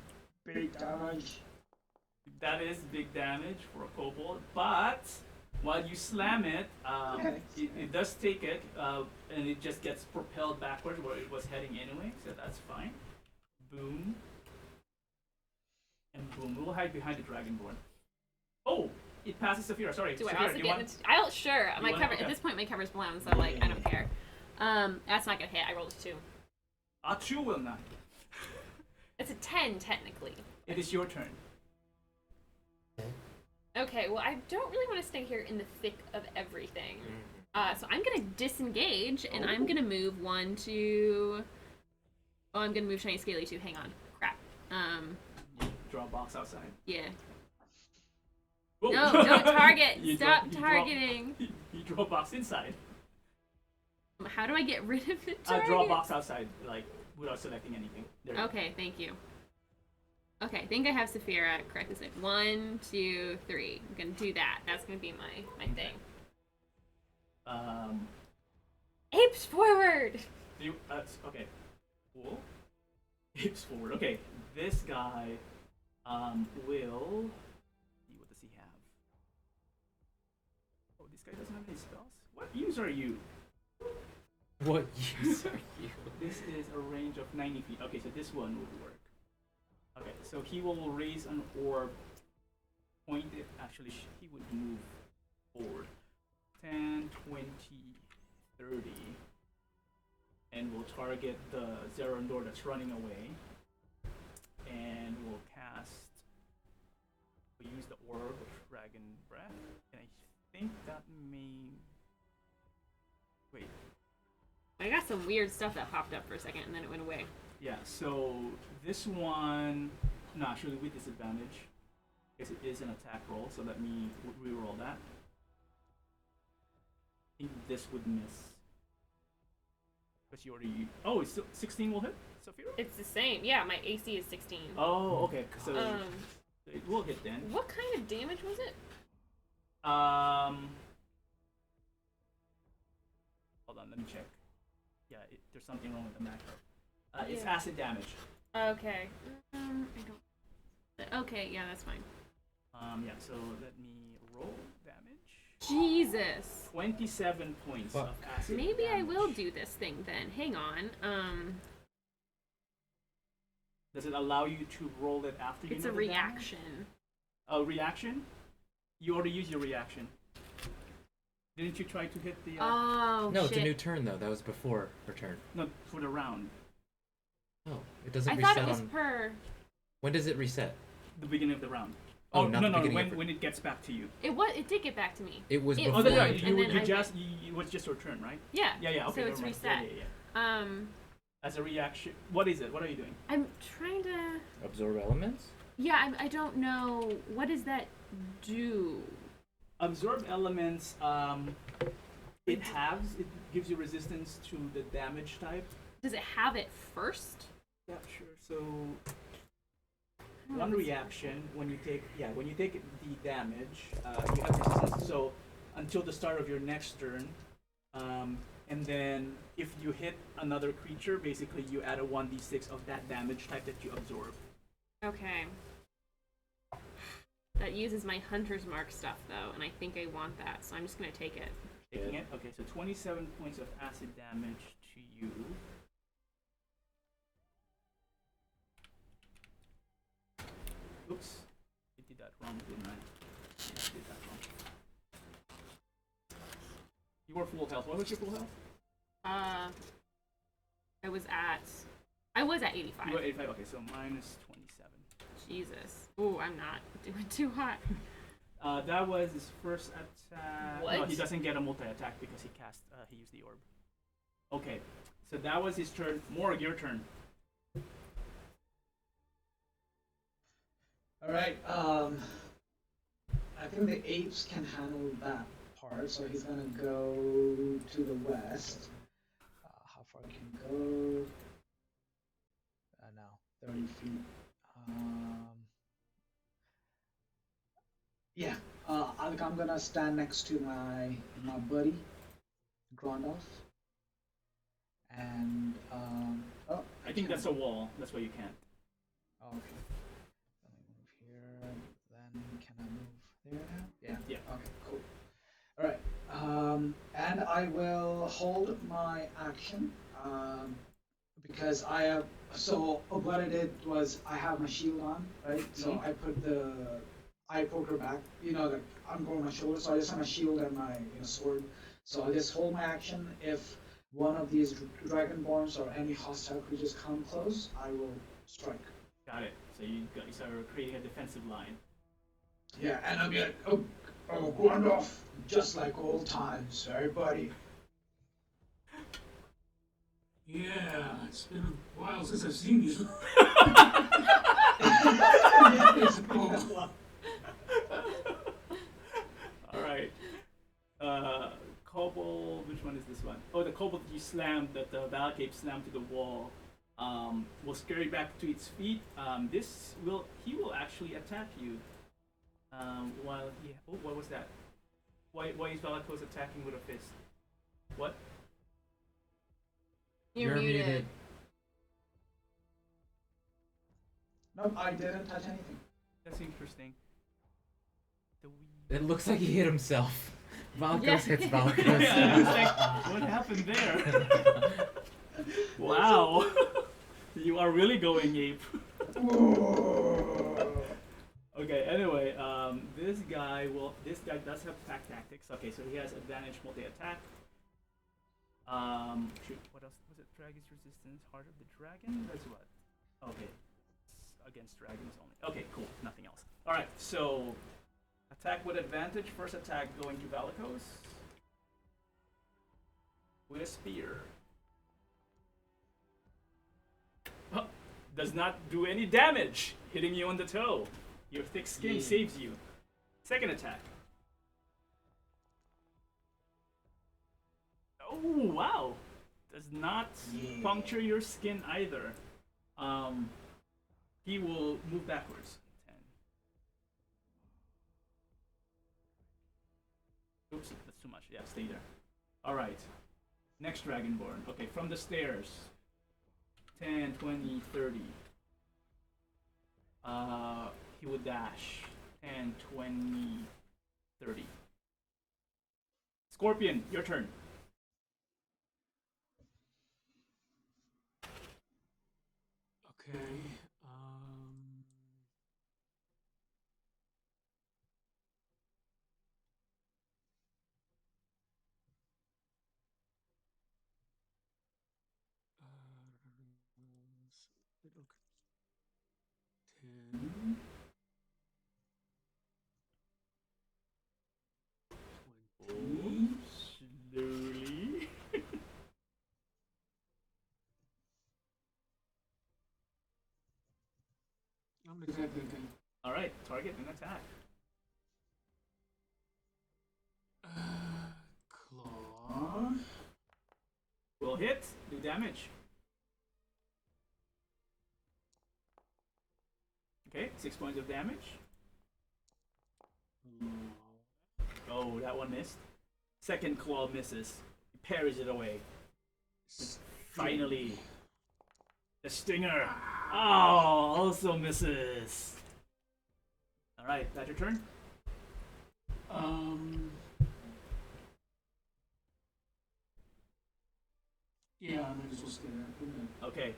big damage. That is big damage for a kobold, but while you slam it, it does take it, and it just gets propelled backwards where it was heading anyway, so that's fine. Boom. And boom. We'll hide behind the Dragonborn. Oh! It passes Saphira. Sorry. Do I Saphira, also do you get? want? I'll sure. My want- cover okay. at this point, my cover's blown, so like I don't care. That's not gonna hit. I rolled a 2. A 2 will not. It's a 10 technically. It is your turn. Okay. Well, I don't really want to stay here in the thick of everything. So I'm gonna disengage, and I'm gonna move 1 to. Oh, I'm gonna move Shiny Scaly too. Hang on. Crap. You draw a box outside. Yeah. Whoa. No, don't target. You Stop drop- you drop- targeting. He You draw a box inside. How do I get rid of the target? Draw a box outside, like without selecting anything. There you go. Okay, thank you. Okay, I think I have Saphira. Correct this. 1, 2, 3. I'm gonna do that. That's gonna be my thing. Apes forward. Okay. Cool. Apes forward. Okay, this guy will. See, what does he have? Oh, this guy doesn't have any spells. What use are you? What use are you? This is a range of 90 feet. Okay, so this one would work. Okay, so he will raise an orb. Point it. Actually, he would move forward. 10, 20, 30. And we'll target the Zerandor that's running away. And we'll cast. We'll use the orb of Dragon Breath. And I think that may. Wait. I got some weird stuff that popped up for a second and then it went away. Yeah, so this one. No, actually with disadvantage. Because it is an attack roll, so let me re-roll that. I think this would miss. Because you already. Oh, it's still 16 will hit, Saphira? It's the same. Yeah, my AC is 16. Oh, okay. So it will hit then. What kind of damage was it? Hold on, let me check. Yeah, there's something wrong with the macro. It's Yeah. acid damage. Okay. I don't. Okay, yeah, that's fine. Yeah, so let me roll damage. Jesus. 27 points Fuck. of acid Maybe I damage. will do this thing then. Hang on. Does it allow you to roll it after you It's know a the damage? reaction. A reaction? You already used your reaction. Didn't you try to hit the... Oh, No, shit. it's a new turn though. That was before her turn. No, for the round. Oh, it doesn't I reset thought it was on. per. When does it reset? The beginning of the round. Oh, not no, the no, beginning of when it gets back to you. It did get back to me. It was It before. Oh, no, flipped, you, and then you I just... it was just your turn, right? Yeah. Yeah, okay. So it's never mind. reset. Yeah. As a reaction... What is it? What are you doing? I'm trying to. Absorb elements. Yeah, I don't know. What does that do? Absorb elements, it gives you resistance to the damage type. Does it have it first? Yeah, sure. So one reaction when you take the damage, you have resistance. So until the start of your next turn, and then if you hit another creature, basically you add a 1d6 of that damage type that you absorb. Okay. That uses my hunter's mark stuff though, and I think I want that, so I'm just gonna take it. Taking it. Okay, so 27 points of acid damage to you. Oops, I did that wrong, didn't I? Yeah, I did that wrong. You were full health. What was your full health? I was at 85. You were 85. Okay, so minus 27. Jesus. Ooh, I'm not doing too hot. That was his first attack. No, What? he doesn't get a multi-attack because he used the orb. Okay, so that was his turn. Morg, your turn. Alright, I think the apes can handle that part, so he's gonna go to the west. How far can he go? No, 30 feet. Yeah, I'm gonna stand next to my buddy, Grondolf. And, I think that's a wall. That's why you can't. Oh, okay. Let me move here. Then can I move there now? Yeah. Yeah. Okay. Cool. All right. And I will hold my action. Because I have. So what I did was I have my shield on, right? So I put the eye poker back. You know, like I'm going on my shoulder. So I just have my shield and my sword. So I just hold my action. If one of these dragonborns or any hostile creatures come close, I will strike. Got it. So you start creating a defensive line. Yeah, and I'll be like, oh, Gandalf, just like old times, everybody. Yeah, it's been a while since I've seen you. All right. one? Oh, the kobold you slammed, that the Valcape slammed to the wall, will scurry back to its feet. He will actually attack you. While he, oh, what was that? Why is Valakos attacking with a fist? What? You're muted. Nope, I didn't touch anything. That's interesting. It looks like he hit himself. Valkos Yeah. hits Valkos. Yeah, it's like, what happened there? Wow. You are really going ape. Okay, anyway, this guy does have attack tactics. Okay, so he has advantage multi-attack. Shoot, what else was it? Dragon's resistance, Heart of the Dragon? That's what? Okay. It's against dragons only. Okay, cool. Nothing else. Alright, so attack with advantage. First attack going to Valakos. With a spear. Oh, does not do any damage, hitting you on the toe. Your thick skin saves you. Second attack. Oh wow! Does not puncture your skin either. He will move backwards. 10. Oops, that's too much. Yeah, stay there. All right. Next Dragonborn. Okay, from the stairs. 10, 20, 30. He would dash. 10, 20, 30. Scorpion, your turn. Okay. Little 10, 20. Slowly. I'm exactly okay. Alright, target and attack. Claw. Will hit, do damage. Okay, 6 points of damage. Oh, that one missed. Second claw misses. He parries it away. Finally, the stinger. Oh, also misses. Alright, that's your turn. Yeah, I might as well stay there. Okay,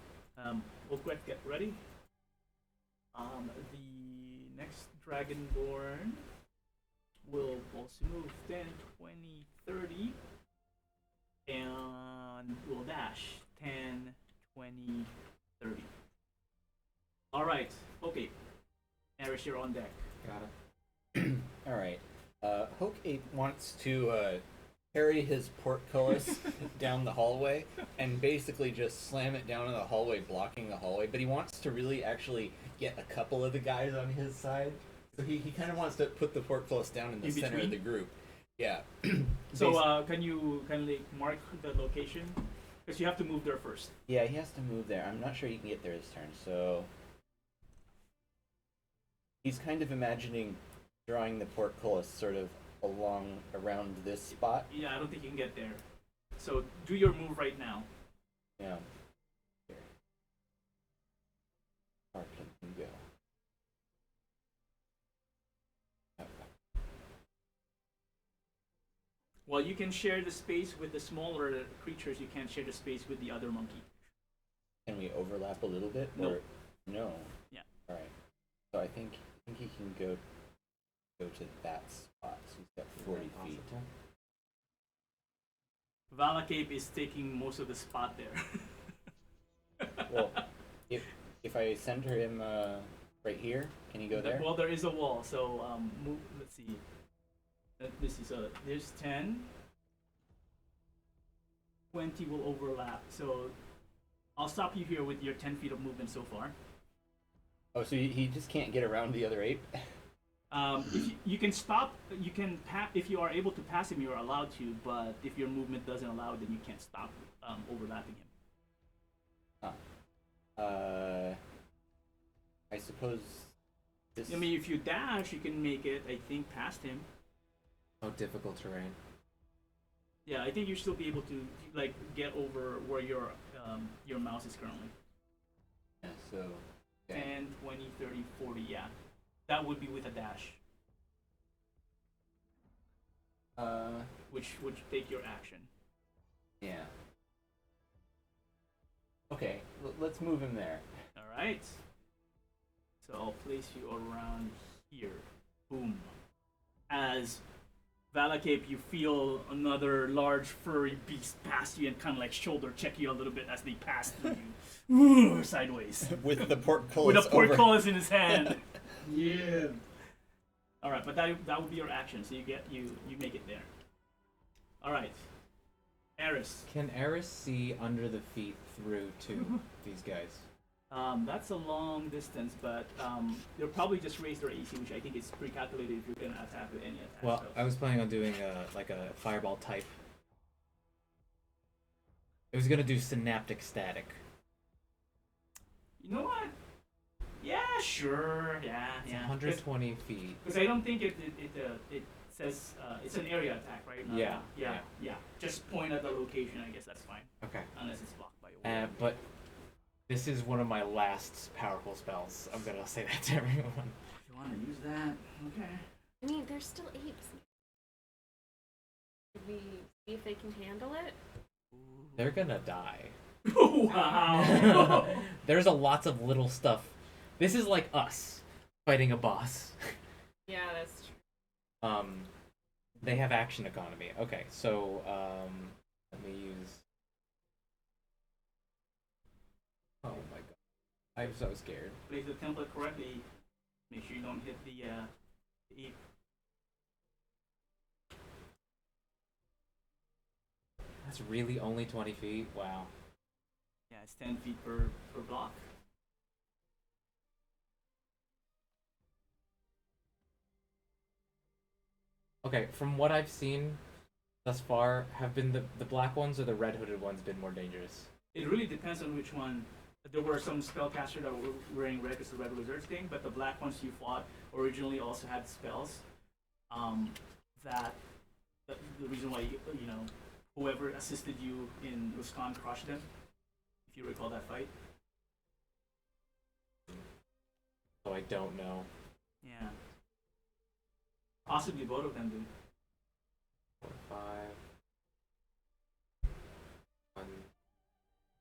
Okwet, get ready. The next Dragonborn will also move 10, 20, 30, and will dash 10, 20, 30. Alright, okay. Eris, you're on deck. Got it. Alright. Hoke Ape wants to carry his portcullis down the hallway and basically just slam it down in the hallway, blocking the hallway. But he wants to really actually get a couple of the guys on his side. So he kind of wants to put the portcullis down in the center of the group. Yeah. So can you kindly mark the location? Because you have to move there first. Yeah, he has to move there. I'm not sure he can get there this turn, so... He's kind of imagining drawing the portcullis sort of around this spot. Yeah, I don't think you can get there. So do your move right now. Yeah. Here. Far can you go? Well, you can share the space with the smaller creatures. You can't share the space with the other monkey. Can we overlap a little bit? No. Or... No. Yeah. All right. So I think he can go to that spot. So he's got 40 feet. Valacape is taking most of the spot there. Well, if I center him right here, can he go there? Well, there is a wall, so move. Let's see. Let me see. So there's 10. 20 will overlap. So I'll stop you here with your 10 feet of movement so far. Oh, so he just can't get around the other ape? If you can stop, you can if you are able to pass him, you're allowed to. But if your movement doesn't allow, then you can't stop overlapping him. I suppose this. I mean, if you dash, you can make it. I think past him. Oh, difficult terrain. Yeah, I think you still be able to like get over where your mouse is currently. Yeah, so. Okay. 10, 20, 30, 40, yeah. That would be with a dash. Which would take your action. Yeah. Okay, let's move him there. Alright. So I'll place you around here. Boom. As Valacape, you feel another large furry beast pass you and kind of like shoulder check you a little bit as they pass through you. Sideways. With the portcullis. With a portcullis in his hand. Yeah. Alright, but that would be your action, so you make it there. Alright. Eris. Can Eris see under the feet through to these guys? That's a long distance, but they'll probably just raise their AC, which I think is pre-calculated if you're gonna attack with any attack. Well, spells. I was planning on doing like a fireball type. It was gonna do synaptic static. You know what? Yeah, sure. Yeah, It's yeah. 120 feet. Because I don't think it says it's an area attack, right? Not- Yeah, yeah. Just point at the location. I guess that's fine, Okay. unless it's blocked by a wall. But this is one of my last powerful spells. I'm gonna say that to everyone. If you want to use that, okay. I mean, there's still apes. Should we see if they can handle it? They're gonna die. Wow. There's a lots of little stuff. This is like us fighting a boss. Yeah, that's true. They have action economy. Okay, so let me use. Oh my god, I'm so scared. Place the template correctly. Make sure you don't hit the ape. That's really only 20 feet. Wow. Yeah, it's 10 feet per block. Okay, from what I've seen thus far, have been the black ones or the red hooded ones been more dangerous? It really depends on which one. There were some spellcasters that were wearing red because the red wizards thing, but the black ones you fought originally also had spells. That the reason why you know whoever assisted you in Ruskan crushed them, if you recall that fight. So I don't know. Yeah. Possibly both of them do. 4, 5. 1,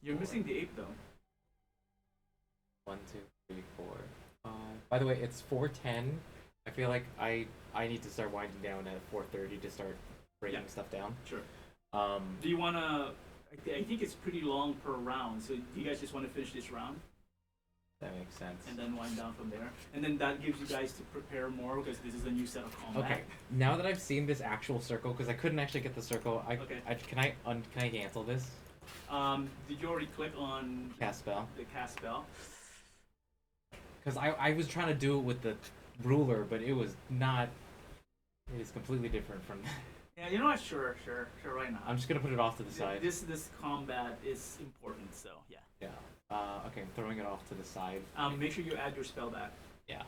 You're missing the ape though. 1, 2, 3, 4, 5. By the way, it's 4:10. I feel like I need to start winding down at 4:30 to start breaking stuff down. Sure. Do you wanna? I think it's pretty long per round. So do you guys just want to finish this round That makes sense. and then wind down from there? And then that gives you guys to prepare more because this is a new set of combat. Okay, now that I've seen this actual circle, because I couldn't actually get the circle, Okay. can I cancel this? Did you already click on Cast spell? the cast spell? Because I was trying to do it with the ruler, but it was not. It is completely different from. Yeah, you know what? Sure. Right now. I'm just gonna put it off to the side. This combat is important, so yeah. Yeah. Okay, I'm throwing it off to the side. Make sure you add your spell back. Yeah.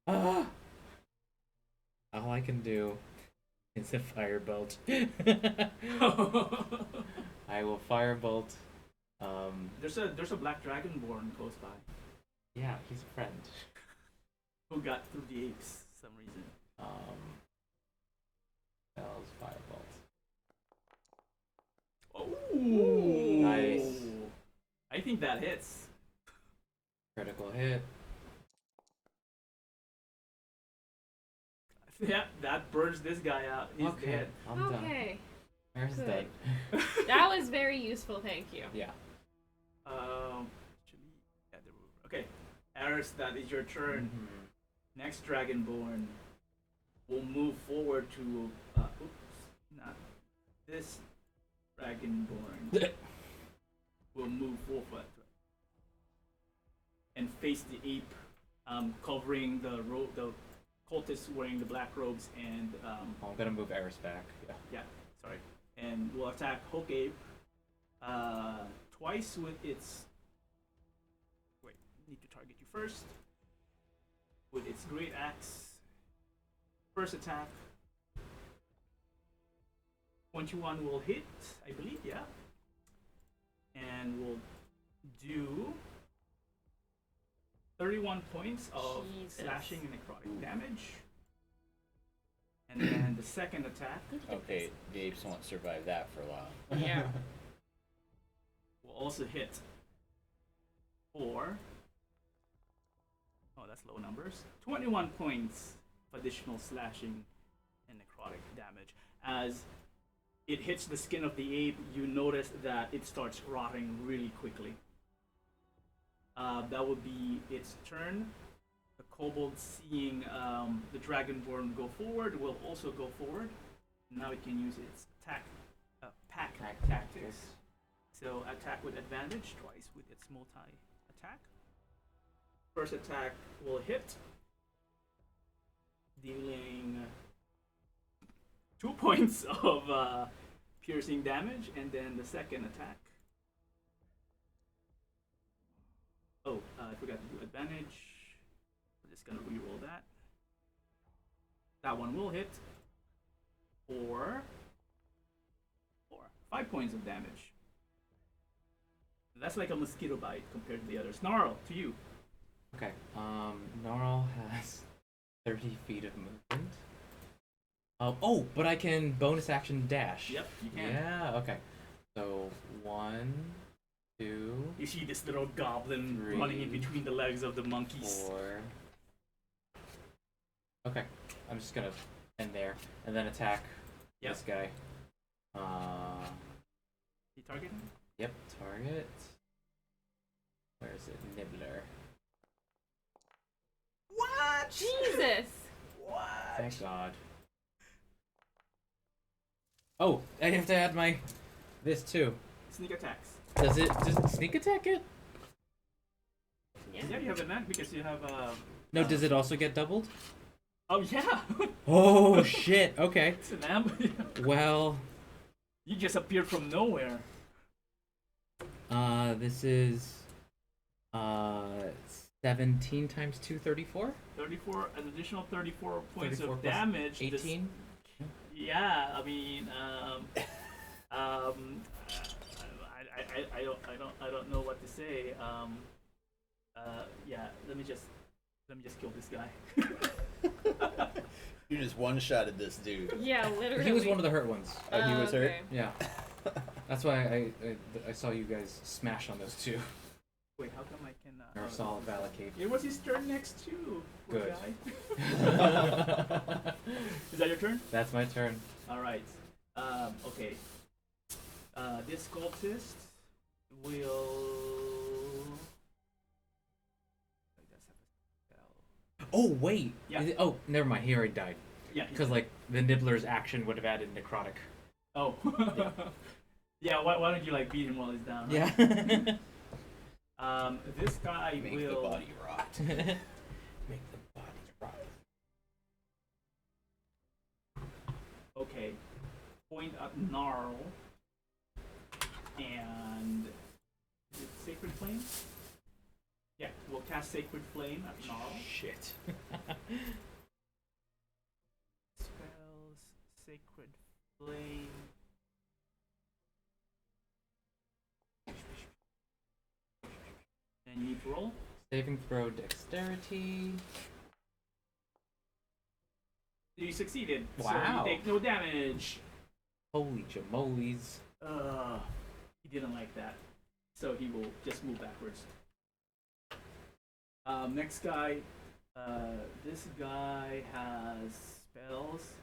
Ah! All I can do is a firebolt. I will firebolt. There's a black dragonborn close by Yeah, he's a friend. who got through the apes for some reason. Spells, firebolt. Oh, Nice. I think that hits. Critical hit. Yeah, that burns this guy out. He's Okay, dead. I'm done. Okay. There's Good. dead. That was very useful, thank you. Yeah. Should we add the ruler? Okay, Aris, that is your turn. Mhm. Next Dragonborn will move forward to. Not this Dragonborn will move forward and face the ape covering the cultists wearing the black robes, and Oh, I'm gonna move Eris back. Yeah. sorry, and will attack Hokape twice with its. Wait, need to target you first. With its great axe. First attack. 21 will hit, I believe, yeah. And we'll do 31 points of Jesus. slashing and necrotic damage. And then the second attack Okay, the apes won't survive that for a while. Yeah. will also hit for. Oh, that's low numbers. 21 points of additional slashing and necrotic damage. As it hits the skin of the ape, you notice that it starts rotting really quickly. That would be its turn. The kobold, seeing the dragonborn go forward, will also go forward. Now it can use its pack tactics. So attack with advantage twice with its multi-attack. First attack will hit, dealing 2 points of piercing damage, and then the second attack. Oh, I forgot to do advantage. I'm just gonna reroll that. That one will hit for 5 points of damage. That's like a mosquito bite compared to the others. Snarl, to you. Okay. Gnarl has 30 feet of movement. Oh, but I can bonus action dash. Yep, you can. Yeah. Okay. So 1, 2, You see this little goblin 3, running in between the legs of the monkeys. 4. Okay. I'm just gonna end there and then attack Yep. this guy. You target him? Yep. Target. Where is it? Nibbler. What? Jesus. What? Thank God. Oh, I have to add my this too. Sneak attacks. Does it sneak attack it? Yeah. Yeah, you have advantage because you have No, does it also get doubled? Oh yeah. Oh shit. Okay. It's an ambush. Well, You just appeared from nowhere. this is 17 times 2, 34? 34, an additional 34 points 34 of plus damage. 18? Yeah, I mean, I don't know what to say. Yeah, let me just kill this guy. You just one-shotted this dude. Yeah, literally. He was one of the hurt ones. Oh, he was hurt? okay. Yeah. That's why I saw you guys smash on those two. Wait, how come I can? Or solid validate. It was his turn next too. Poor Good. guy. Is that your turn? That's my turn. All right. Okay. This cultist will. Oh wait. Yeah. Oh, never mind. He already died. Yeah. Because like the nibbler's action would have added necrotic. Oh. Yeah. Why don't you like beat him while he's down? Right? Yeah. This guy Make will. the body rot. Make the body rot. Okay. Point at Gnarl. And. Is it Sacred Flame? Yeah, we'll cast Sacred Flame at Gnarl. Shit. Spells, Sacred Flame. And you need to roll. Saving throw dexterity. You succeeded. So Wow. you take no damage. Holy jamolies. He didn't like that. So he will just move backwards. Next guy. This guy has spells.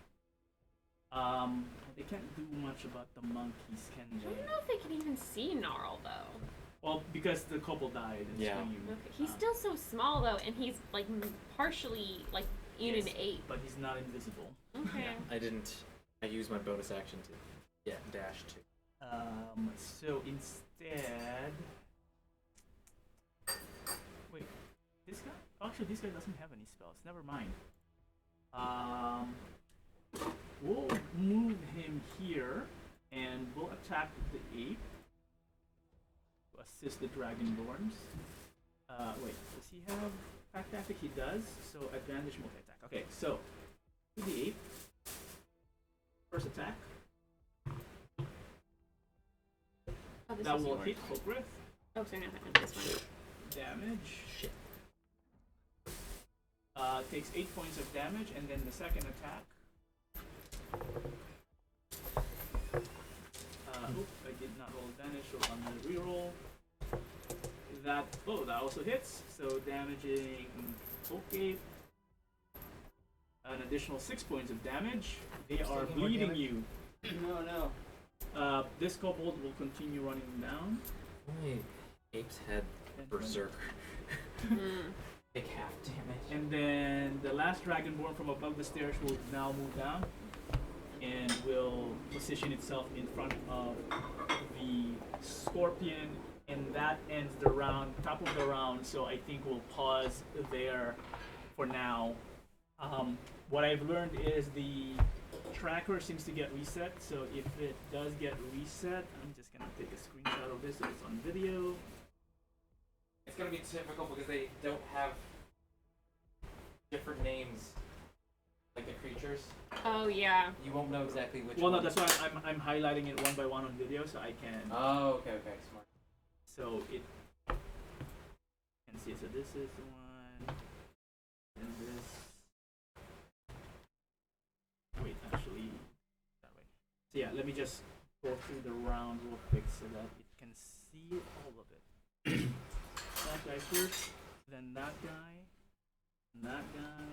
They can't do much about the monkeys, can I don't they? know if they can even see Gnarl though. Well, because the couple died. And Yeah. so you, Okay. He's still so small though, and he's like partially like in Yes. an ape. But he's not invisible. Okay. I used my bonus action to dash too. So instead, wait, this guy? Actually, this guy doesn't have any spells. Never mind. We'll move him here, and we'll attack the ape to assist the dragonborns. Wait, does he have pack tactic? He does. So advantage multi-attack. Okay, so to the ape. First attack. Oh, this That is will yours. hit Hogrith. Oh, sorry, no, this one. Damage. Takes 8 points of damage, and then the second attack. I did not roll advantage, so I'm gonna reroll. That also hits. So damaging Oak an additional 6 points of damage. They are Taking more bleeding damage? you. No. This kobold will continue running down. Only apes had berserker. Take half damage. And then the last dragonborn from above the stairs will now move down and will position itself in front of the scorpion, and that ends the round, top of the round. So I think we'll pause there for now. What I've learned is the tracker seems to get reset, so if it does get reset, I'm just gonna take a screenshot of this so it's on video. It's gonna be difficult because they don't have different names like the creatures. Oh, yeah. You won't know exactly which Well, no, one. that's why I'm highlighting it one by one on video so I can. Oh, okay, smart. So it can see. So this is the one, and this. Wait, actually, that way. So yeah, let me just go through the round real quick so that it can see all of it. That guy first, then that guy, and that guy,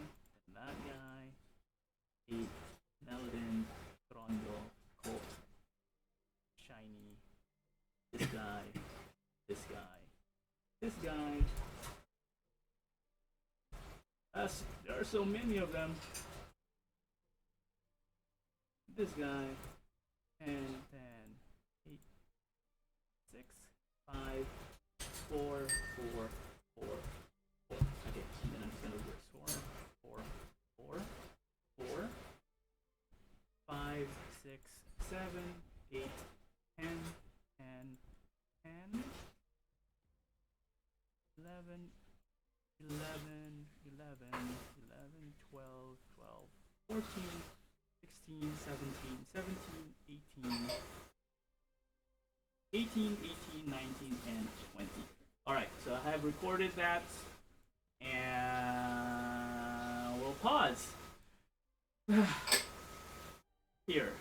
and that guy. Eight, Meladin, Rondo, Colt, Shiny, this guy, this guy, this guy. There are so many of them. This guy, and then 8, 6, 5, 4, 4, 4, 4. Okay, and then I'm just gonna do this 4, 4, 4, 4, 5, 6, 7, 8, 10, 10, 10, 11, 11, 11, 11, 12, 12, 14, 16, 17, 17, 18, 18, 18, 19, and 20. Alright, so I have recorded that, and we'll pause. Here.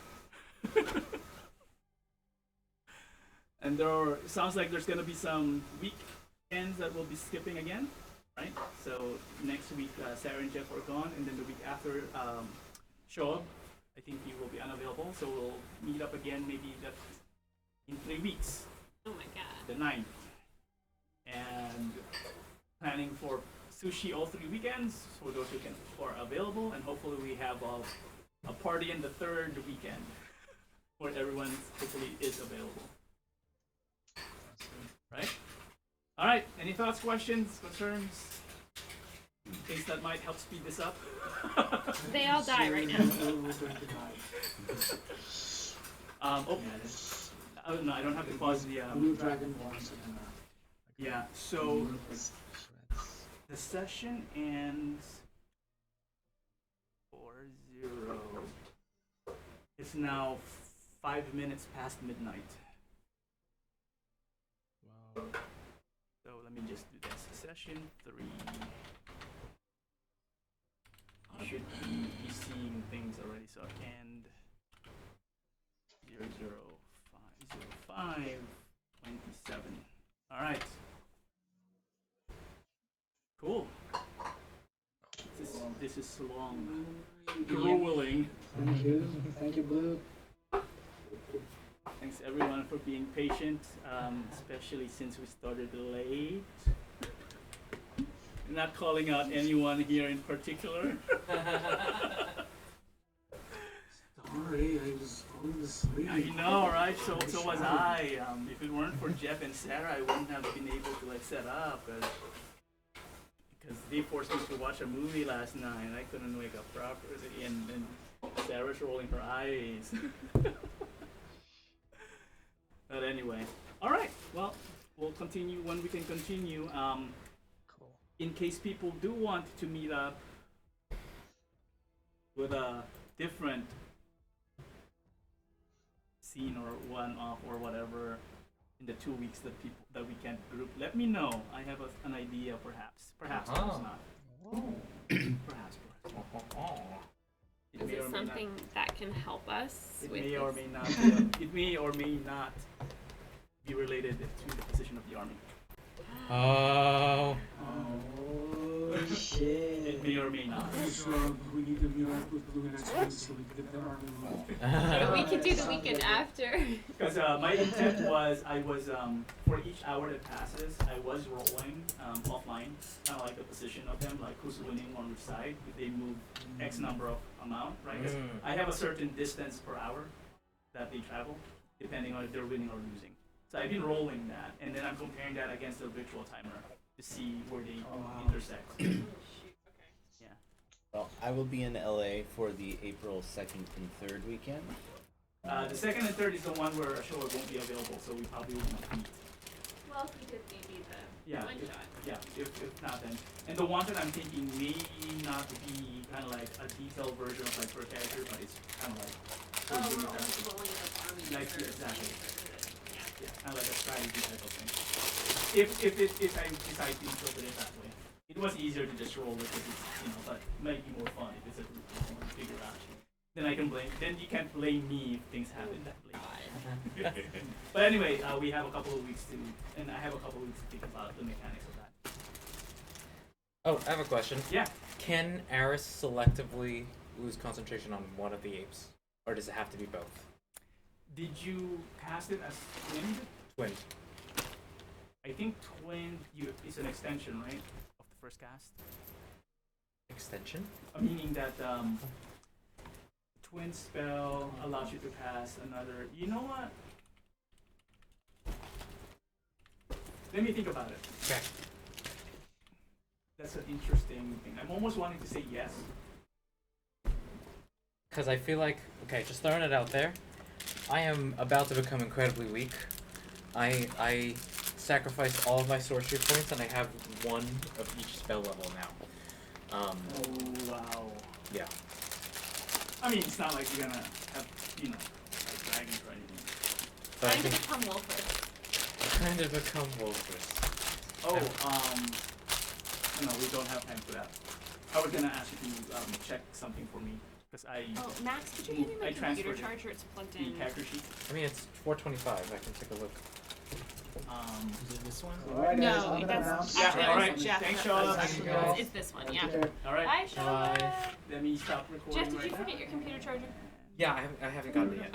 And sounds like there's gonna be some weekends that we'll be skipping again, right? So next week, Sarah and Jeff are gone, and then the week after, Shoaib, I think he will be unavailable, so we'll meet up again maybe in 3 weeks, Oh my god. the 9th. And planning for sushi all 3 weekends for those who are available, and hopefully we have a party in the 3rd weekend where everyone hopefully is available. Right? Alright, any thoughts, questions, concerns? Things that might help speed this up? They all die right now. No, I don't have to pause the Blue dragon wants to yeah, so the session ends 4:0. It's now 5 minutes past midnight. Wow. So let me just do this. Session 3. You should be seeing things already. So end 0050527. All right. Cool. This is long. Grueling. Thank you, Blue. Thanks everyone for being patient, especially since we started late. Not calling out anyone here in particular. Sorry, I was going to sleep. I know, right? So was I. If it weren't for Jeff and Sarah, I wouldn't have been able to set up, because they forced me to watch a movie last night. I couldn't wake up properly, and Sarah's rolling her eyes. But anyway, all right. Well, we'll continue when we can continue. Cool. In case people do want to meet up with a different scene or one-off or whatever in the 2 weeks that we can't group, let me know. I have an idea, perhaps. Perhaps not. Perhaps. It Is may it or may not. something that can help us It with may or this? may not. It may or may not be related to the position of the army. Oh. Oh It shit. may or may not. We need to meet up with Blue next week so we can get that army moved. Or we could do the weekend after. Because my intent was, I was, for each hour that passes, I was rolling offline, kind of like the position of them, like who's winning on which side, if they move X number of amount, right? 'Cause I have a certain distance per hour that they travel, depending on if they're winning or losing. So I've been rolling that, and then I'm comparing that against the virtual timer to see where they intersect. Yeah. Well, I will be in LA for the April 2nd and 3rd weekend. The second and third is the one where Ashura won't be available, so we probably won't meet. Well, if we did maybe the Yeah, one if, shot. yeah. If not, then and the one that I'm thinking may not be kind of like a detailed version of like per character, but it's kind of like Oh, for the rolling the army. Like, for exactly. Yeah. yeah, kind of like a strategy type of thing. If I decide to interpret it that way, it was easier to just roll it because it's but it might be more fun if it's a group of someone to figure out. Then I can blame. Then you can't blame me if things happen that late. But anyway, we have a couple of weeks to, and I have a couple of weeks to think about the mechanics of that. Oh, I have a question. Yeah. Can Aris selectively lose concentration on one of the apes? Or does it have to be both? Did you cast it as twinned? Twin. I think twin is an extension, right, of the first cast. Extension? Meaning that twin spell allows you to cast another. You know what? Let me think about it. Okay. That's an interesting thing. I'm almost wanting to say yes. Because I feel like, okay, just throwing it out there, I am about to become incredibly weak. I sacrificed all of my sorcery points and I have one of each spell level now. Oh wow. Yeah. I mean, it's not like you're gonna have, like dragons or anything. But I Trying to think become Wolfers. kind of become Wolfers. Oh, no, we don't have time for that. I was gonna ask you to check something for me because I Oh, Max, could you hand me my I computer transferred it. charger? It's plugged the in. character sheet. I mean, it's 425. I can take a look. Is it this one? Alright guys, No, I'm gonna that's announce. Yeah, actually all that right. was Jeff. Thanks, That was Sean. actually Thank you, guys. It's this one, Take yeah. care. All right. Bye, Sean. Bye. Let me stop recording Jeff, did right you now. forget your computer charger? Yeah, I haven't gotten it yet.